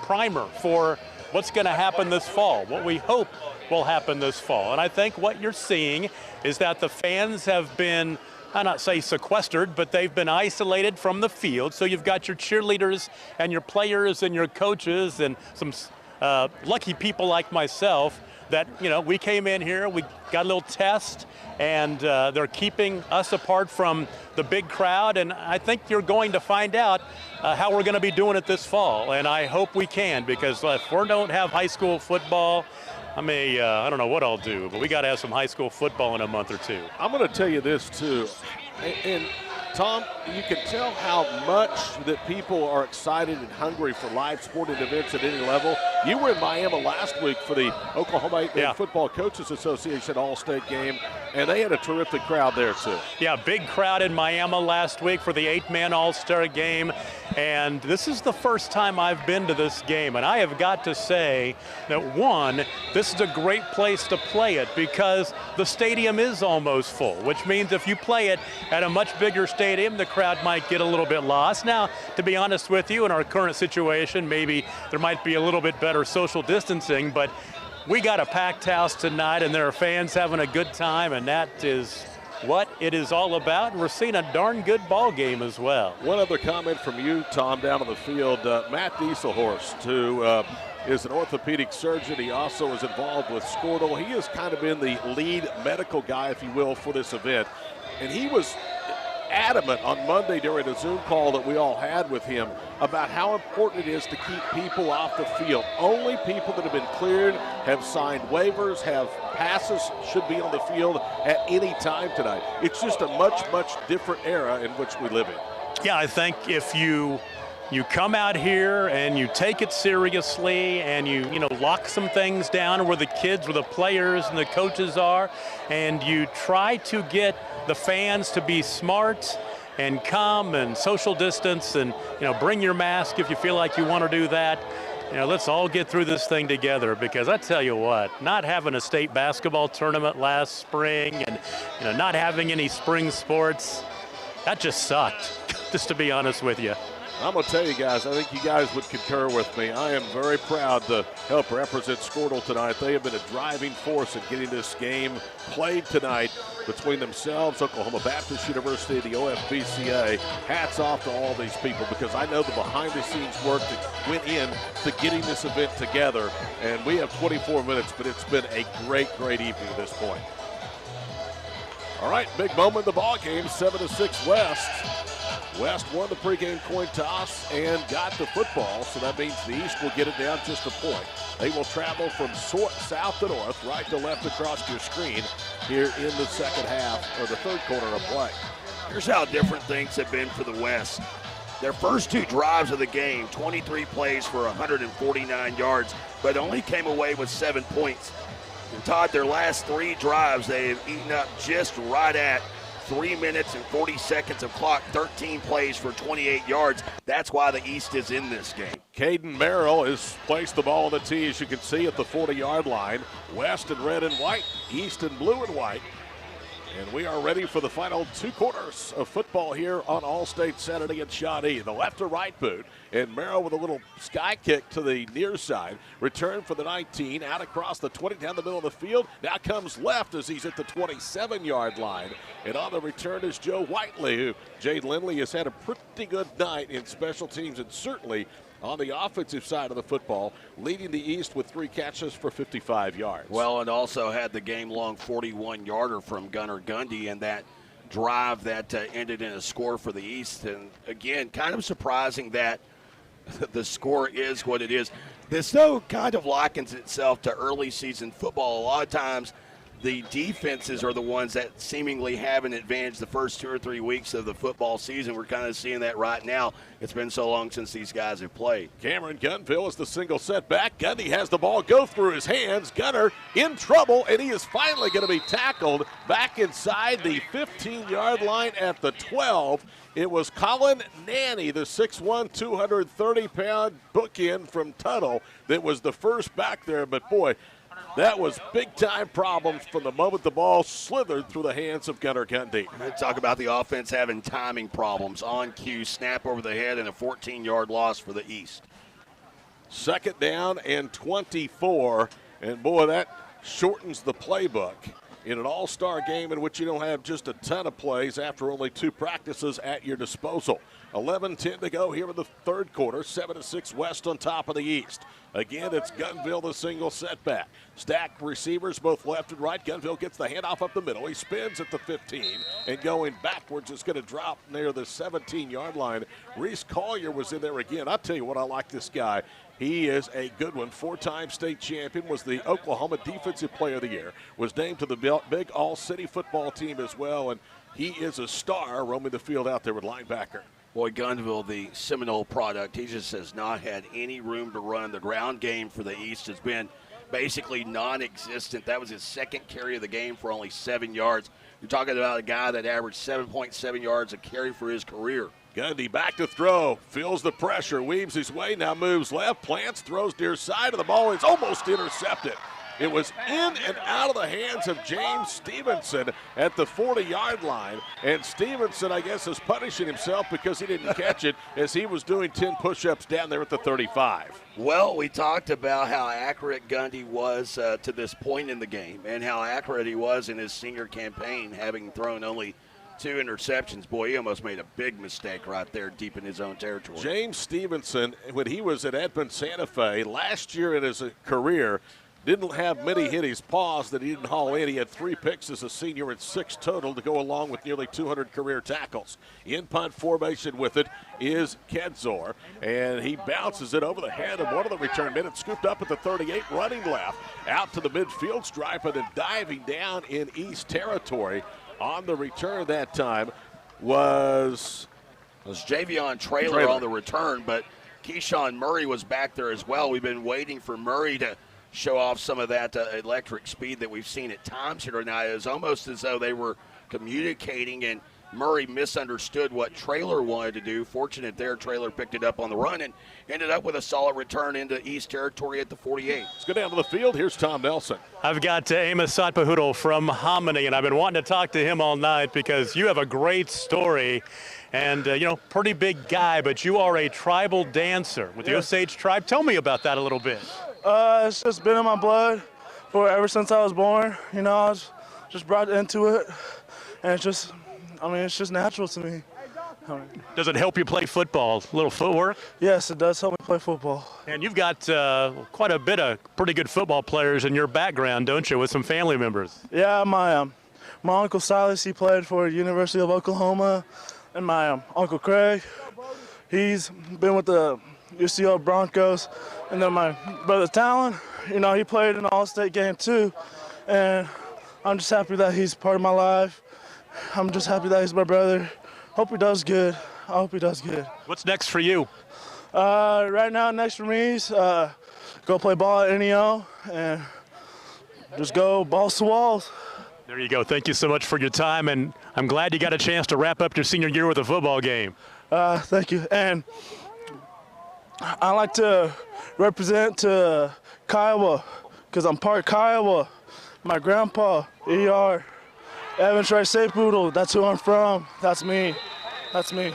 primer for what's going to happen this fall, what we hope will happen this fall. And I think what you're seeing is that the fans have been, I not say sequestered, but they've been isolated from the field. So you've got your cheerleaders and your players and your coaches and some lucky people like myself that, we came in here, we got a little test, and they're keeping us apart from the big crowd. And I think you're going to find out how we're going to be doing it this fall. And I hope we can, because if we don't have high school football, I don't know what I'll do, but we got to have some high school football in a month or two. I'm going to tell you this, too. And Tom, you can tell how much that people are excited and hungry for live sporting events at any level. You were in Miami last week for the Oklahoma 8-Man Football Coaches Association All-State game, and they had a terrific crowd there, too. Yeah, big crowd in Miami last week for the 8-Man All-Star game, and this is the first time I've been to this game, and I have got to say that, one, this is a great place to play it because the stadium is almost full, which means if you play it at a much bigger stadium, the crowd might get a little bit lost. Now, to be honest with you, in our current situation, maybe there might be a little bit better social distancing, but we got a packed house tonight, and there are fans having a good time, and that is what it is all about. And we're seeing a darn good ball game as well. One other comment from you, Tom, down on the field. Matt Dieselhorst, who is an orthopedic surgeon. He also is involved with Squirtle. He has kind of been the lead medical guy, if you will, for this event. And he was adamant on Monday during a Zoom call that we all had with him about how important it is to keep people off the field. Only people that have been cleared, have signed waivers, have passes, should be on the field at any time tonight. It's just a much, much different era in which we live in. Yeah, I think if you come out here and you take it seriously and you lock some things down where the kids, where the players and the coaches are, and you try to get the fans to be smart and come and social distance and bring your mask if you feel like you want to do that. Let's all get through this thing together, because I tell you what, not having a state basketball tournament last spring and not having any spring sports, that just sucked, just to be honest with you. I'm going to tell you guys, I think you guys would concur with me. I am very proud to help represent Squirtle tonight. They have been a driving force in getting this game played tonight between themselves, Oklahoma Baptist University, the OFBCA. Hats off to all these people, because I know the behind-the-scenes work that went in to getting this event together. And we have 24 minutes, but it's been a great, great evening at this point. All right, big moment in the ball game, 7-6 West. West won the pregame coin toss and got the football, so that means the East will get it down just a point. They will travel from south to north, right to left across your screen here in the second half, or the third quarter of play. Here's how different things have been for the West. Their first two drives of the game, 23 plays for 149 yards, but only came away with 7 points. And Todd, their last three drives, they have eaten up just right at 3 minutes and 40 seconds of clock, 13 plays for 28 yards. That's why the East is in this game. Caden Merrill has placed the ball on the tee, as you can see, at the 40-yard line. West in red and white, East in blue and white. And we are ready for the final 2 quarters of football here on All-State Saturday at Shawnee. The left to right boot, and Merrill with a little sky kick to the near side. Return for the 19, out across the 20, down the middle of the field. Now comes left as he's at the 27-yard line. And on the return is Joe Whiteley, who Jade Lindley has had a pretty good night in special teams, and certainly on the offensive side of the football, leading the East with 3 catches for 55 yards. Well, and also had the game-long 41-yarder from Gunnar Gundy, and that drive that ended in a score for the East. And, again, kind of surprising that the score is what it is. This, though, kind of likens itself to early season football. A lot of times the defenses are the ones that seemingly have an advantage the first 2 or 3 weeks of the football season. We're kind of seeing that right now. It's been so long since these guys have played. Cameron Gunville is the single setback. Gundy has the ball go through his hands. Gunner in trouble, and he is finally going to be tackled back inside the 15-yard line at the 12. It was Colin Nanny, the 6'1", 230-pound bookend from Tuttle, that was the first back there. But, boy, That was big-time problems from the moment the ball slithered through the hands of Gunnar Gundy. Talk about the offense having timing problems. On cue, snap over the head, and a 14-yard loss for the East. 2nd down and 24, and boy, that shortens the playbook in an all-star game in which you don't have just a ton of plays after only 2 practices at your disposal. 11-10 to go here in the 3rd quarter. 7-6 West on top of the East. Again, it's Gunville, the single setback. Stacked receivers both left and right. Gunville gets the handoff up the middle. He spins at the 15, and going backwards is going to drop near the 17-yard line. Reese Collier was in there again. I'll tell you what, I like this guy. He is a good one. 4-time state champion, was the Oklahoma Defensive Player of the Year, was named to the big all-city football team as well, and he is a star roaming the field out there with linebacker. Boy, Gunville, the Seminole product, he just has not had any room to run. The ground game for the East has been basically non-existent. That was his 2nd carry of the game for only 7 yards. You're talking about a guy that averaged 7.7 yards a carry for his career. Gundy back to throw, feels the pressure, weaves his way, now moves left, plants, throws near side of the ball. It's almost intercepted. It was in and out of the hands of James Stevenson at the 40-yard line. And Stevenson, I guess, is punishing himself because he didn't catch it as he was doing 10 push-ups down there at the 35. Well, we talked about how accurate Gundy was to this point in the game and how accurate he was in his senior campaign, having thrown only 2 interceptions. Boy, he almost made a big mistake right there deep in his own territory. James Stevenson, when he was at Edmond Santa Fe, last year in his career, didn't have many hit his paws that he didn't haul in. He had 3 picks as a senior and 6 total to go along with nearly 200 career tackles. In punt formation with it is Kedzor, and he bounces it over the head of one of the return men. It's scooped up at the 38, running left, out to the midfield stripe, and then diving down in East territory on the return that time was Javion Traylor on the return, but Keyshawn Murray was back there as well. We've been waiting for Murray to show off some of that electric speed that we've seen at times here tonight. It was almost as though they were communicating, and Murray misunderstood what Traylor wanted to do. Fortunate there, Traylor picked it up on the run and ended up with a solid return into East territory at the 48. Let's go down to the field. Here's Tom Nelson. I've got Amos Satpahudal from Hominy, and I've been wanting to talk to him all night because you have a great story. And, pretty big guy, but you are a tribal dancer with the Osage tribe. Tell me about that a little bit. It's just been in my blood ever since I was born. I was just brought into it, and it's just natural to me. Does it help you play football? A little footwork? Yes, it does help me play football. And you've got quite a bit of pretty good football players in your background, don't you, with some family members? Yeah, my Uncle Silas, he played for the University of Oklahoma, and my Uncle Craig, he's been with the UCO Broncos, and then my brother Talon, he played in the All-State game too, and I'm just happy that he's part of my life. I'm just happy that he's my brother. Hope he does good. I hope he does good. What's next for you? Right now, next for me is go play ball at NEO and just go balls to walls. There you go. Thank you so much for your time, and I'm glad you got a chance to wrap up your senior year with a football game. Thank you. And I like to represent Kiowa because I'm part Kiowa. My grandpa, E.R. Evan Trey Satpahudal, that's who I'm from. That's me. That's me.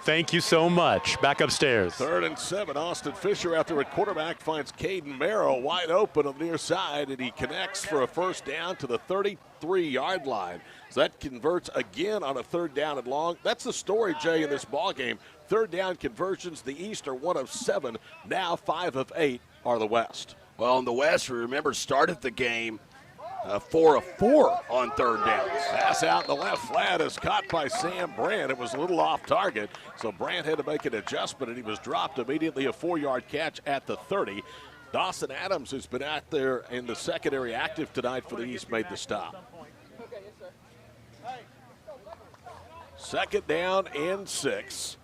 Thank you so much. Back upstairs. 3rd and 7. Austin Fisher out there at quarterback finds Caden Merrill wide open on the near side, and he connects for a first down to the 33-yard line. So that converts again on a 3rd down and long. That's the story, Jay, in this ball game. 3rd down conversions. The East are 1 of 7. Now 5 of 8 are the West. Well, in the West, remember, started the game 4 of 4 on 3rd downs. Pass out in the left flat is caught by Sam Brandt. It was a little off target, so Brandt had to make an adjustment, and he was dropped immediately. A 4-yard catch at the 30. Dawson Adams, who's been out there in the secondary active tonight for the East, made the stop. 2nd down and 6.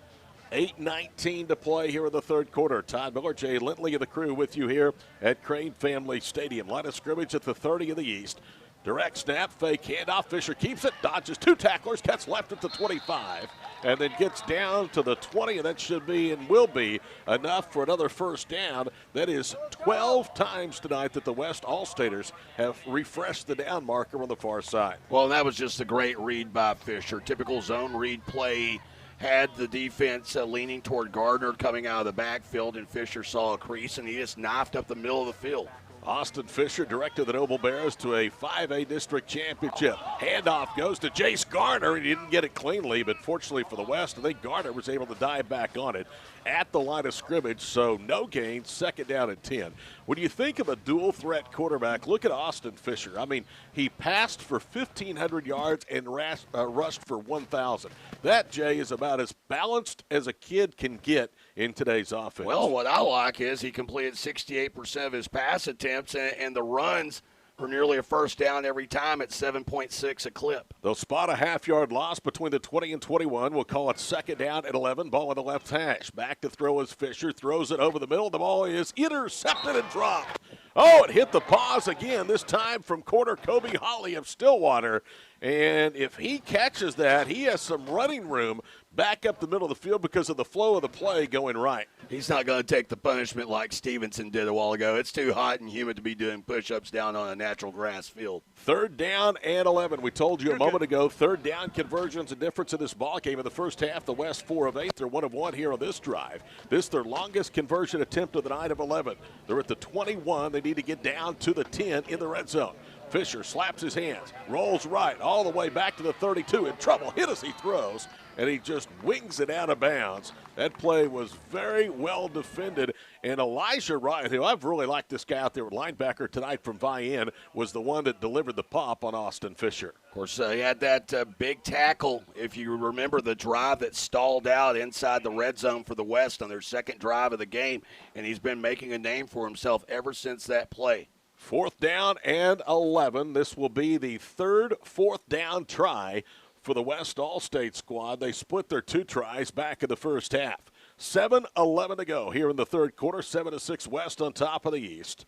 8:19 to play here in the 3rd quarter. Todd Miller, Jay Lindley, and the crew with you here at Crane Family Stadium. Line of scrimmage at the 30 of the East. Direct snap, fake handoff. Fisher keeps it, dodges 2 tacklers, cuts left at the 25, and then gets down to the 20, and that should be and will be enough for another first down. That is 12 times tonight that the West All-Staters have refreshed the down marker on the far side. Well, that was just a great read by Fisher. Typical zone read play. Had the defense leaning toward Gardner coming out of the backfield, and Fisher saw a crease, and he just knifed up the middle of the field. Austin Fisher directed the Noble Bears to a 5A district championship. Handoff goes to Jace Garner. He didn't get it cleanly, but fortunately for the West, I think Garner was able to dive back on it at the line of scrimmage, so no gain, second down and 10. When you think of a dual threat quarterback, look at Austin Fisher. I mean, he passed for 1,500 yards and rushed for 1,000. That, Jay, is about as balanced as a kid can get in today's offense. Well, what I like is he completed 68% of his pass attempts, and the runs for nearly a first down every time at 7.6 a clip. They'll spot a half-yard loss between the 20 and 21. We'll call it second down at 11. Ball on the left hash. Back to throw is Fisher. Throws it over the middle. The ball is intercepted and dropped. Oh, it hit the paws again, this time from corner Kobe Holly of Stillwater. And if he catches that, he has some running room back up the middle of the field because of the flow of the play going right. He's not going to take the punishment like Stevenson did a while ago. It's too hot and humid to be doing push-ups down on a natural grass field. Third down and 11. We told you a moment ago, third down conversions, a difference in this ball game. In the first half, the West 4 of 8. They're 1 of 1 here on this drive. This their longest conversion attempt of the night of 11. They're at the 21. They need to get down to the 10 in the red zone. Fisher slaps his hands, rolls right all the way back to the 32. In trouble, hit as he throws, and he just wings it out of bounds. That play was very well defended. And Elijah Wright, who I've really liked this guy out there, linebacker tonight from Vian, was the one that delivered the pop on Austin Fisher. Of course, he had that big tackle, if you remember the drive that stalled out inside the red zone for the West on their second drive of the game, and he's been making a name for himself ever since that play. Fourth down and 11. This will be the third fourth down try for the West All-State squad. They split their 2 tries back in the first half. 7:11 to go here in the third quarter. 7-6 West on top of the East.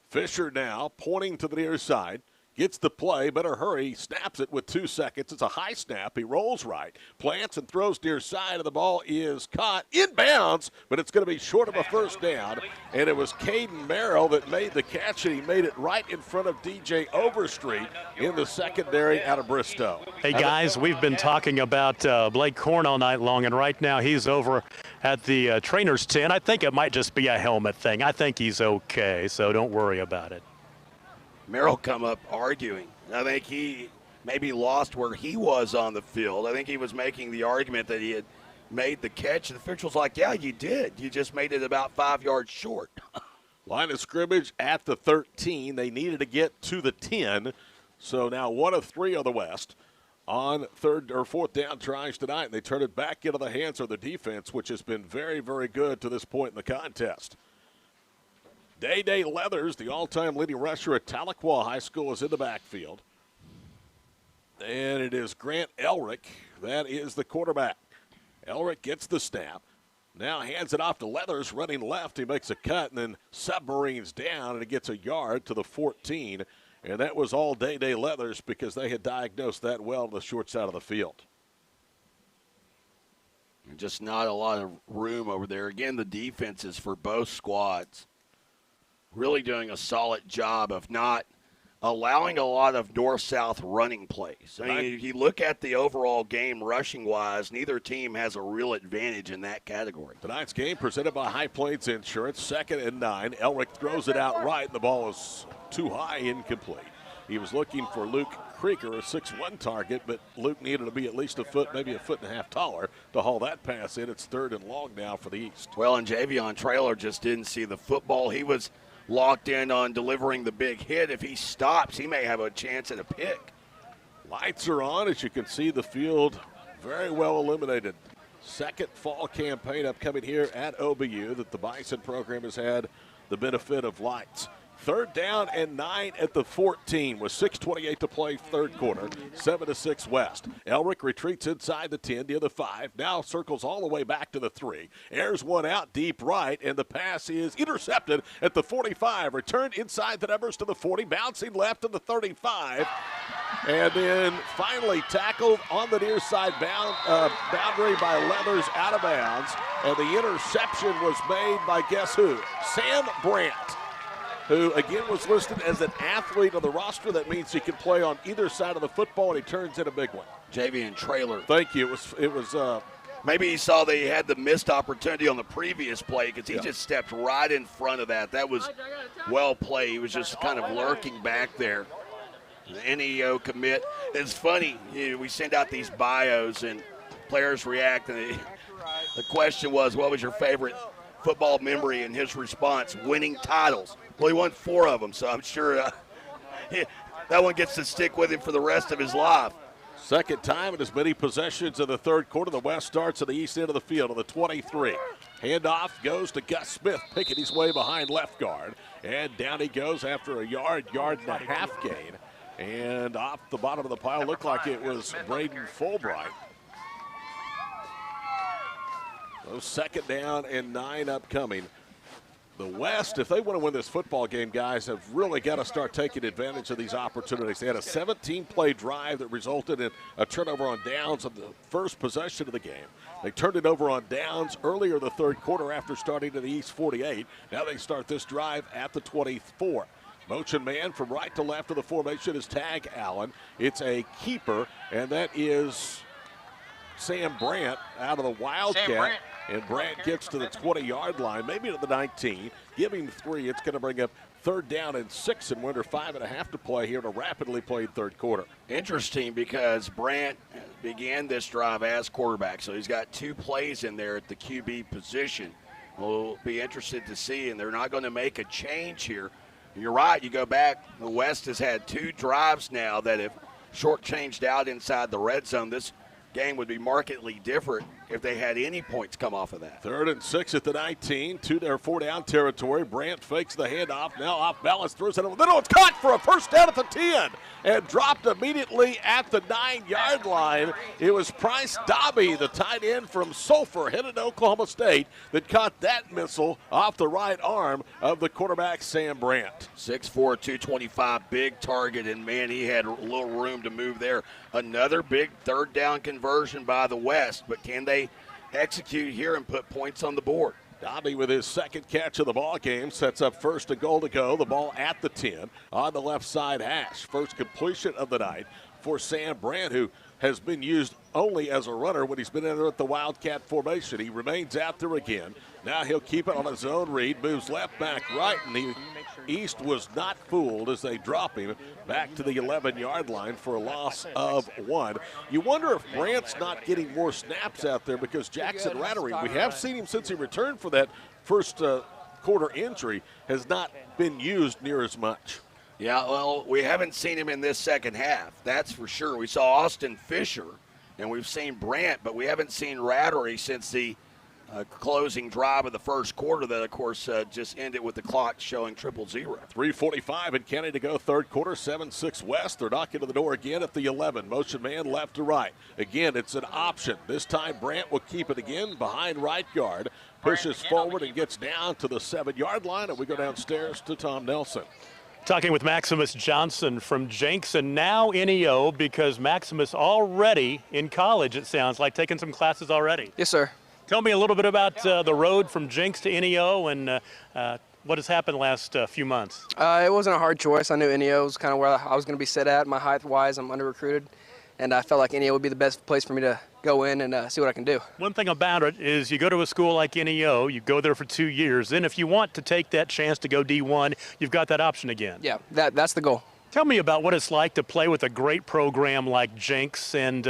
Fisher now pointing to the near side. Gets the play, better hurry, snaps it with 2 seconds. It's a high snap. He rolls right, plants and throws near side, and the ball is caught inbounds, but it's going to be short of a first down. And it was Caden Merrill that made the catch, and he made it right in front of DJ Overstreet in the secondary out of Bristow. Hey, guys, we've been talking about Blake Korn all night long, and right now he's over at the trainer's tent. I think it might just be a helmet thing. I think he's okay, so don't worry about it. Merrill come up arguing. I think he maybe lost where he was on the field. I think he was making the argument that he had made the catch. The official's like, yeah, you did. You just made it about 5 yards short. Line of scrimmage at the 13. They needed to get to the 10. So now 1 of 3 on the West on third or fourth down tries tonight. And they turn it back into the hands of the defense, which has been very, very good to this point in the contest. Day-Day Leathers, the all-time leading rusher at Tahlequah High School, is in the backfield. And it is Grant Elrick. That is the quarterback. Elrick gets the snap. Now hands it off to Leathers, running left. He makes a cut and then submarines down, and it gets a yard to the 14. And that was all Day-Day Leathers because they had diagnosed that well on the short side of the field. Just not a lot of room over there. Again, the defenses for both squads really doing a solid job of not allowing a lot of north-south running plays. I mean, if you look at the overall game rushing-wise, neither team has a real advantage in that category. Tonight's game presented by High Plains Insurance, 2nd and 9. Elrick throws it out right, and the ball is too high, incomplete. He was looking for Luke Krieger, a 6'1 target, but Luke needed to be at least a foot, maybe a foot and a half taller to haul that pass in. It's 3rd and long now for the East. Well, and Javion Traylor just didn't see the football. He was locked in on delivering the big hit. If he stops, he may have a chance at a pick. Lights are on. As you can see, the field very well illuminated. Second fall campaign upcoming here at OBU that the Bison program has had the benefit of lights. Third down and 9 at the 14 with 6:28 to play third quarter. 7-6 West. Elrick retreats inside the 10 near the 5. Now circles all the way back to the 3. Airs one out deep right, and the pass is intercepted at the 45. Returned inside the numbers to the 40. Bouncing left to the 35. And then finally tackled on the near side boundary by Leathers out of bounds. And the interception was made by guess who? Sam Brandt, who again was listed as an athlete on the roster. That means he can play on either side of the football, and he turns in a big one. Javian Traylor. Thank you. It was. Maybe he saw that he had the missed opportunity on the previous play because he just stepped right in front of that. That was well played. He was just kind of lurking back there. The NEO commit. It's funny, we send out these bios and players react, and the question was, what was your favorite football memory? And his response, winning titles. Well, he won 4 of them, so I'm sure that one gets to stick with him for the rest of his life. Second time in as many possessions in the third quarter. The West starts at the east end of the field on the 23. Handoff goes to Gus Smith, picking his way behind left guard. And down he goes after a yard and a half gain. And off the bottom of the pile, looked like it was Braden Fulbright. So second down and 9 upcoming. The West, if they want to win this football game, guys, have really got to start taking advantage of these opportunities. They had a 17-play drive that resulted in a turnover on downs on the first possession of the game. They turned it over on downs earlier in the third quarter after starting to the East 48. Now they start this drive at the 24. Motion man from right to left of the formation is Tag Allen. It's a keeper, and that is Sam Brandt out of the Wildcat. And Brandt gets to the 20-yard line, maybe to the 19. Give him 3. It's going to bring up third down and 6, and we're under 5.5 to play here in a rapidly played third quarter. Interesting because Brandt began this drive as quarterback, so he's got 2 plays in there at the QB position. We'll be interested to see, and they're not going to make a change here. You're right, you go back, the West has had 2 drives now that have shortchanged out inside the red zone. This game would be markedly different if they had any points come off of that. 3rd and 6 at the 19, 4 down territory. Brandt fakes the handoff, now off balance, throws it over. Then it's caught for a first down at the 10 and dropped immediately at the 9-yard line. It was Price Dobby, the tight end from Sulphur, headed to Oklahoma State, that caught that missile off the right arm of the quarterback, Sam Brandt. 6'4", 225, big target, and man, he had a little room to move there. Another big third down conversion by the West, but can they execute here and put points on the board? Dobby with his second catch of the ball game sets up first and goal to go. The ball at the 10 on the left side hash. First completion of the night for Sam Brandt, who has been used only as a runner when he's been in there at the Wildcat formation. He remains out there again. Now he'll keep it on his own read, moves left back right, and the East was not fooled as they drop him back to the 11-yard line for a loss of 1. You wonder if Brandt's not getting more snaps out there because Jackson Rattery, we have seen him since he returned for that first quarter injury, has not been used near as much. Yeah, well, we haven't seen him in this second half, that's for sure. We saw Austin Fisher, and we've seen Brandt, but we haven't seen Rattery since the closing drive of the first quarter that, of course, just ended with the clock showing 0-0. 3:45 in County to go, third quarter, 7-6 West. They're knocking to the door again at the 11. Motion man left to right. Again, it's an option. This time Brandt will keep it again behind right guard. Pushes forward and gets down to the 7-yard line, and we go downstairs to Tom Nelson. Talking with Maximus Johnson from Jenks and now NEO, because Maximus already in college, it sounds like, taking some classes already. Yes, sir. Tell me a little bit about the road from Jenks to NEO and what has happened the last few months. It wasn't a hard choice. I knew NEO was kind of where I was going to be set at. My height-wise, I'm under-recruited, and I felt like NEO would be the best place for me to go in and see what I can do. One thing about it is you go to a school like NEO, you go there for 2 years, then if you want to take that chance to go D1, you've got that option again. Yeah, that's the goal. Tell me about what it's like to play with a great program like Jenks and,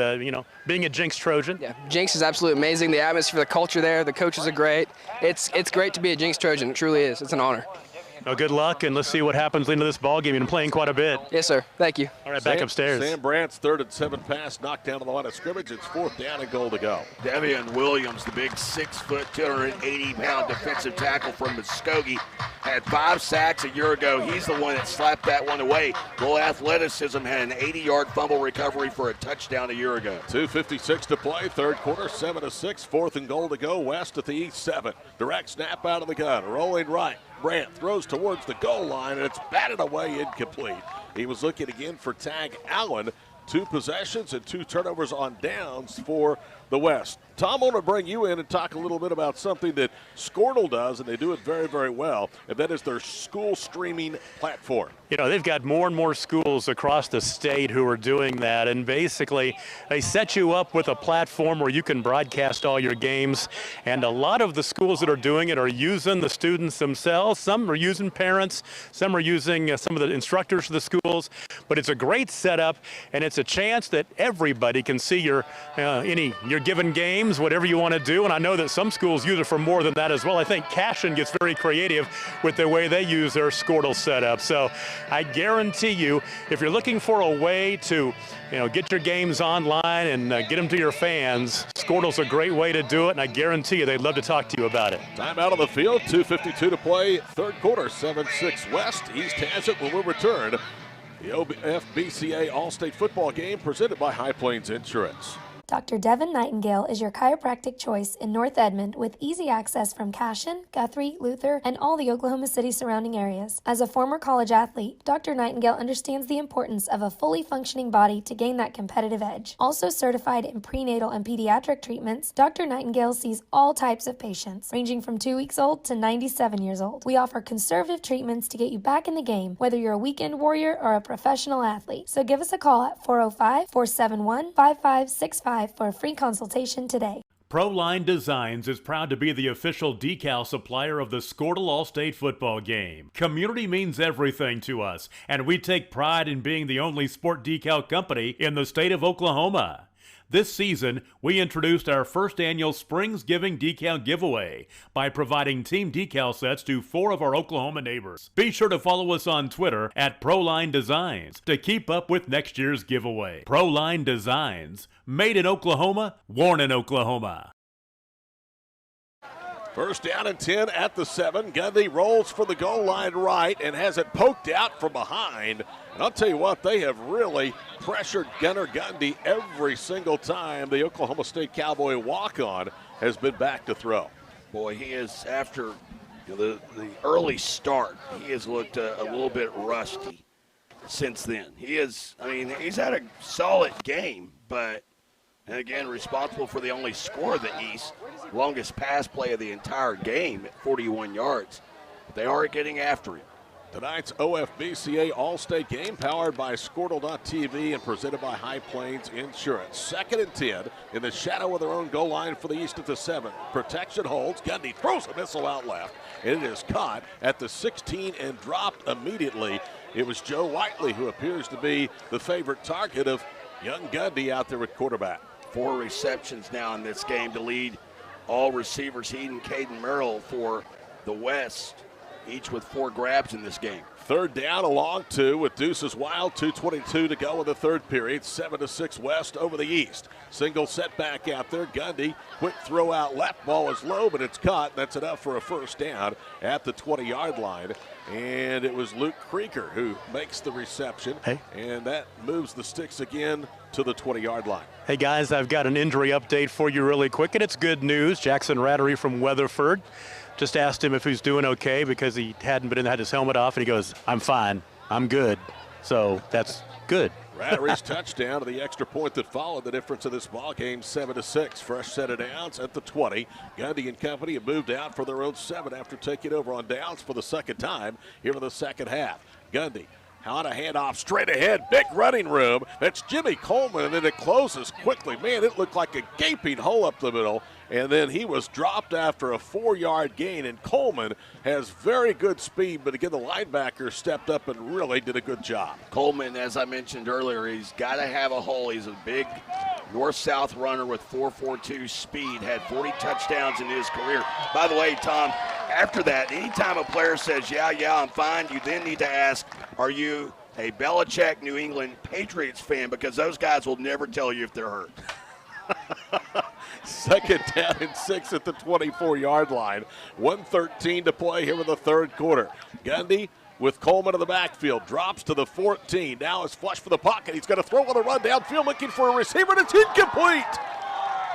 being a Jenks Trojan. Yeah, Jenks is absolutely amazing. The atmosphere, the culture there, the coaches are great. It's great to be a Jenks Trojan. It truly is. It's an honor. Well, good luck, and let's see what happens into this ball game. You've been playing quite a bit. Yes, sir. Thank you. All right, back upstairs. Sam Brandt's 3rd and 7 pass knocked down on the line of scrimmage. It's 4th down and goal to go. Devian Williams, the big 6', 280-pound defensive tackle from Muskogee, had 5 sacks a year ago. He's the one that slapped that one away. Little athleticism, had an 80-yard fumble recovery for a touchdown a year ago. 2:56 to play, 3rd quarter, 7-6, 4th and goal to go. West at the East 7. Direct snap out of the gun, rolling right. Brandt throws towards the goal line, and it's batted away incomplete. He was looking again for Tag Allen. 2 possessions and 2 turnovers on downs for the West. Tom, I want to bring you in and talk a little bit about something that Squirtle does, and they do it very, very well, and that is their school streaming platform. You know, they've got more and more schools across the state who are doing that, and basically they set you up with a platform where you can broadcast all your games, and a lot of the schools that are doing it are using the students themselves. Some are using parents, some are using some of the instructors of the schools, but it's a great setup, and it's a chance that everybody can see your given games, whatever you want to do, and I know that some schools use it for more than that as well. I think Cashion gets very creative with the way they use their Squirtle setup. So I guarantee you, if you're looking for a way to, get your games online and get them to your fans, Squirtle's a great way to do it, and I guarantee you they'd love to talk to you about it. Time out on the field, 2:52 to play, 3rd quarter, 7-6 West. East has it when we return. The OFBCA All-State Football Game presented by High Plains Insurance. Dr. Devin Nightingale is your chiropractic choice in North Edmond with easy access from Cashion, Guthrie, Luther, and all the Oklahoma City surrounding areas. As a former college athlete, Dr. Nightingale understands the importance of a fully functioning body to gain that competitive edge. Also certified in prenatal and pediatric treatments, Dr. Nightingale sees all types of patients, ranging from 2 weeks old to 97 years old. We offer conservative treatments to get you back in the game, whether you're a weekend warrior or a professional athlete. So give us a call at 405-471-5565 for a free consultation today. Proline Designs is proud to be the official decal supplier of the Squirtle All-State Football Game. Community means everything to us, and we take pride in being the only sport decal company in the state of Oklahoma. This season, we introduced our first annual Springsgiving Decal Giveaway by providing team decal sets to 4 of our Oklahoma neighbors. Be sure to follow us on Twitter at Proline Designs to keep up with next year's giveaway. Proline Designs, made in Oklahoma, worn in Oklahoma. First down and 10 at the 7. Gundy rolls for the goal line right and has it poked out from behind. And I'll tell you what, they have really pressured Gunnar Gundy every single time the Oklahoma State Cowboy walk-on has been back to throw. Boy, he is, after the early start, he has looked a little bit rusty since then. He's had a solid game, but and again, responsible for the only score of the East, longest pass play of the entire game at 41 yards. They are getting after him. Tonight's OFBCA All-State Game powered by Squirtle.tv and presented by High Plains Insurance. 2nd and 10 in the shadow of their own goal line for the East at the 7. Protection holds. Gundy throws a missile out left, and it is caught at the 16 and dropped immediately. It was Joe Whiteley who appears to be the favorite target of young Gundy out there at quarterback. 4 receptions now in this game to lead all receivers, he and Caden Merrill for the West, each with 4 grabs in this game. 3rd down, a long 2 with Deuces Wild, 2:22 to go in the 3rd period. 7-6 West over the East. Single setback out there. Gundy, quick throw out left. Ball is low, but it's caught. That's enough for a first down at the 20-yard line. And it was Luke Krieger who makes the reception. And that moves the sticks again to the 20-yard line. Hey guys, I've got an injury update for you really quick, and it's good news. Jackson Rattery from Weatherford. Just asked him if he's doing okay because he hadn't been in, had his helmet off, and he goes, "I'm fine, I'm good." So that's good. Rattery's touchdown to the extra point that followed the difference of this ball game, 7-6. Fresh set of downs at the 20. Gundy and company have moved out for their own 7 after taking over on downs for the second time here in the second half. Gundy on a handoff straight ahead, big running room. That's Jimmy Coleman, and then it closes quickly. Man, it looked like a gaping hole up the middle, and then he was dropped after a 4-yard gain, and Coleman has very good speed, but again, the linebacker stepped up and really did a good job. Coleman, as I mentioned earlier, he's got to have a hole. He's a big north-south runner with 4.42 speed, had 40 touchdowns in his career. By the way, Tom, after that, anytime a player says, yeah, I'm fine, you then need to ask, are you a Belichick New England Patriots fan? Because those guys will never tell you if they're hurt. Second down and 6 at the 24-yard line. 1:13 to play here in the third quarter. Gundy with Coleman in the backfield, drops to the 14. Now is flush for the pocket. He's going to throw on a run downfield looking for a receiver, and it's incomplete.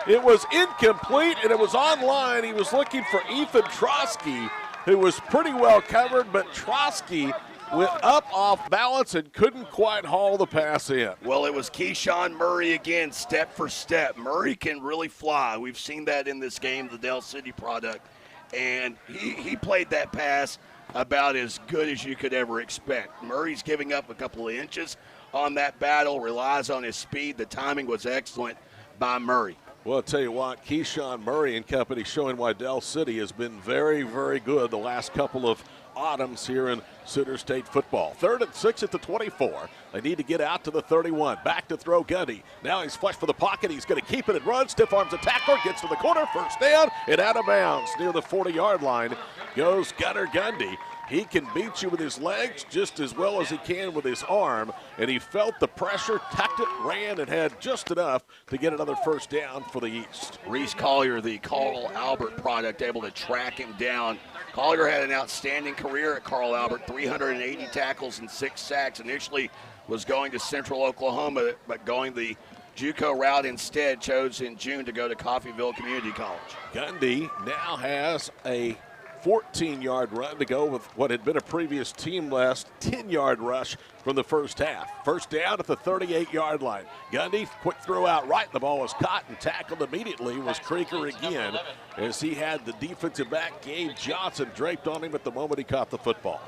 It was incomplete, and it was online. He was looking for Ethan Trotsky, who was pretty well covered, but Trotsky went up off balance and couldn't quite haul the pass in. Well, it was Keyshawn Murray again, step for step. Murray can really fly. We've seen that in this game, the Del City product. And he played that pass about as good as you could ever expect. Murray's giving up a couple of inches on that battle, relies on his speed. The timing was excellent by Murray. Well, I'll tell you what, Keyshawn Murray and company showing why Del City has been very, very good the last couple of autumns here in Sooner State football. 3rd and 6 at the 24. They need to get out to the 31. Back to throw Gundy. Now he's flushed for the pocket. He's going to keep it and run. Stiff arms a tackler. Gets to the corner. First down and out of bounds. Near the 40-yard line goes Gunnar Gundy. He can beat you with his legs just as well as he can with his arm. And he felt the pressure, tucked it, ran, and had just enough to get another first down for the East. Reese Collier, the Carl Albert product, able to track him down. Collier had an outstanding career at Carl Albert, 380 tackles and 6 sacks. Initially was going to Central Oklahoma, but going the JUCO route instead, chose in June to go to Coffeyville Community College. Gundy now has a 14-yard run to go with what had been a previous team last 10-yard rush from the first half. First down at the 38-yard line. Gundy, quick throw out right. The ball was caught and tackled immediately. Was Krieger again as he had the defensive back, Gabe Johnson, draped on him at the moment he caught the football.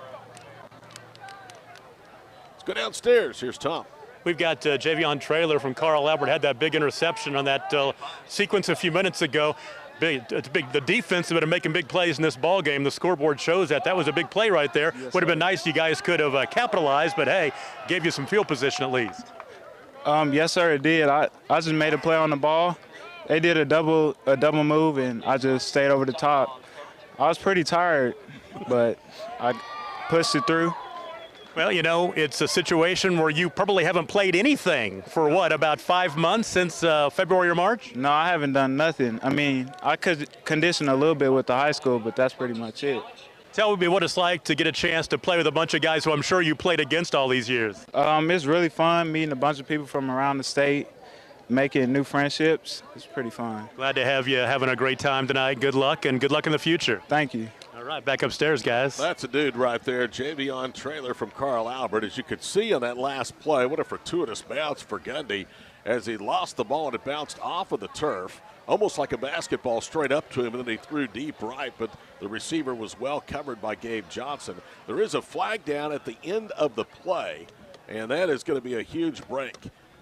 Let's go downstairs. Here's Tom. We've got Javion Traylor from Carl Albert, had that big interception on that sequence a few minutes ago. It's big. The defense has been making big plays in this ball game. The scoreboard shows that. That was a big play right there. Yes, would have been nice. You guys could have capitalized, but hey, gave you some field position at least. Yes, sir, it did. I just made a play on the ball. They did a double move, and I just stayed over the top. I was pretty tired, but I pushed it through. Well, you know, it's a situation where you probably haven't played anything for what, about 5 months since February or March? No, I haven't done nothing. I mean, I could condition a little bit with the high school, but that's pretty much it. Tell me what it's like to get a chance to play with a bunch of guys who I'm sure you played against all these years. It's really fun meeting a bunch of people from around the state, making new friendships. It's pretty fun. Glad to have you having a great time tonight. Good luck, and good luck in the future. Thank you. All right, back upstairs, guys. That's a dude right there, Javion Traylor from Carl Albert. As you could see on that last play, what a fortuitous bounce for Gundy as he lost the ball and it bounced off of the turf, almost like a basketball straight up to him, and then he threw deep right, but the receiver was well covered by Gabe Johnson. There is a flag down at the end of the play, and that is going to be a huge break.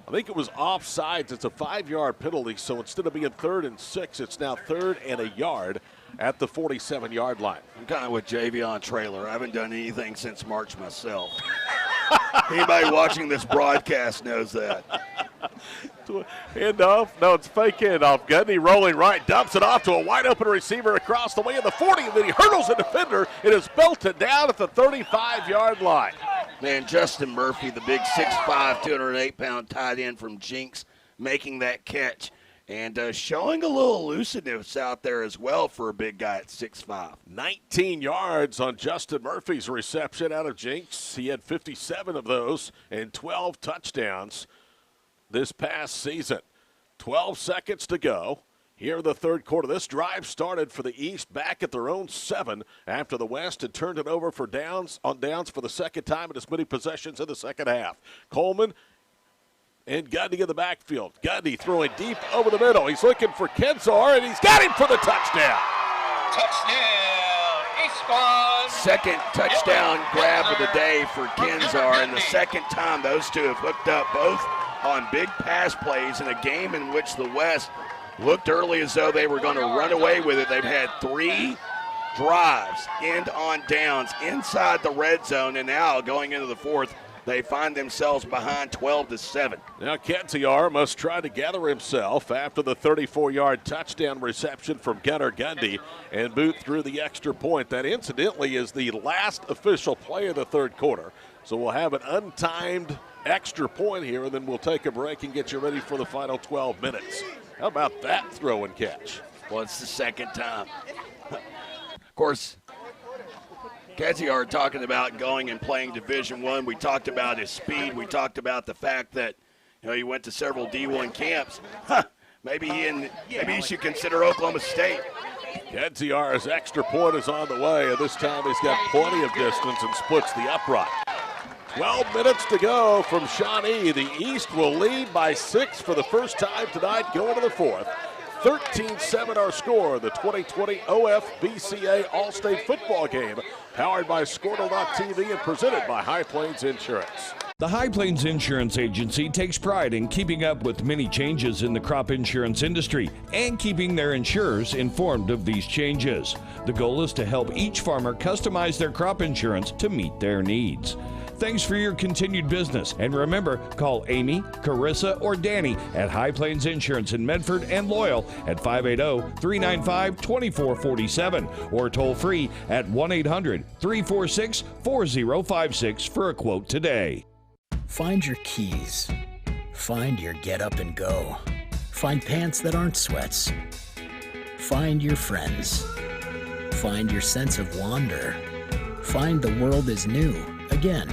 I think it was offsides. It's a 5-yard penalty, so instead of being 3rd and 6, it's now 3rd and a yard at the 47-yard line. I'm kind of with Javion Traylor. I haven't done anything since March myself. Anybody watching this broadcast knows that. Handoff. No, it's fake handoff. Gundy rolling right, dumps it off to a wide open receiver across the way of the 40, and then he hurdles a defender. It is belted down at the 35-yard line. Man, Justin Murphy, the big 6'5", 208-pound tight end from Jinx, making that catch. And showing a little elusiveness out there as well for a big guy at 6'5". 19 yards on Justin Murphy's reception out of Jinx. He had 57 of those and 12 touchdowns this past season. 12 seconds to go here in the third quarter. This drive started for the East back at their own 7 after the West had turned it over for downs for the second time in as many possessions in the second half. Coleman and Gundy in the backfield. Gundy throwing deep over the middle. He's looking for Kenzar, and he's got him for the touchdown. Touchdown, East Squad. Second touchdown grab of the day for Kenzar, and the second time those two have hooked up both on big pass plays in a game in which the West looked early as though they were going to run away with it. They've had 3 drives, end on downs, inside the red zone, and now going into the fourth, they find themselves behind 12-7. Now Kensiar must try to gather himself after the 34-yard touchdown reception from Gunnar Gundy and boot through the extra point. That incidentally is the last official play of the third quarter. So we'll have an untimed extra point here, and then we'll take a break and get you ready for the final 12 minutes. How about that throw and catch? Well, it's the second time. Of course, Kensiar talking about going and playing Division I. We talked about his speed. We talked about the fact that he went to several D1 camps. Maybe he should consider Oklahoma State. Kensiar's extra point is on the way, and this time he's got plenty of distance and splits the upright. 12 minutes to go from Shawnee. The East will lead by 6 for the first time tonight, going to the fourth. 13-7 our score, the 2020 OFBCA All-State Football Game, powered by Squirtle.tv and presented by High Plains Insurance. The High Plains Insurance Agency takes pride in keeping up with many changes in the crop insurance industry and keeping their insurers informed of these changes. The goal is to help each farmer customize their crop insurance to meet their needs. Thanks for your continued business. And remember, call Amy, Carissa, or Danny at High Plains Insurance in Medford and Loyal at 580-395-2447 or toll free at 1-800-346-4056 for a quote today. Find your keys. Find your get up and go. Find pants that aren't sweats. Find your friends. Find your sense of wonder. Find the world is new again.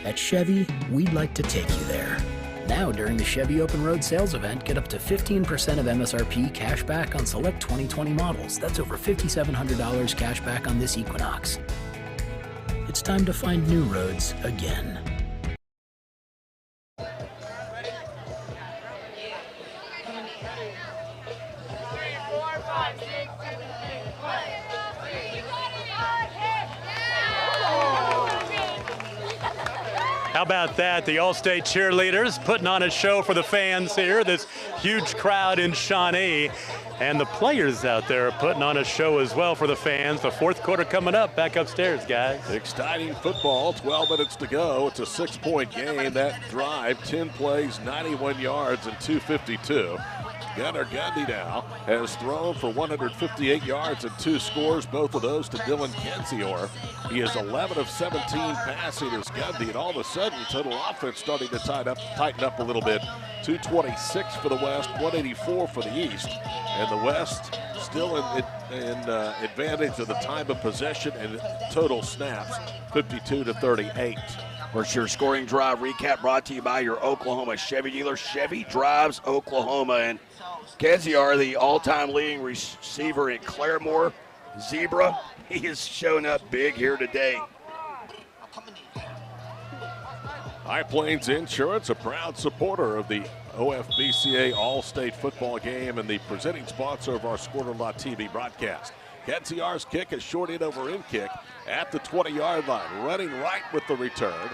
At Chevy, we'd like to take you there. Now during the Chevy Open Road Sales Event, get up to 15% of MSRP cash back on select 2020 models. That's over $5,700 cash back on this Equinox. It's time to find new roads again. How about that? The All-State cheerleaders putting on a show for the fans here. This huge crowd in Shawnee. And the players out there are putting on a show as well for the fans. The fourth quarter coming up. Back upstairs, guys. Exciting football. 12 minutes to go. It's a 6-point game. That drive, 10 plays, 91 yards, and 252. Gunnar Gundy now has thrown for 158 yards and 2 scores, both of those to Dylan Kensiar. He is 11 of 17 passing as Gundy, and all of a sudden, total offense starting to tighten up a little bit. 226 for the West, 184 for the East, and the West still in advantage of the time of possession and total snaps, 52-38. Where's your scoring drive recap brought to you by your Oklahoma Chevy dealer, Chevy Drives Oklahoma. And Kensiar, the all-time leading receiver in Claremore, Zebra, he has shown up big here today. High Plains Insurance, a proud supporter of the OFBCA All-State Football Game and the presenting sponsor of our Squirtle.tv broadcast. Kensiar's kick, a short in over in kick at the 20-yard line, running right with the return.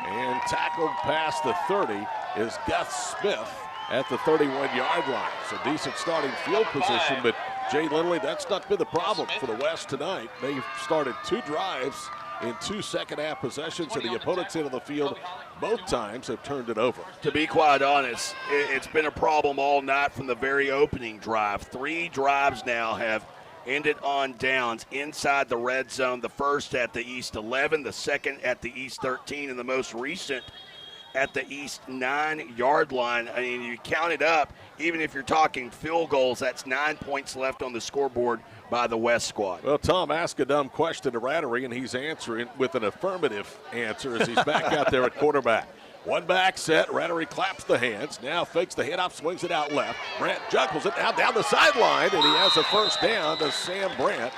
And tackled past the 30 is Gus Smith at the 31-yard line. So decent starting field position, but Jay Lindley, that's not been the problem for the West tonight. They've started 2 drives in 2 second-half possessions, and the opponents into the field both times have turned it over. To be quite honest, it's been a problem all night from the very opening drive. 3 drives now have ended on downs inside the red zone. The first at the East 11, the second at the East 13, and the most recent at the East 9-yard line. I mean, you count it up, even if you're talking field goals, that's 9 points left on the scoreboard by the West squad. Well, Tom asked a dumb question to Rattery, and he's answering with an affirmative answer as he's back out there at quarterback. One back set, Rattery claps the hands, now fakes the handoff, swings it out left. Brandt juggles it now down the sideline, and he has a first down to Sam Brandt.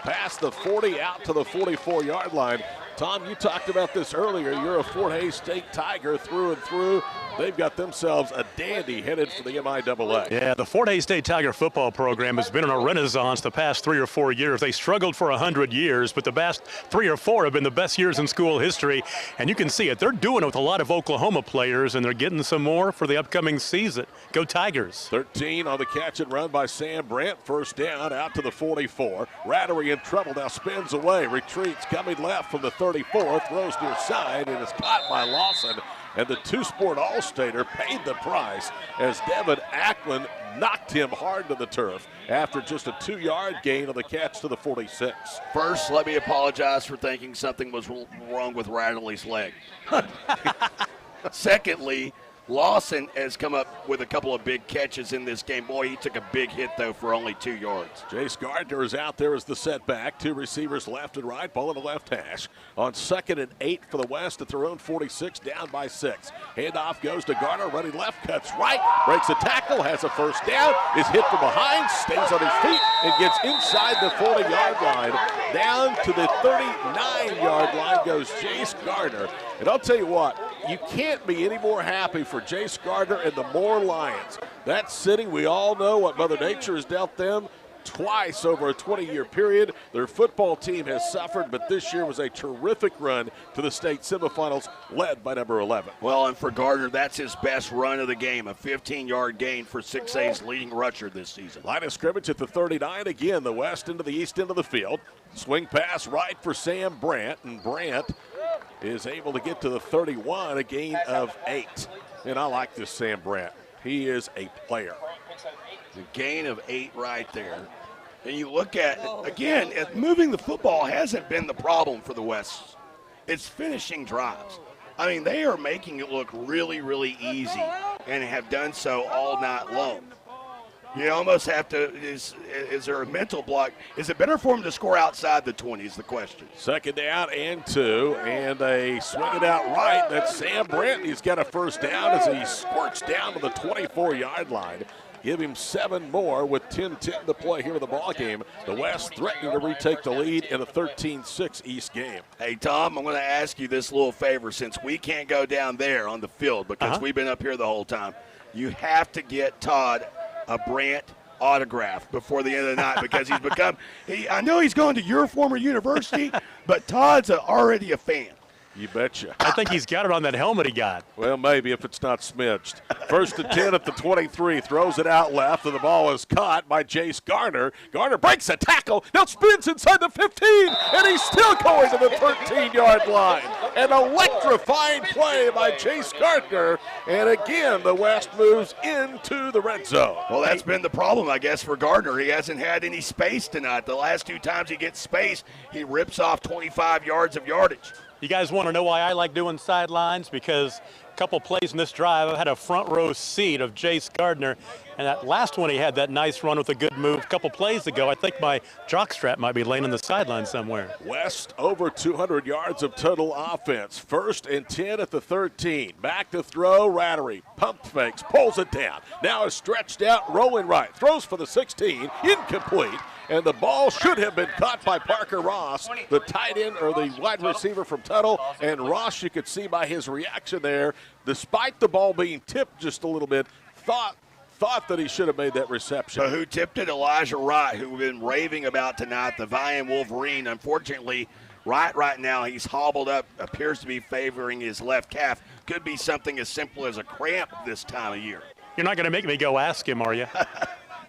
Past the 40 out to the 44-yard line. Tom, you talked about this earlier. You're a Fort Hays State Tiger through and through. They've got themselves a dandy headed for the MIAA. Yeah, the Fort Hays State Tiger football program has been on a renaissance the past 3 or 4 years. They struggled for 100 years, but the past 3 or 4 have been the best years in school history. And you can see it. They're doing it with a lot of Oklahoma players, and they're getting some more for the upcoming season. Go Tigers. 13 on the catch and run by Sam Brandt. First down out to the 44. Rattery in trouble now, spins away, retreats, coming left from the 34, throws near side, and is caught by Lawson. And the two-sport All-Stater paid the price as Devin Ackland knocked him hard to the turf after just a 2-yard gain on the catch to the 46. First, let me apologize for thinking something was wrong with Radley's leg. Secondly, Lawson has come up with a couple of big catches in this game. Boy, he took a big hit, though, for only 2 yards. Jace Gardner is out there as the setback. 2 receivers left and right, ball in the left hash. On 2nd and 8 for the West at their own 46, down by 6. Handoff goes to Gardner, running left, cuts right, breaks a tackle, has a first down, is hit from behind, stays on his feet, and gets inside the 40-yard line. Down to the 39-yard line goes Jace Gardner. And I'll tell you what, you can't be any more happy for Jace Gardner and the Moore Lions. That city, we all know what Mother Nature has dealt them twice over a 20-year period. Their football team has suffered, but this year was a terrific run to the state semifinals, led by number 11. Well, and for Gardner, that's his best run of the game, a 15-yard gain for 6A's leading rusher this season. Line of scrimmage at the 39. Again, the west into the east end of the field. Swing pass right for Sam Brandt, and Brandt is able to get to the 31, a gain of 8. And I like this Sam Brandt. He is a player. The gain of 8 right there. And you look at, again, moving the football hasn't been the problem for the West. It's finishing drives. I mean, they are making it look really, really easy and have done so all night long. You almost have to, is there a mental block? Is it better for him to score outside the 20 is the question. 2nd down and 2, and they swing it out right. That's Sam Brandt. He's got a first down as he squirts down to the 24-yard line. Give him 7 more with 10-10 to play here in the ballgame. The West threatening to retake the lead in a 13-6 East game. Hey, Tom, I'm going to ask you this little favor since we can't go down there on the field because we've been up here the whole time. You have to get Todd a Brandt autograph before the end of the night because he's become I know he's going to your former university, but Todd's already a fan. You betcha. I think he's got it on that helmet he got. Well, maybe if it's not smidged. 1st and 10 at the 23, throws it out left, and the ball is caught by Jace Gardner. Gardner breaks a tackle, now spins inside the 15, and he's still going to the 13-yard line. An electrifying play by Jace Gardner, and again, the West moves into the red zone. Well, that's been the problem, I guess, for Gardner. He hasn't had any space tonight. The last 2 times he gets space, he rips off 25 yards of yardage. You guys want to know why I like doing sidelines? Because a couple plays in this drive, I had a front row seat of Jace Gardner, and that last one he had that nice run with a good move. A couple plays ago, I think my jockstrap might be laying on the sideline somewhere. West over 200 yards of total offense. 1st and 10 at the 13. Back to throw, Rattery. Pump fakes, pulls it down. Now is stretched out, rolling right. Throws for the 16, incomplete. And the ball should have been caught by Parker Ross, the tight end or the wide receiver from Tuttle. And Ross, you could see by his reaction there, despite the ball being tipped just a little bit, thought that he should have made that reception. So who tipped it? Elijah Wright, who we've been raving about tonight, the Valiant Wolverine. Unfortunately, right now he's hobbled up, appears to be favoring his left calf. Could be something as simple as a cramp this time of year. You're not going to make me go ask him, are you?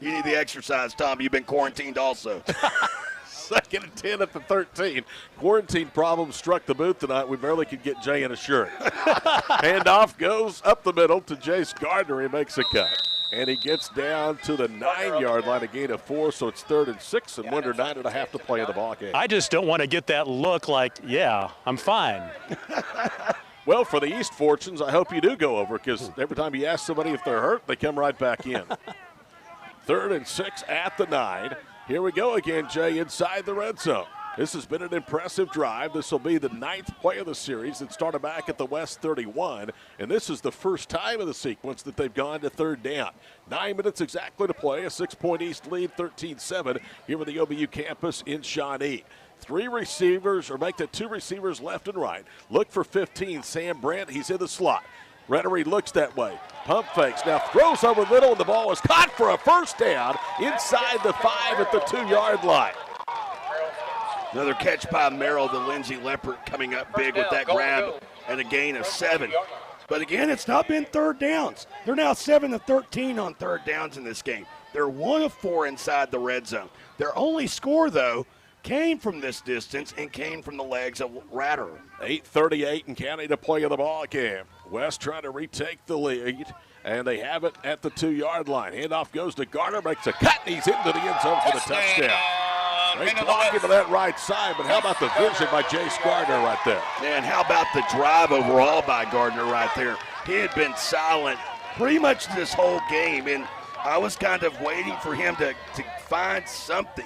You need the exercise, Tom. You've been quarantined also. 2nd and 10 at the 13. Quarantine problems struck the booth tonight. We barely could get Jay in a shirt. Handoff goes up the middle to Jace Gardner. He makes a cut. And he gets down to the 9-yard line, a gain of 4, so it's 3rd and 6, and under 9.5 to play in the ball game. I just don't want to get that look like, yeah, I'm fine. Well, for the East fortunes, I hope you do go over, because every time you ask somebody if they're hurt, they come right back in. 3rd and 6 at the 9. Here we go again, Jay, inside the red zone. This has been an impressive drive. This will be the 9th play of the series that started back at the West 31, and this is the first time in the sequence that they've gone to 3rd down. 9 minutes exactly to play, a 6-point East lead, 13-7 here at the OBU campus in Shawnee. 3 receivers, or make that 2 receivers left and right. Look for 15, Sam Brandt. He's in the slot. Rettery looks that way. Pump fakes. Now throws over the middle, and the ball is caught for a first down inside the 5 at the 2-yard line. Another catch by Merrill, the Lindsey Leopard, coming up big with that grab and a gain of 7. But again, it's not been 3rd downs. They're now 7-13 on 3rd downs in this game. They're 1 of 4 inside the red zone. Their only score, though, came from this distance and came from the legs of Ratter. 8:38 and counting to play in the ball game. West trying to retake the lead, and they have it at the 2-yard line. Handoff goes to Gardner, makes a cut, and he's into the end zone for the touchdown. Great blocking to that right side, but how about the vision by Jace Gardner right there? And how about the drive overall by Gardner right there? He had been silent pretty much this whole game, and I was kind of waiting for him to find something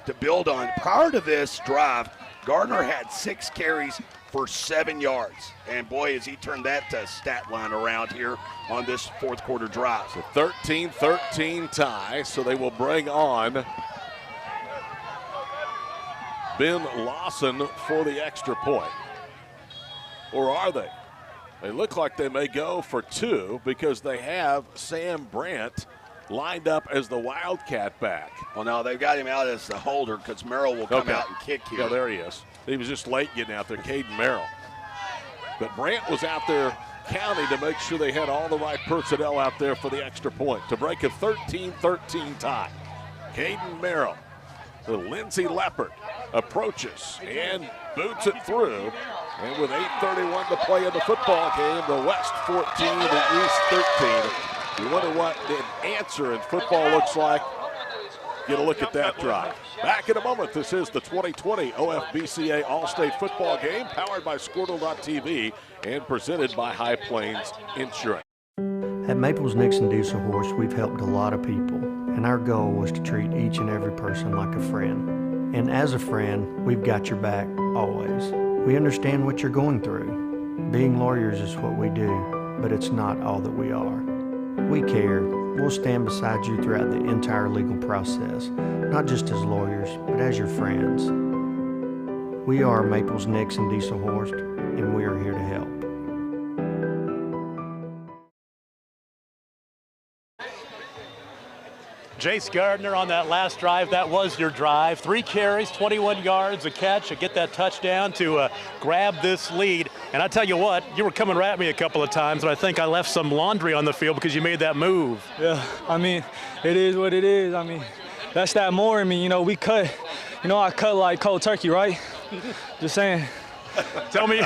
to build on. Prior to this drive, Gardner had 6 carries for 7 yards. And boy, has he turned that stat line around here on this fourth quarter drive. So 13-13 tie, so they will bring on Ben Lawson for the extra point. Or are they? They look like they may go for 2 because they have Sam Brandt lined up as the Wildcat back. Well, no, they've got him out as the holder because Merrill will come out and kick here. Yeah, there he is. He was just late getting out there, Caden Merrill. But Brandt was out there counting to make sure they had all the right personnel out there for the extra point to break a 13-13 tie. Caden Merrill, the Lindsey Leopard, approaches and boots it through. And with 8:31 to play in the football game, the West 14, the East 13. You wonder what the answer in football looks like. Get a look at that drive. Back in a moment. This is the 2020 OFBCA All-State Football Game, powered by Squirtle.tv and presented by High Plains Insurance. At Maples Nixon Diesel Horse, we've helped a lot of people, and our goal was to treat each and every person like a friend. And as a friend, we've got your back always. We understand what you're going through. Being lawyers is what we do, but it's not all that we are. We care. We'll stand beside you throughout the entire legal process, not just as lawyers, but as your friends. We are Maples Nixon Diesel Horse, and we are here to help. Jace Gardner on that last drive, that was your drive. 3 carries, 21 yards, a catch, to get that touchdown to grab this lead. And I tell you what, you were coming at me a couple of times, and I think I left some laundry on the field because you made that move. Yeah, I mean, it is what it is. I mean, that's that more in me. You know, we cut, you know, I cut like cold turkey, right? Just saying. Tell me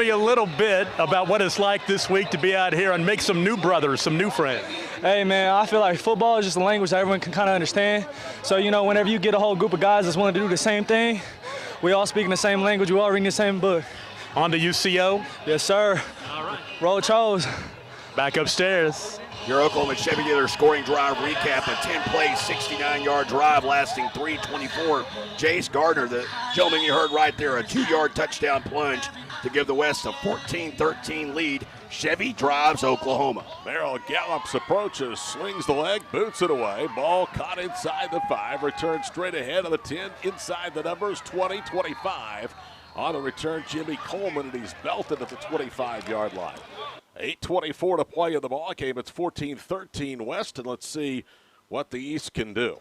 a little bit about what it's like this week to be out here and make some new brothers, some new friends. Hey, man, I feel like football is just a language that everyone can kind of understand. So, you know, whenever you get a whole group of guys that's wanting to do the same thing, we all speaking the same language, we all reading the same book. On to UCO? Yes, sir. All right. Roll Charles. Back upstairs. Your Oklahoma Chevy Dealer scoring drive recap, a 10-play, 69-yard drive lasting 3:24. Jace Gardner, the gentleman you heard right there, a 2-yard touchdown plunge to give the West a 14-13 lead. Chevy drives Oklahoma. Merrill gallops, approaches, swings the leg, boots it away. Ball caught inside the 5, returns straight ahead of the 10, inside the numbers, 20, 25. On the return, Jimmy Coleman, and he's belted at the 25-yard line. 8:24 to play in the ball game. It's 14-13 West, and let's see what the East can do.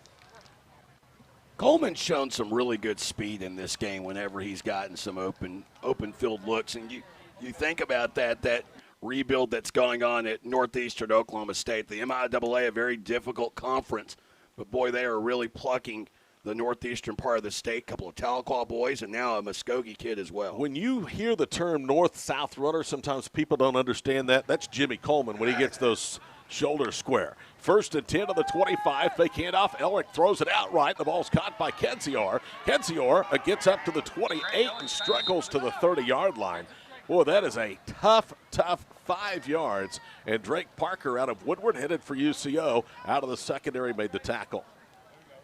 Coleman's shown some really good speed in this game whenever he's gotten some open field looks. And you think about that rebuild that's going on at Northeastern Oklahoma State. The MIAA, a very difficult conference, but boy, they are really plucking the northeastern part of the state. A couple of Tahlequah boys and now a Muskogee kid as well. When you hear the term north-south runner, sometimes people don't understand that. That's Jimmy Coleman when he gets those shoulders square. 1st and 10 on the 25. Fake handoff. Elric throws it outright. The ball's caught by Kensior. Kensior gets up to the 28 and struggles to the 30-yard line. Boy, that is a tough 5 yards. And Drake Parker out of Woodward headed for UCO. Out of the secondary made the tackle.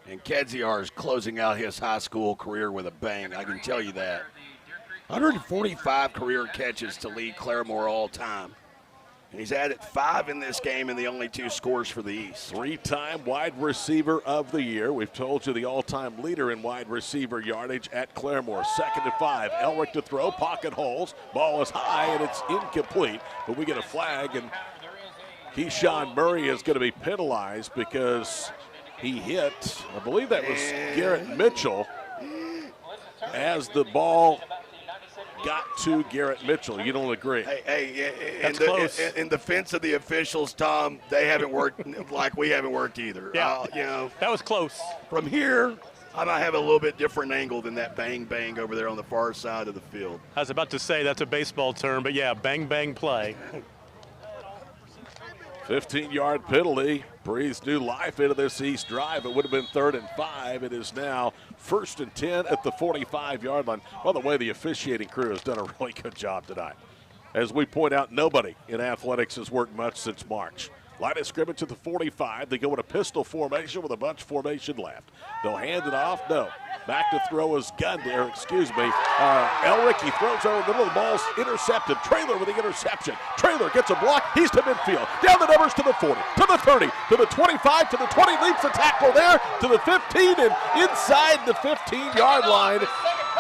And Kensior is closing out his high school career with a bang, I can tell you that. 145 career catches to lead Claremore all time. And he's added 5 in this game and the only 2 scores for the East. 3-time wide receiver of the year. We've told you the all-time leader in wide receiver yardage at Claremore. 2nd and 5. Elric to throw. Pocket holes. Ball is high and it's incomplete. But we get a flag, and Keyshawn Murray is going to be penalized because he hit, I believe that was Garrett Mitchell, as the ball got to Garrett Mitchell. You don't agree? That's close. In defense of the officials, Tom, they haven't worked like we haven't worked either. Yeah, that was close. From here, I might have a little bit different angle than that bang bang over there on the far side of the field. I was about to say that's a baseball term, but yeah, bang bang play. 15-yard penalty breathes new life into this East drive. It would have been 3rd and 5. It is now 1st and 10 at the 45-yard line. By the way, the officiating crew has done a really good job tonight. As we point out, nobody in athletics has worked much since March. Line of scrimmage at the 45. They go in a pistol formation with a bunch formation left. They'll hand it off. No. Back to throw is Elrick. He throws over the middle of the ball's intercepted. Traylor with the interception. Traylor gets a block. He's to midfield. Down the numbers to the 40, to the 30, to the 25, to the 20. Leaps the tackle there to the 15, and inside the 15-yard line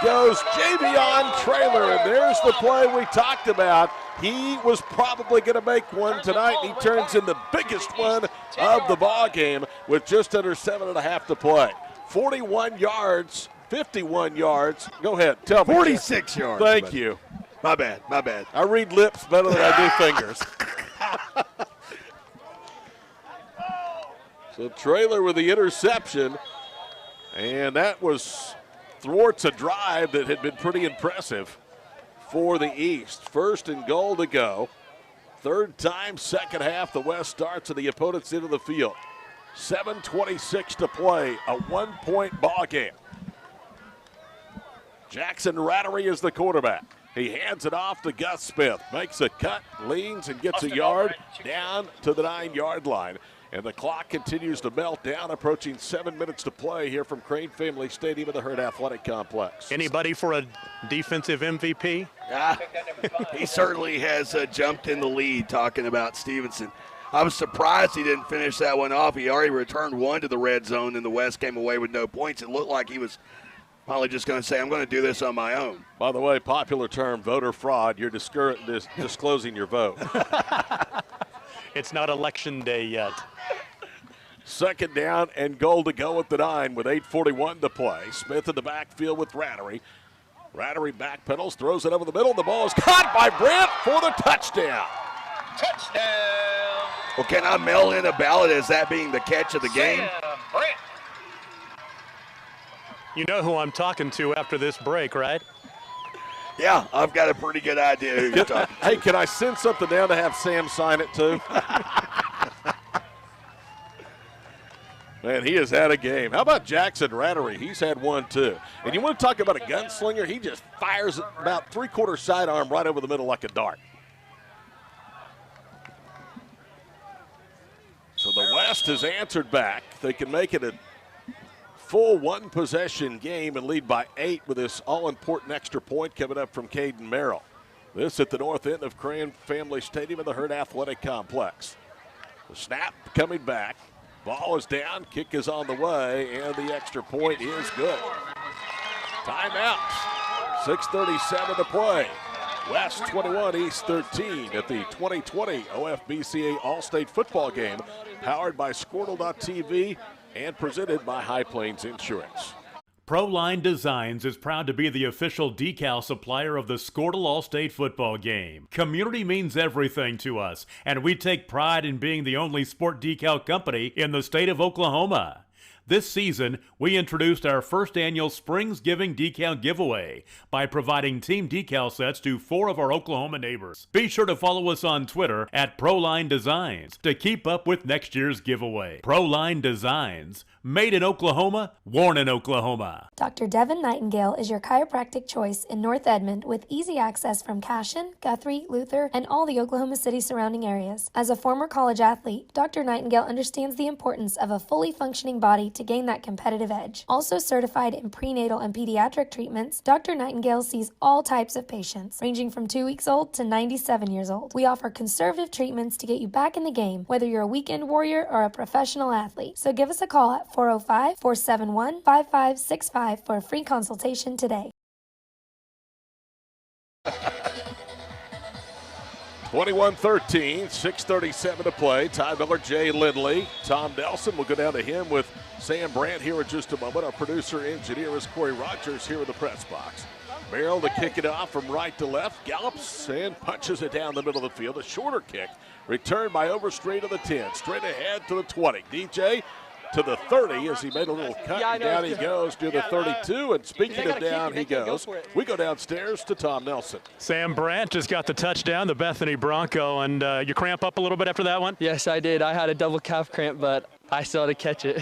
goes Javion Traylor. And there's the play we talked about. He was probably going to make one tonight. He turns in the biggest one of the ball game with just under 7.5 to play. 41 yards, 51 yards. Go ahead, tell me. 46 yards. Thank you. My bad. I read lips better than I do fingers. So Traylor with the interception, and that thwarts a drive that had been pretty impressive for the East. 1st and goal to go. 3rd time, second half. The West starts and the opponents into the field. 7:26 to play, a 1-point ball game. Jackson Rattery is the quarterback. He hands it off to Gus Smith. Makes a cut, leans, and gets a yard down to the 9-yard line. And the clock continues to melt down, approaching 7 minutes to play here from Crane Family Stadium at the Herd Athletic Complex. Anybody for a defensive MVP? Yeah, he certainly has jumped in the lead, talking about Stevenson. I was surprised he didn't finish that one off. He already returned one to the red zone, and the West came away with no points. It looked like he was probably just going to say, I'm going to do this on my own. By the way, popular term, voter fraud. You're disclosing your vote. It's not election day yet. 2nd down and goal to go at the 9 with 8:41 to play. Smith in the backfield with Rattery. Rattery backpedals, throws it over the middle. The ball is caught by Brandt for the touchdown. Touchdown. Well, can I mail in a ballot as that being the catch of the game? You know who I'm talking to after this break, right? Yeah, I've got a pretty good idea who you're talking to. Hey, can I send something down to have Sam sign it too? Man, he has had a game. How about Jackson Rattery? He's had one too. And you want to talk about a gunslinger? He just fires about 3/4 sidearm right over the middle like a dart. So the West has answered back. They can make it a full 1-possession game and lead by 8 with this all-important extra point coming up from Caden Merrill. This at the north end of Crane Family Stadium in the Herd Athletic Complex. The snap coming back. Ball is down, kick is on the way, and the extra point is good. Timeout. 6:37 to play. West 21, East 13 at the 2020 OFBCA All-State Football Game, powered by Squirtle.tv and presented by High Plains Insurance. Proline Designs is proud to be the official decal supplier of the Squirtle All-State Football Game. Community means everything to us, and we take pride in being the only sport decal company in the state of Oklahoma. This season, we introduced our first annual Springsgiving decal giveaway by providing team decal sets to 4 of our Oklahoma neighbors. Be sure to follow us on Twitter at Proline Designs to keep up with next year's giveaway. Proline Designs, made in Oklahoma, worn in Oklahoma. Dr. Devin Nightingale is your chiropractic choice in North Edmond with easy access from Cashion, Guthrie, Luther, and all the Oklahoma City surrounding areas. As a former college athlete, Dr. Nightingale understands the importance of a fully functioning body to gain that competitive edge. Also certified in prenatal and pediatric treatments, Dr. Nightingale sees all types of patients, ranging from 2 weeks old to 97 years old. We offer conservative treatments to get you back in the game, whether you're a weekend warrior or a professional athlete. So give us a call at 405-471-5565 for a free consultation today. 21-13, 6:37 to play. Ty Miller, Jay Lindley, Tom Nelson. We'll go down to him with Sam Brandt here in just a moment. Our producer engineer is Corey Rogers here in the press box. Merrill to kick it off from right to left, gallops and punches it down the middle of the field. A shorter kick returned by Overstreet to the 10, straight ahead to the 20. DJ to the 30 as he made a little cut. And down he goes to the 32. And speaking of down he goes, we go downstairs to Tom Nelson. Sam Brandt just got the touchdown, the Bethany Bronco, and you cramp up a little bit after that one? Yes, I did. I had a double calf cramp, but I still had to catch it.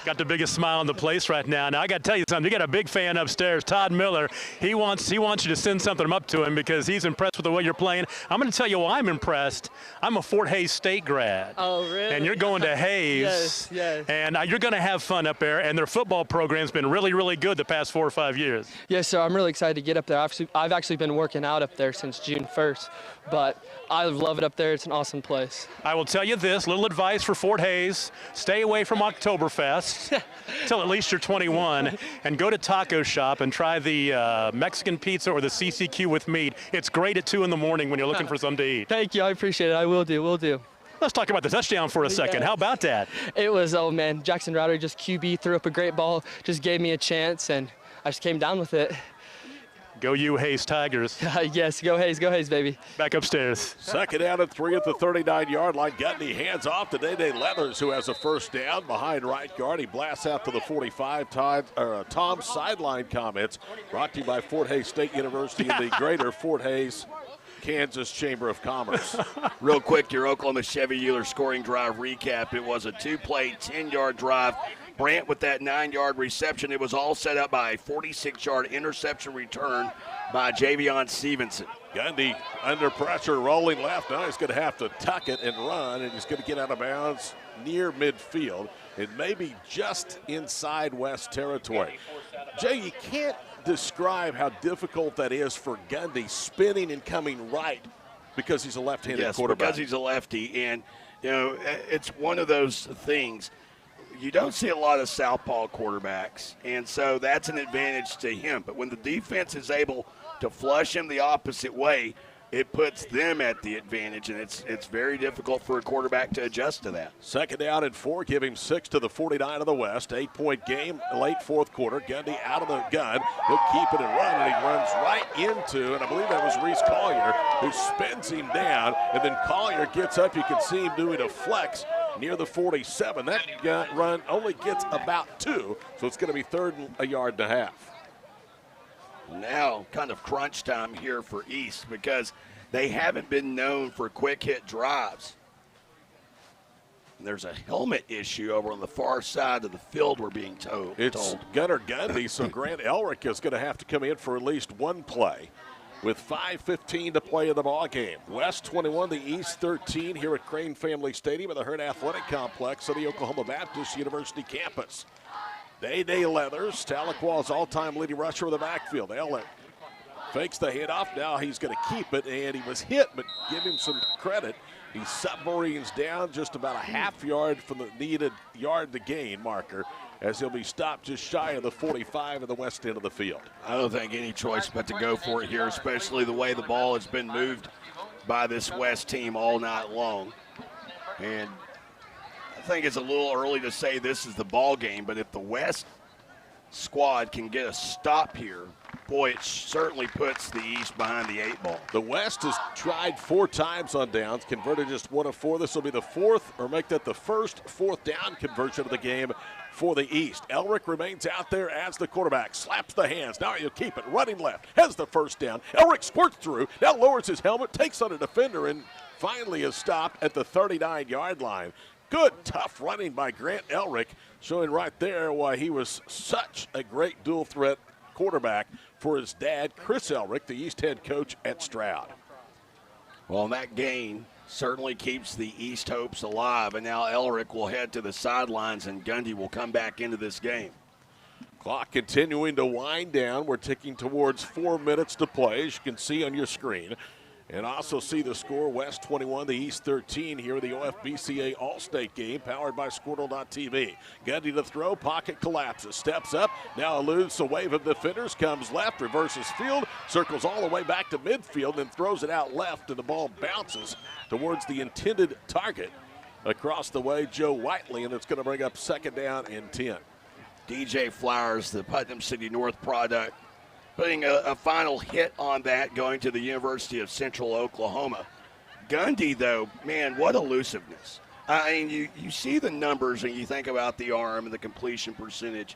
Got the biggest smile in the place right now. Now, I got to tell you something. You got a big fan upstairs, Todd Miller. He wants you to send something up to him because he's impressed with the way you're playing. I'm going to tell you why I'm impressed. I'm a Fort Hays State grad. Oh, really? And you're going to Hays. Yes. And you're going to have fun up there. And their football program's been really, really good the past 4 or 5 years. Yes, sir. I'm really excited to get up there. I've actually been working out up there since June 1st. But I love it up there. It's an awesome place. I will tell you this, little advice for Fort Hays. Stay away from Oktoberfest till at least you're 21 and go to Taco Shop and try the Mexican pizza or the CCQ with meat. It's great at 2 in the morning when you're looking for something to eat. Thank you. I appreciate it. I will do. Let's talk about the touchdown for a second. Yeah. How about that? It was, oh man, Jackson Router just QB threw up a great ball, just gave me a chance, and I just came down with it. Go you, Hays Tigers. Yes, go Hays, baby. Back upstairs. Second down and 3 at the 39-yard line. Gutney hands off to Day Leathers, who has a first down behind right guard. He blasts out to the 45. Tom's sideline comments brought to you by Fort Hays State University and the greater Fort Hays Kansas Chamber of Commerce. Real quick, your Oklahoma Chevy dealer scoring drive recap. It was a 2-play, 10-yard drive. Brandt with that 9-yard reception. It was all set up by a 46-yard interception return by Javion Stevenson. Gundy under pressure, rolling left. Now he's going to have to tuck it and run, and he's going to get out of bounds near midfield. It may be just inside West territory. Jay, you can't describe how difficult that is for Gundy spinning and coming right because he's a left-handed quarterback. Because he's a lefty, and it's one of those things. You don't see a lot of southpaw quarterbacks, and so that's an advantage to him. But when the defense is able to flush him the opposite way, it puts them at the advantage, and it's very difficult for a quarterback to adjust to that. Second down and 4, give him 6 to the 49 of the West. 8-point game, late fourth quarter. Gundy out of the gun. He'll keep it and run, and he runs right into, and I believe that was Reese Collier, who spins him down, and then Collier gets up. You can see him doing a flex near the 47. That run only gets about 2, so it's going to be 3rd and a yard and a half. Now kind of crunch time here for East because they haven't been known for quick hit drives. And there's a helmet issue over on the far side of the field, we're being told. It's Gunnar Gundy, so Grant Elrick is going to have to come in for at least one play with 5:15 to play in the ball game. West 21, the East 13 here at Crane Family Stadium at the Hurt Athletic Complex of the Oklahoma Baptist University campus. Day Leathers, Tahlequah's all-time leading rusher of the backfield. Ellick fakes the handoff. Now he's going to keep it, and he was hit, but give him some credit. He submarines down just about a half yard from the needed yard to gain marker as he'll be stopped just shy of the 45 at the west end of the field. I don't think any choice but to go for it here, especially the way the ball has been moved by this West team all night long. And I think it's a little early to say this is the ball game, but if the West squad can get a stop here, boy, it certainly puts the East behind the 8 ball. The West has tried 4 times on downs, converted just 1 of 4. This will be the 4th, or make that the first 4th down conversion of the game for the East. Elrick remains out there as the quarterback, slaps the hands. Now he'll keep it, running left, has the first down. Elrick squirts through, now lowers his helmet, takes on a defender, and finally is stopped at the 39-yard line. Good, tough running by Grant Elrick, showing right there why he was such a great dual threat quarterback for his dad, Chris Elrick, the East head coach at Stroud. Well, that gain certainly keeps the East hopes alive, and now Elrick will head to the sidelines, and Gundy will come back into this game. Clock continuing to wind down. We're ticking towards 4 minutes to play, as you can see on your screen. And also see the score, West 21, the East 13 here in the OFBCA All-State game, powered by Squirtle.tv. Gundy to throw, pocket collapses, steps up, now eludes a wave of defenders, comes left, reverses field, circles all the way back to midfield, and throws it out left, and the ball bounces towards the intended target. Across the way, Joe Whiteley, and it's going to bring up 2nd down and 10. DJ Flowers, the Putnam City North product, putting a final hit on that, going to the University of Central Oklahoma. Gundy, though, man, what elusiveness. I mean, you see the numbers and you think about the arm and the completion percentage,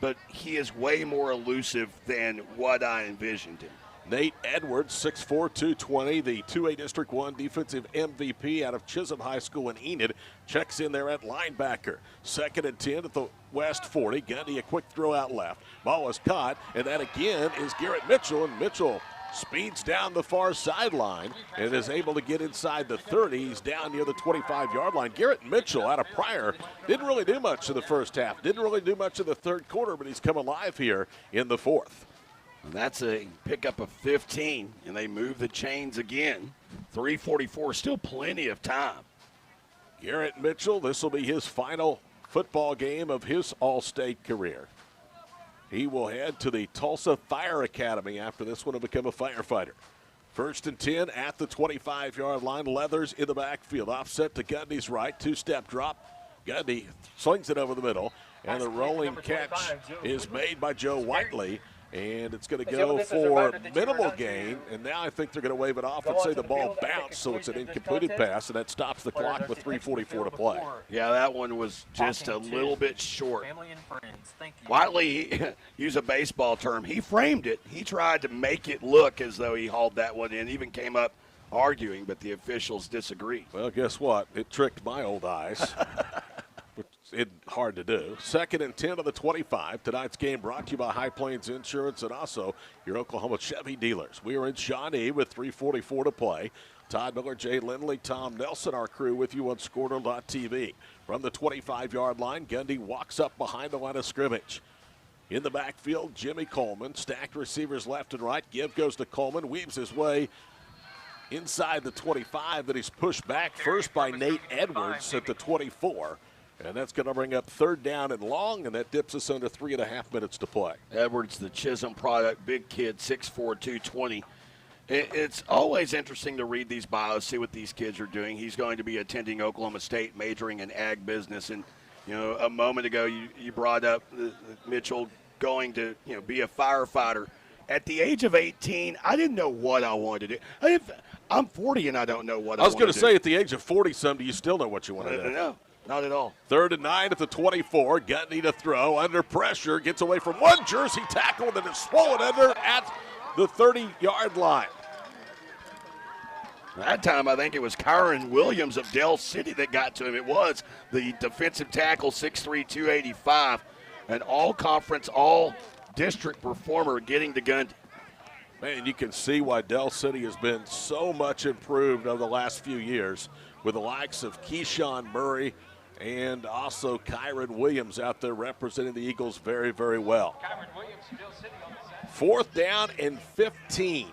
but he is way more elusive than what I envisioned him. Nate Edwards, 6'4", 220, the 2A District 1 defensive MVP out of Chisholm High School in Enid, checks in there at linebacker. 2nd and 10 at the West 40. Gundy, a quick throw out left. Ball is caught, and that again is Garrett Mitchell, and Mitchell speeds down the far sideline and is able to get inside the 30. He's down near the 25-yard line. Garrett Mitchell out of Pryor didn't really do much in the first half, didn't really do much in the third quarter, but he's come alive here in the fourth. And that's a pickup of 15, and they move the chains again. 3:44, still plenty of time. Garrett Mitchell, this will be his final football game of his All-State career. He will head to the Tulsa Fire Academy after this one to become a firefighter. 1st and 10 at the 25-yard line. Leathers in the backfield. Offset to Gundy's right. 2-step drop. Gundy slings it over the middle. And the rolling catch is made by Joe Whiteley. And it's going to go for minimal gain. And now I think they're going to wave it off and say the ball bounced, so it's an incompleted pass, and that stops the clock with 3:44 to play. Yeah, that one was just a little bit short. Whiteley, use a baseball term, he framed it. He tried to make it look as though he hauled that one in, even came up arguing, but the officials disagreed. Well, guess what? It tricked my old eyes. It's hard to do. 2nd and 10 of the 25. Tonight's game brought to you by High Plains Insurance and also your Oklahoma Chevy dealers. We are in Shawnee with 3:44 to play. Todd Miller, Jay Lindley, Tom Nelson, our crew with you on Squirtle.tv. From the 25-yard line, Gundy walks up behind the line of scrimmage. In the backfield, Jimmy Coleman. Stacked receivers left and right. Give goes to Coleman. Weaves his way inside the 25, but he's pushed back first by Nate Edwards at the 24. And that's going to bring up 3rd down and long, and that dips us under 3.5 minutes to play. Edwards, the Chisholm product, big kid, 6'4", 220. It's always interesting to read these bios, see what these kids are doing. He's going to be attending Oklahoma State, majoring in ag business. And, you know, a moment ago you brought up Mitchell going to, you know, be a firefighter. At the age of 18, I didn't know what I wanted to do. I'm 40 and I don't know what I want to do. I was going to say, at the age of 40-some, do you still know what you want to do? No. Not at all. 3rd and 9 at the 24. Gundy to throw. Under pressure. Gets away from one Jersey tackle. And then it's swollen under at the 30-yard line. That time I think it was Kyron Williams of Dell City that got to him. It was the defensive tackle, 6'3", 285. An all-conference, all-district performer getting to Gundy. Man, you can see why Dell City has been so much improved over the last few years with the likes of Keyshawn Murray and also Kyron Williams out there representing the Eagles very, very well. 4th down and 15.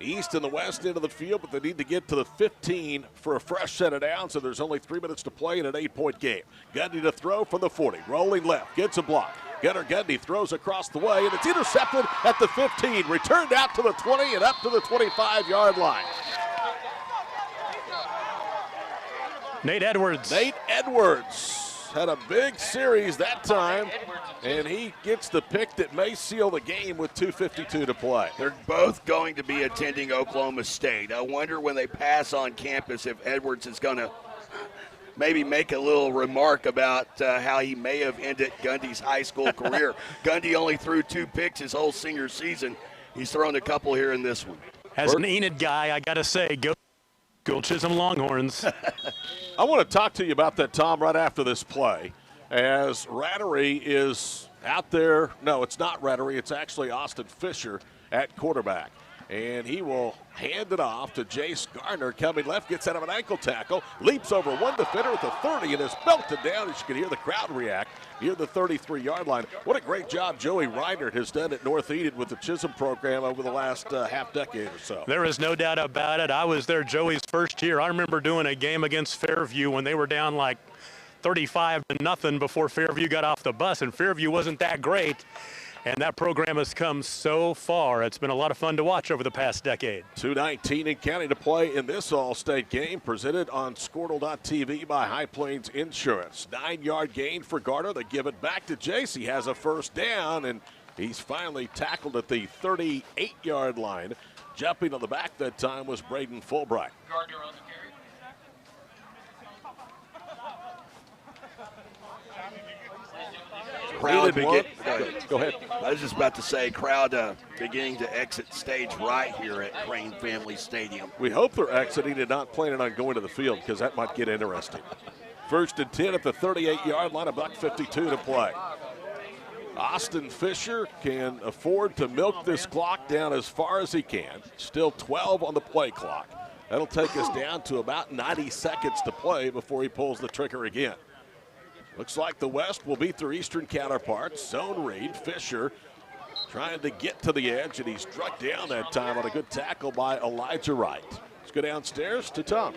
East and the west end of the field, but they need to get to the 15 for a fresh set of downs, so there's only 3 minutes to play in an 8-point game. Gundy to throw from the 40. Rolling left, gets a block. Gunner Gundy throws across the way, and it's intercepted at the 15. Returned out to the 20 and up to the 25-yard line. Nate Edwards had a big series that time, and he gets the pick that may seal the game with 2:52 to play. They're both going to be attending Oklahoma State. I wonder when they pass on campus if Edwards is going to maybe make a little remark about how he may have ended Gundy's high school career. Gundy only threw 2 picks his whole senior season. He's thrown a couple here in this one. As an Enid guy, I got to say, go Chisholm Longhorns. I want to talk to you about that, Tom, right after this play, as Rattery is out there. No, it's not Rattery. It's actually Austin Fisher at quarterback. And he will hand it off to Jace Gardner coming left, gets out of an ankle tackle, leaps over one defender at the 30 and is belted down. As you can hear the crowd react near the 33-yard line. What a great job Joey Reinert has done at North Enid with the Chisholm program over the last half decade or so. There is no doubt about it. I was there Joey's first year. I remember doing a game against Fairview when they were down like 35-0 before Fairview got off the bus, and Fairview wasn't that great. And that program has come so far. It's been a lot of fun to watch over the past decade. 2:19 and counting to play in this All-State game, presented on Squirtle.tv by High Plains Insurance. 9-yard gain for Gardner. They give it back to Jace. He has a first down, and he's finally tackled at the 38-yard line. Jumping on the back that time was Braden Fulbright. Gardner on the crowd Go ahead. I was just about to say, crowd beginning to exit stage right here at Crane Family Stadium. We hope they're exiting and not planning on going to the field because that might get interesting. 1st and 10 at the 38-yard line, $1:52 to play. Austin Fisher can afford to milk this clock down as far as he can. Still 12 on the play clock. That'll take us down to about 90 seconds to play before he pulls the trigger again. Looks like the West will beat their Eastern counterparts. Zone read. Fisher trying to get to the edge, and he struck down that time on a good tackle by Elijah Wright. Let's go downstairs to Tom.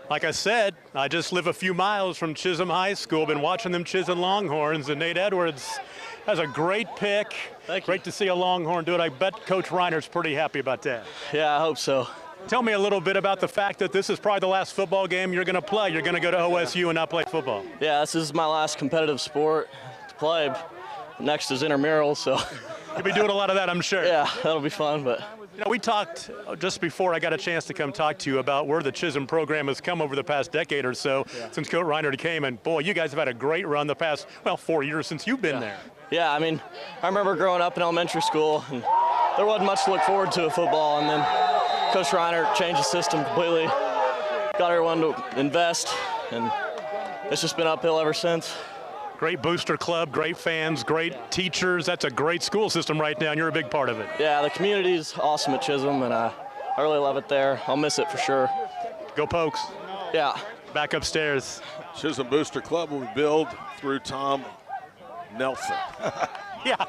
Like I said, I just live a few miles from Chisholm High School. Been watching them Chisholm Longhorns, and Nate Edwards has a great pick. Great to see a Longhorn do it. I bet Coach Reiner's pretty happy about that. Yeah, I hope so. Tell me a little bit about the fact that this is probably the last football game you're going to play. You're going to go to OSU and not play football. Yeah, this is my last competitive sport to play. Next is intramural, so. You'll be doing a lot of that, I'm sure. Yeah, that'll be fun, but. You know, we talked just before I got a chance to come talk to you about where the Chisholm program has come over the past decade or so since Coach Reiner came. And, boy, you guys have had a great run the past, 4 years since you've been there. Yeah, I mean, I remember growing up in elementary school, and there wasn't much to look forward to in football, and then Coach Reiner changed the system completely, got everyone to invest, and it's just been uphill ever since. Great booster club, great fans, great teachers. That's a great school system right now, and you're a big part of it. Yeah, the community's awesome at Chisholm, and I really love it there. I'll miss it for sure. Go Pokes. Yeah. Back upstairs. Chisholm Booster Club will be billed through Tom Nelson. Yeah.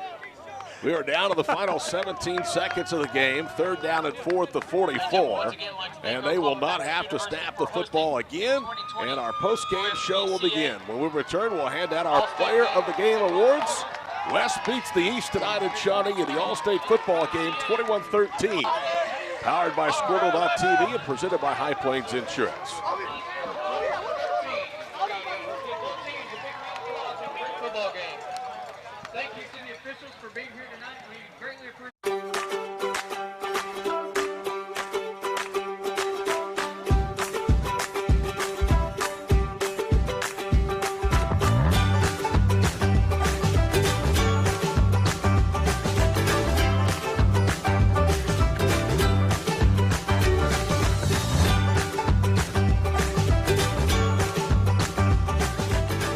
We are down to the final 17 seconds of the game. 3rd down and 4th to 44. And they will not have to snap the football again. And our post-game show will begin. When we return, we'll hand out our Player of the Game awards. West beats the East tonight in Shawnee in the All-State football game, 21-13. Powered by Squirtle.tv and presented by High Plains Insurance. Thank you to the officials for being here tonight. We greatly appreciate it.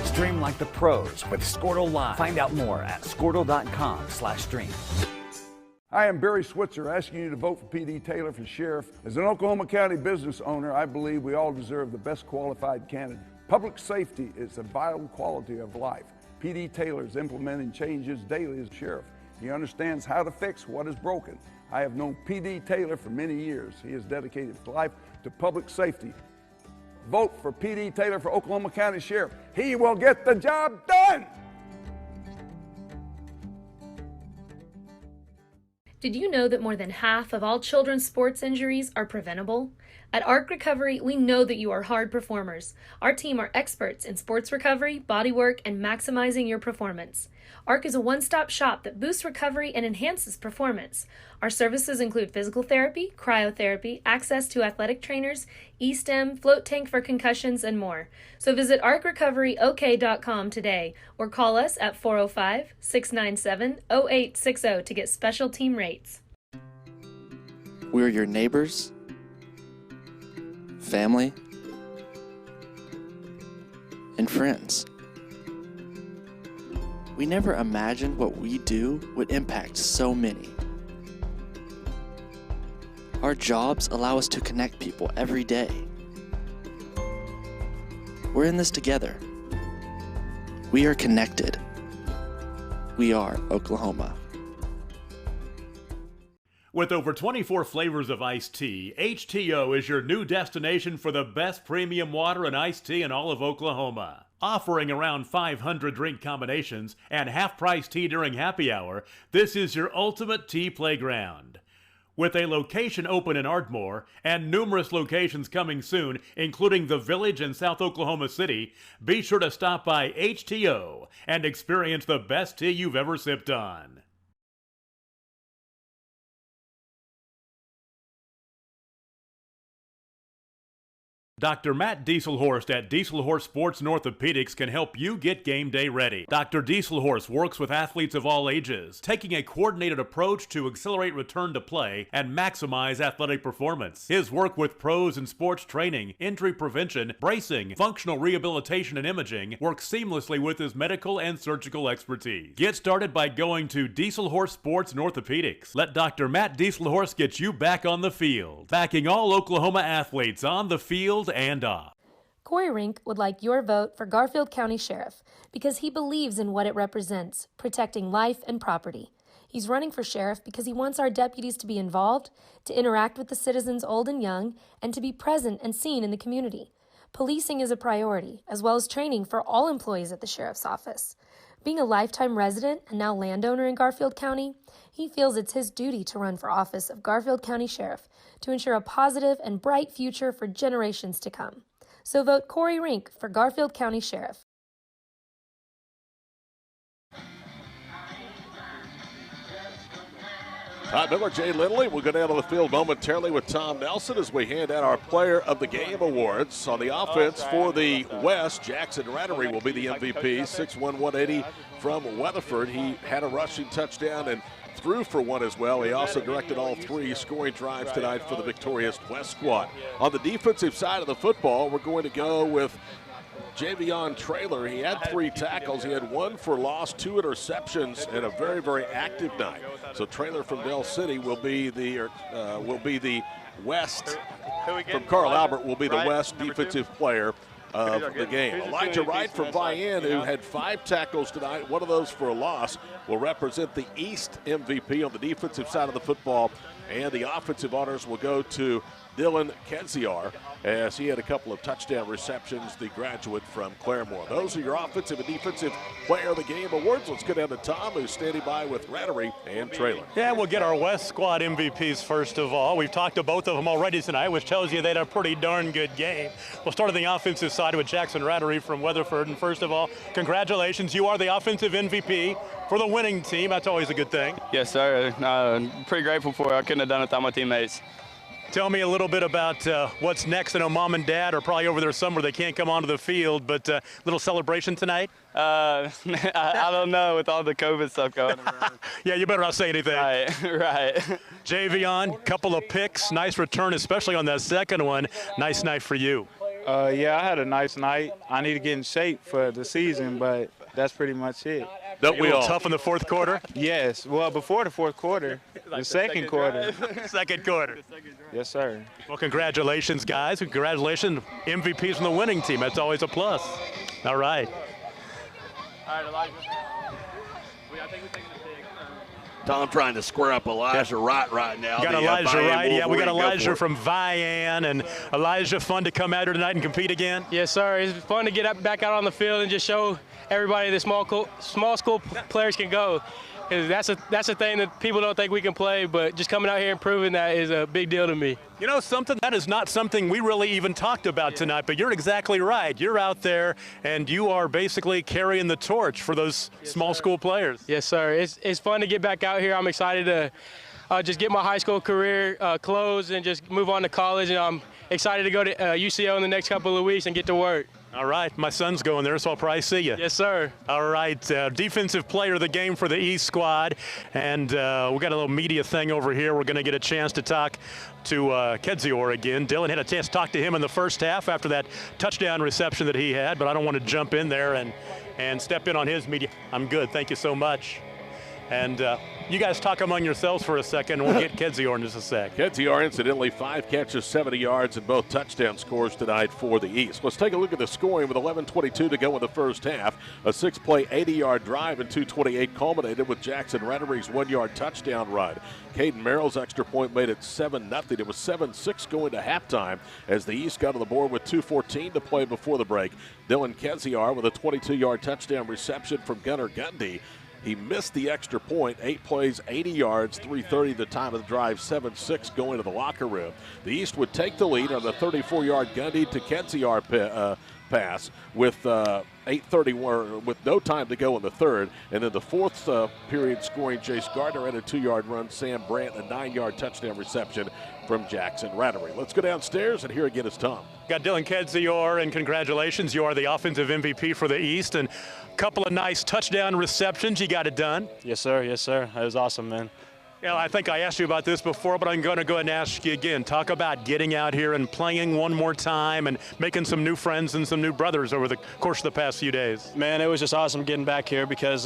Stream like the pros with Squirtle Live. Find out more at Squirtle.com/stream. I am Barry Switzer, asking you to vote for P.D. Taylor for sheriff. As an Oklahoma County business owner, I believe we all deserve the best qualified candidate. Public safety is a vital quality of life. P.D. Taylor is implementing changes daily as sheriff. He understands how to fix what is broken. I have known P.D. Taylor for many years. He has dedicated his life to public safety. Vote for P.D. Taylor for Oklahoma County Sheriff. He will get the job done! Did you know that more than half of all children's sports injuries are preventable? At ARC Recovery, we know that you are hard performers. Our team are experts in sports recovery, bodywork, and maximizing your performance. ARC is a one-stop shop that boosts recovery and enhances performance. Our services include physical therapy, cryotherapy, access to athletic trainers, e-stim, float tank for concussions, and more. So visit arcrecoveryok.com today or call us at 405-697-0860 to get special team rates. We're your neighbors, family, and friends. We never imagined what we do would impact so many. Our jobs allow us to connect people every day. We're in this together. We are connected. We are Oklahoma. With over 24 flavors of iced tea, HTO is your new destination for the best premium water and iced tea in all of Oklahoma. Offering around 500 drink combinations and half-price tea during happy hour, this is your ultimate tea playground. With a location open in Ardmore and numerous locations coming soon, including the Village in South Oklahoma City, be sure to stop by HTO and experience the best tea you've ever sipped on. Dr. Matt Dieselhorst at Dieselhorst Sports and Orthopedics can help you get game day ready. Dr. Dieselhorst works with athletes of all ages, taking a coordinated approach to accelerate return to play and maximize athletic performance. His work with pros in sports training, injury prevention, bracing, functional rehabilitation, and imaging works seamlessly with his medical and surgical expertise. Get started by going to Dieselhorst Sports and Orthopedics. Let Dr. Matt Dieselhorst get you back on the field, backing all Oklahoma athletes on the field and off. Corey Rink would like your vote for Garfield County Sheriff because he believes in what it represents, protecting life and property. He's running for sheriff because he wants our deputies to be involved, to interact with the citizens old and young, and to be present and seen in the community. Policing is a priority, as well as training for all employees at the sheriff's office. Being a lifetime resident and now landowner in Garfield County, he feels it's his duty to run for office of Garfield County Sheriff to ensure a positive and bright future for generations to come. So vote Corey Rink for Garfield County Sheriff. Todd Miller, Jay Lindley will go down to the field momentarily with Tom Nelson as we hand out our Player of the Game awards. On the offense for the West, Jackson Rattery will be the MVP, 6'1", 180 from Weatherford. He had a rushing touchdown and threw for one as well. He also directed all three scoring drives tonight for the victorious West squad. On the defensive side of the football, we're going to go with Javion Traylor. He had 3 tackles. He had 1 for loss, 2 interceptions, and a very, very active night. So Traylor from Del City will be the West. From Carl Albert will be the West defensive player of the game. Elijah Wright from Vian, who had 5 tackles tonight, 1 of those for a loss, will represent the East MVP on the defensive side of the football. And the offensive honors will go to Dylan Kenziar, as he had a couple of touchdown receptions, the graduate from Claremore. Those are your offensive and defensive player of the game awards. Let's go down to Tom, who's standing by with Rattery and Traylor. Yeah, we'll get our West squad MVPs first of all. We've talked to both of them already tonight, which tells you they had a pretty darn good game. We'll start on the offensive side with Jackson Rattery from Weatherford. And first of all, congratulations. You are the offensive MVP for the winning team. That's always a good thing. Yes, sir. Pretty grateful for it. I couldn't have done it without my teammates. Tell me a little bit about what's next. I know Mom and Dad are probably over there somewhere. They can't come onto the field, but little celebration tonight? I don't know with all the COVID stuff going around. Yeah, you better not say anything. Right. Javion, couple of picks. Nice return, especially on that second one. Nice night for you. Yeah, I had a nice night. I need to get in shape for the season, but that's pretty much it. Don't we all tough in the fourth quarter? Yes. Well, before the fourth quarter, the second quarter. Second quarter. Yes, sir. Well, congratulations, guys. Congratulations, MVPs from the winning team. That's always a plus. All right. All right, Elijah. I think we're taking a big Tom trying to square up Elijah Wright right now. We got Elijah Wright. Yeah, we got Elijah from Vian. And Elijah, fun to come out here tonight and compete again? Yes, sir. It's fun to get back out on the field and just show everybody that small school players can go. Because that's a thing that people don't think we can play, but just coming out here and proving that is a big deal to me. You know something? That is not something we really even talked about tonight, but you're exactly right. You're out there, and you are basically carrying the torch for those small school players. Yes, sir. It's fun to get back out here. I'm excited to just get my high school career closed and just move on to college, and I'm excited to go to UCO in the next couple of weeks and get to work. All right, my son's going there, so I'll probably see you. Yes, sir. All right, defensive player of the game for the East squad. And we got a little media thing over here. We're going to get a chance to talk to Kedzior again. Dylan had a chance to talk to him in the first half after that touchdown reception that he had, but I don't want to jump in there and step in on his media. I'm good, thank you so much. And you guys talk among yourselves for a second, and we'll get Kedzior in just a sec. Kedzior, incidentally, 5 catches, 70 yards, and both touchdown scores tonight for the East. Let's take a look at the scoring with 11:22 to go in the first half. A 6-play, 80-yard drive and 2:28 culminated with Jackson Rattery's 1-yard touchdown run. Caden Merrill's extra point made it 7-0. It was 7-6 going to halftime as the East got on the board with 2:14 to play before the break. Dylan Kedzior with a 22-yard touchdown reception from Gunnar Gundy. He missed the extra point, 8 plays, 80 yards, 3:30 the time of the drive, 7-6 going to the locker room. The East would take the lead on the 34-yard Gundy to Kedzior pass with 8:31 with no time to go in the third. And then the fourth period scoring, Jace Gardner had a 2-yard run, Sam Brandt a 9-yard touchdown reception from Jackson Rattery. Let's go downstairs, and here again is Tom. Got Dylan Kedzior, and congratulations. You are the offensive MVP for the East, and a couple of nice touchdown receptions. You got it done. Yes, sir. Yes, sir. That was awesome, man. Yeah, I think I asked you about this before, but I'm going to go ahead and ask you again. Talk about getting out here and playing one more time and making some new friends and some new brothers over the course of the past few days. Man, it was just awesome getting back here because,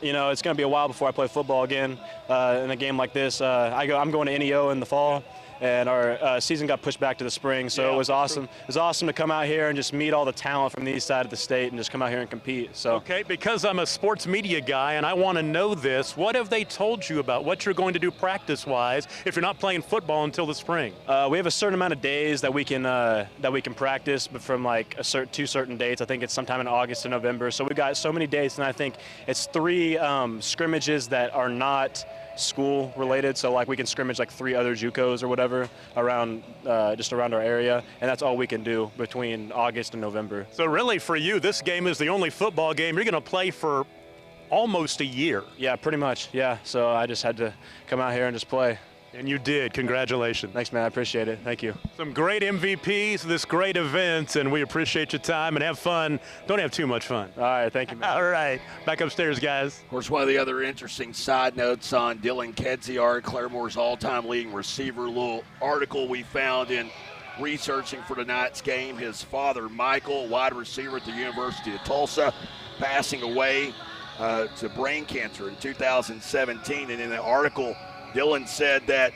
you know, it's going to be a while before I play football again in a game like this. I'm going to NEO in the fall, and our season got pushed back to the spring, so it was awesome. It was awesome to come out here and just meet all the talent from the east side of the state and just come out here and compete. So okay, because I'm a sports media guy and I want to know this, what have they told you about what you're going to do practice-wise if you're not playing football until the spring? We have a certain amount of days that we can practice, but from like two certain dates. I think it's sometime in August and November. So we've got so many dates, and I think it's 3 scrimmages that are not school related, so like we can scrimmage like 3 other JUCOs or whatever around just around our area, and that's all we can do between August and November. So really for you, this game is the only football game you're going to play for almost a year. Yeah, pretty much. Yeah, so I just had to come out here and just play. And you did. Congratulations. Thanks, man. I appreciate it. Thank you. Some great MVPs, this great event, and we appreciate your time, and have fun. Don't have too much fun. All right. Thank you, man. All right. Back upstairs, guys. Of course, one of the other interesting side notes on Dylan Kedzior, Claremore's all-time leading receiver, a little article we found in researching for tonight's game. His father, Michael, wide receiver at the University of Tulsa, passing away to brain cancer in 2017. And in the article, Dylan said that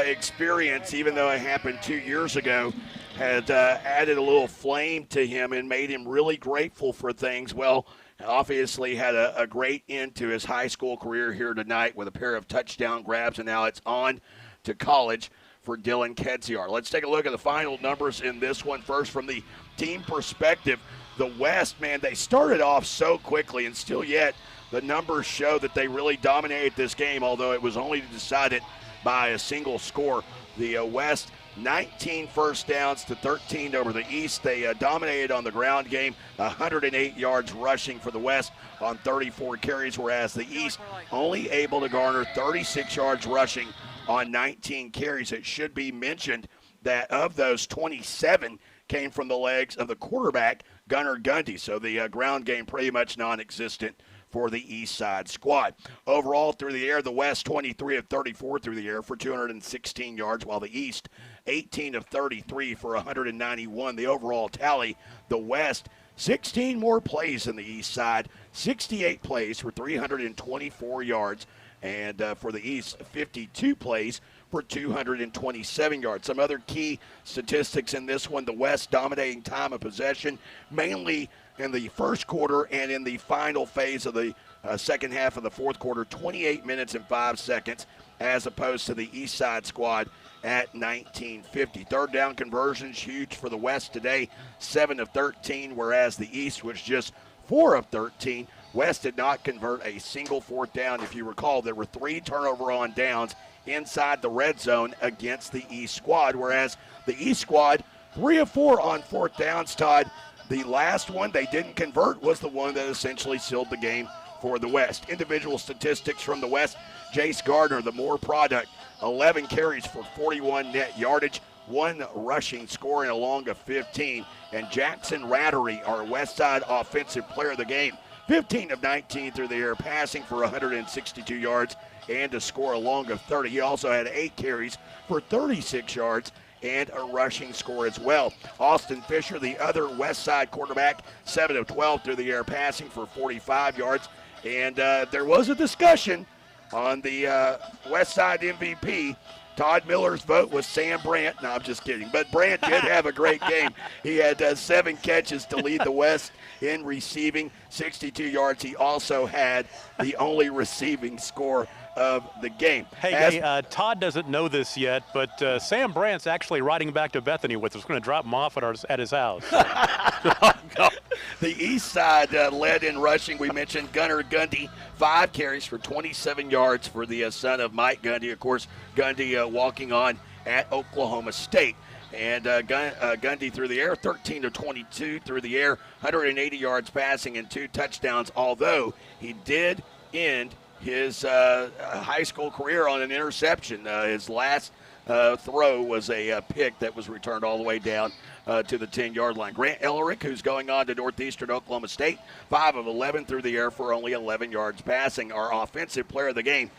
experience, even though it happened 2 years ago, had added a little flame to him and made him really grateful for things. Well, obviously had a great end to his high school career here tonight with a pair of touchdown grabs, and now it's on to college for Dylan Kedzior. Let's take a look at the final numbers in this one. First, from the team perspective, the West, man, they started off so quickly, and still yet the numbers show that they really dominated this game, although it was only decided by a single score. The West, 19 first downs to 13 over the East. They dominated on the ground game, 108 yards rushing for the West on 34 carries, whereas the East only able to garner 36 yards rushing on 19 carries. It should be mentioned that of those, 27 came from the legs of the quarterback, Gunnar Gundy. So the ground game pretty much non-existent for the East Side squad. Overall, through the air, the West 23 of 34 through the air for 216 yards, while the East 18 of 33 for 191. The overall tally, the West 16 more plays than the East Side, 68 plays for 324 yards, and for the East, 52 plays for 227 yards. Some other key statistics in this one, the West dominating time of possession, mainly in the first quarter and in the final phase of the second half of the fourth quarter, 28 minutes and 5 seconds, as opposed to the East Side squad at 19:50. Third down conversions, huge for the West today, 7 of 13, whereas the East was just 4 of 13. West did not convert a single fourth down. If you recall, there were 3 turnover on downs inside the red zone against the East squad, whereas the East squad, 3 of 4 on fourth downs, Todd. The last one they didn't convert was the one that essentially sealed the game for the West. Individual statistics from the West, Jace Gardner, the more product, 11 carries for 41 net yardage, 1 rushing score, and a long of 15. And Jackson Rattery, our West Side offensive player of the game, 15 of 19 through the air, passing for 162 yards and a score, a long of 30. He also had 8 carries for 36 yards and a rushing score as well. Austin Fisher, the other West Side quarterback, 7 of 12 through the air, passing for 45 yards. And there was a discussion on the West Side MVP. Todd Miller's vote was Sam Brandt. No, I'm just kidding. But Brandt did have a great game. He had 7 catches to lead the West in receiving, 62 yards. He also had the only receiving score of the game. Hey, Todd doesn't know this yet, but Sam Brandt's actually riding back to Bethany with us. We're going to drop him off at his house. The East Side led in rushing. We mentioned Gunnar Gundy, 5 carries for 27 yards for the son of Mike Gundy. Of course, Gundy walking on at Oklahoma State. And Gundy through the air, 13 of 22 through the air, 180 yards passing and 2 touchdowns, although he did end his high school career on an interception. His last throw was a pick that was returned all the way down to the 10-yard line. Grant Ellerick, who's going on to Northeastern Oklahoma State, 5 of 11 through the air for only 11 yards passing. Our offensive player of the game,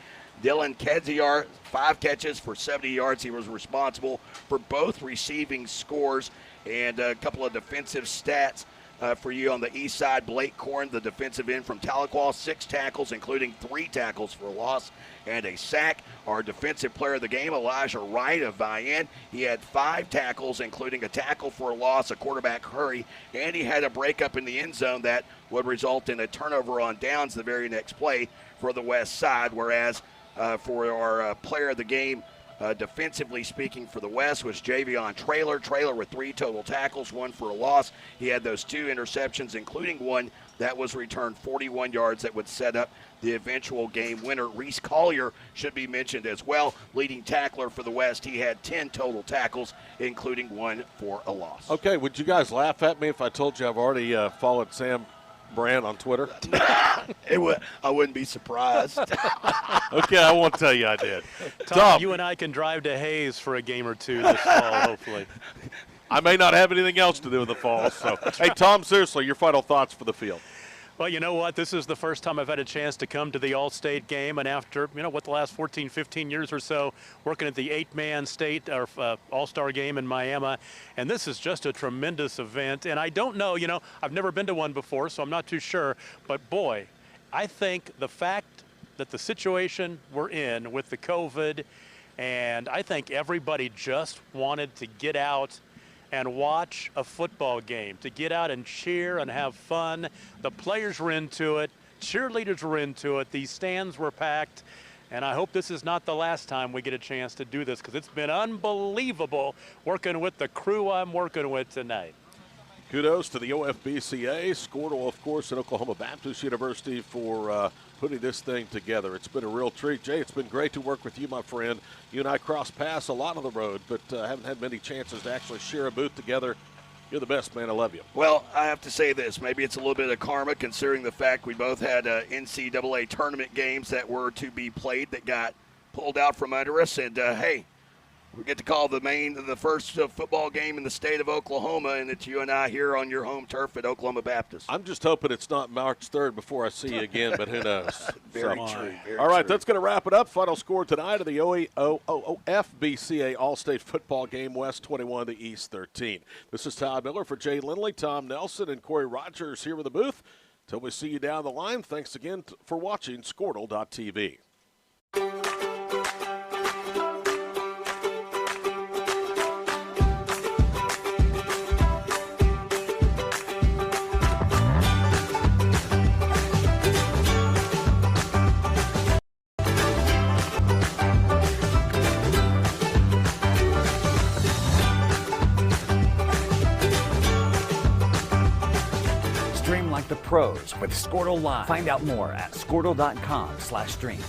Dylan Kedziar, 5 catches for 70 yards. He was responsible for both receiving scores and a couple of defensive stats for you on the east side. Blake Korn, the defensive end from Tahlequah, 6 tackles, including 3 tackles for a loss and a sack. Our defensive player of the game, Elijah Wright of Vian, he had 5 tackles, including a tackle for a loss, a quarterback hurry, and he had a breakup in the end zone that would result in a turnover on downs the very next play for the west side, whereas for our player of the game, defensively speaking for the West, was Javion Traylor. Traylor with 3 total tackles, 1 for a loss. He had those 2 interceptions, including one that was returned 41 yards that would set up the eventual game winner. Reese Collier should be mentioned as well, leading tackler for the West. He had 10 total tackles, including 1 for a loss. Okay, would you guys laugh at me if I told you I've already followed Sam Brand on Twitter? I wouldn't be surprised. Okay, I won't tell you I did. Tom, you and I can drive to Hayes for a game or 2 this fall, hopefully. I may not have anything else to do in the fall. So, hey, Tom, seriously, your final thoughts for the field. Well, you know what? This is the first time I've had a chance to come to the All-State game, and after, the last 14, 15 years or so, working at the 8-man state or All-Star game in Miami, and this is just a tremendous event. And I don't know, I've never been to one before, so I'm not too sure, but boy, I think the fact that the situation we're in with the COVID, and I think everybody just wanted to get out and watch a football game, to get out and cheer and have fun. The players were into it. Cheerleaders were into it. These stands were packed. And I hope this is not the last time we get a chance to do this, because it's been unbelievable working with the crew I'm working with tonight. Kudos to the OFBCA, Squirtle, of course, at Oklahoma Baptist University for putting this thing together. It's been a real treat. Jay, it's been great to work with you, my friend. You and I cross paths a lot on the road, but haven't had many chances to actually share a booth together. You're the best, man. I love you. Well, I have to say this. Maybe it's a little bit of karma, considering the fact we both had NCAA tournament games that were to be played that got pulled out from under us. And, hey, we get to call the first football game in the state of Oklahoma, and it's you and I here on your home turf at Oklahoma Baptist. I'm just hoping it's not March 3rd before I see you again, but who knows? Very true. All right, that's going to wrap it up. Final score tonight of the OFBCA All-State Football Game, West 21 to East 13. This is Todd Miller for Jay Lindley, Tom Nelson, and Corey Rogers here with the booth. Till we see you down the line, thanks again for watching Squirtle.tv. Stream like the pros with Squirtle Live. Find out more at Squirtle.com/stream.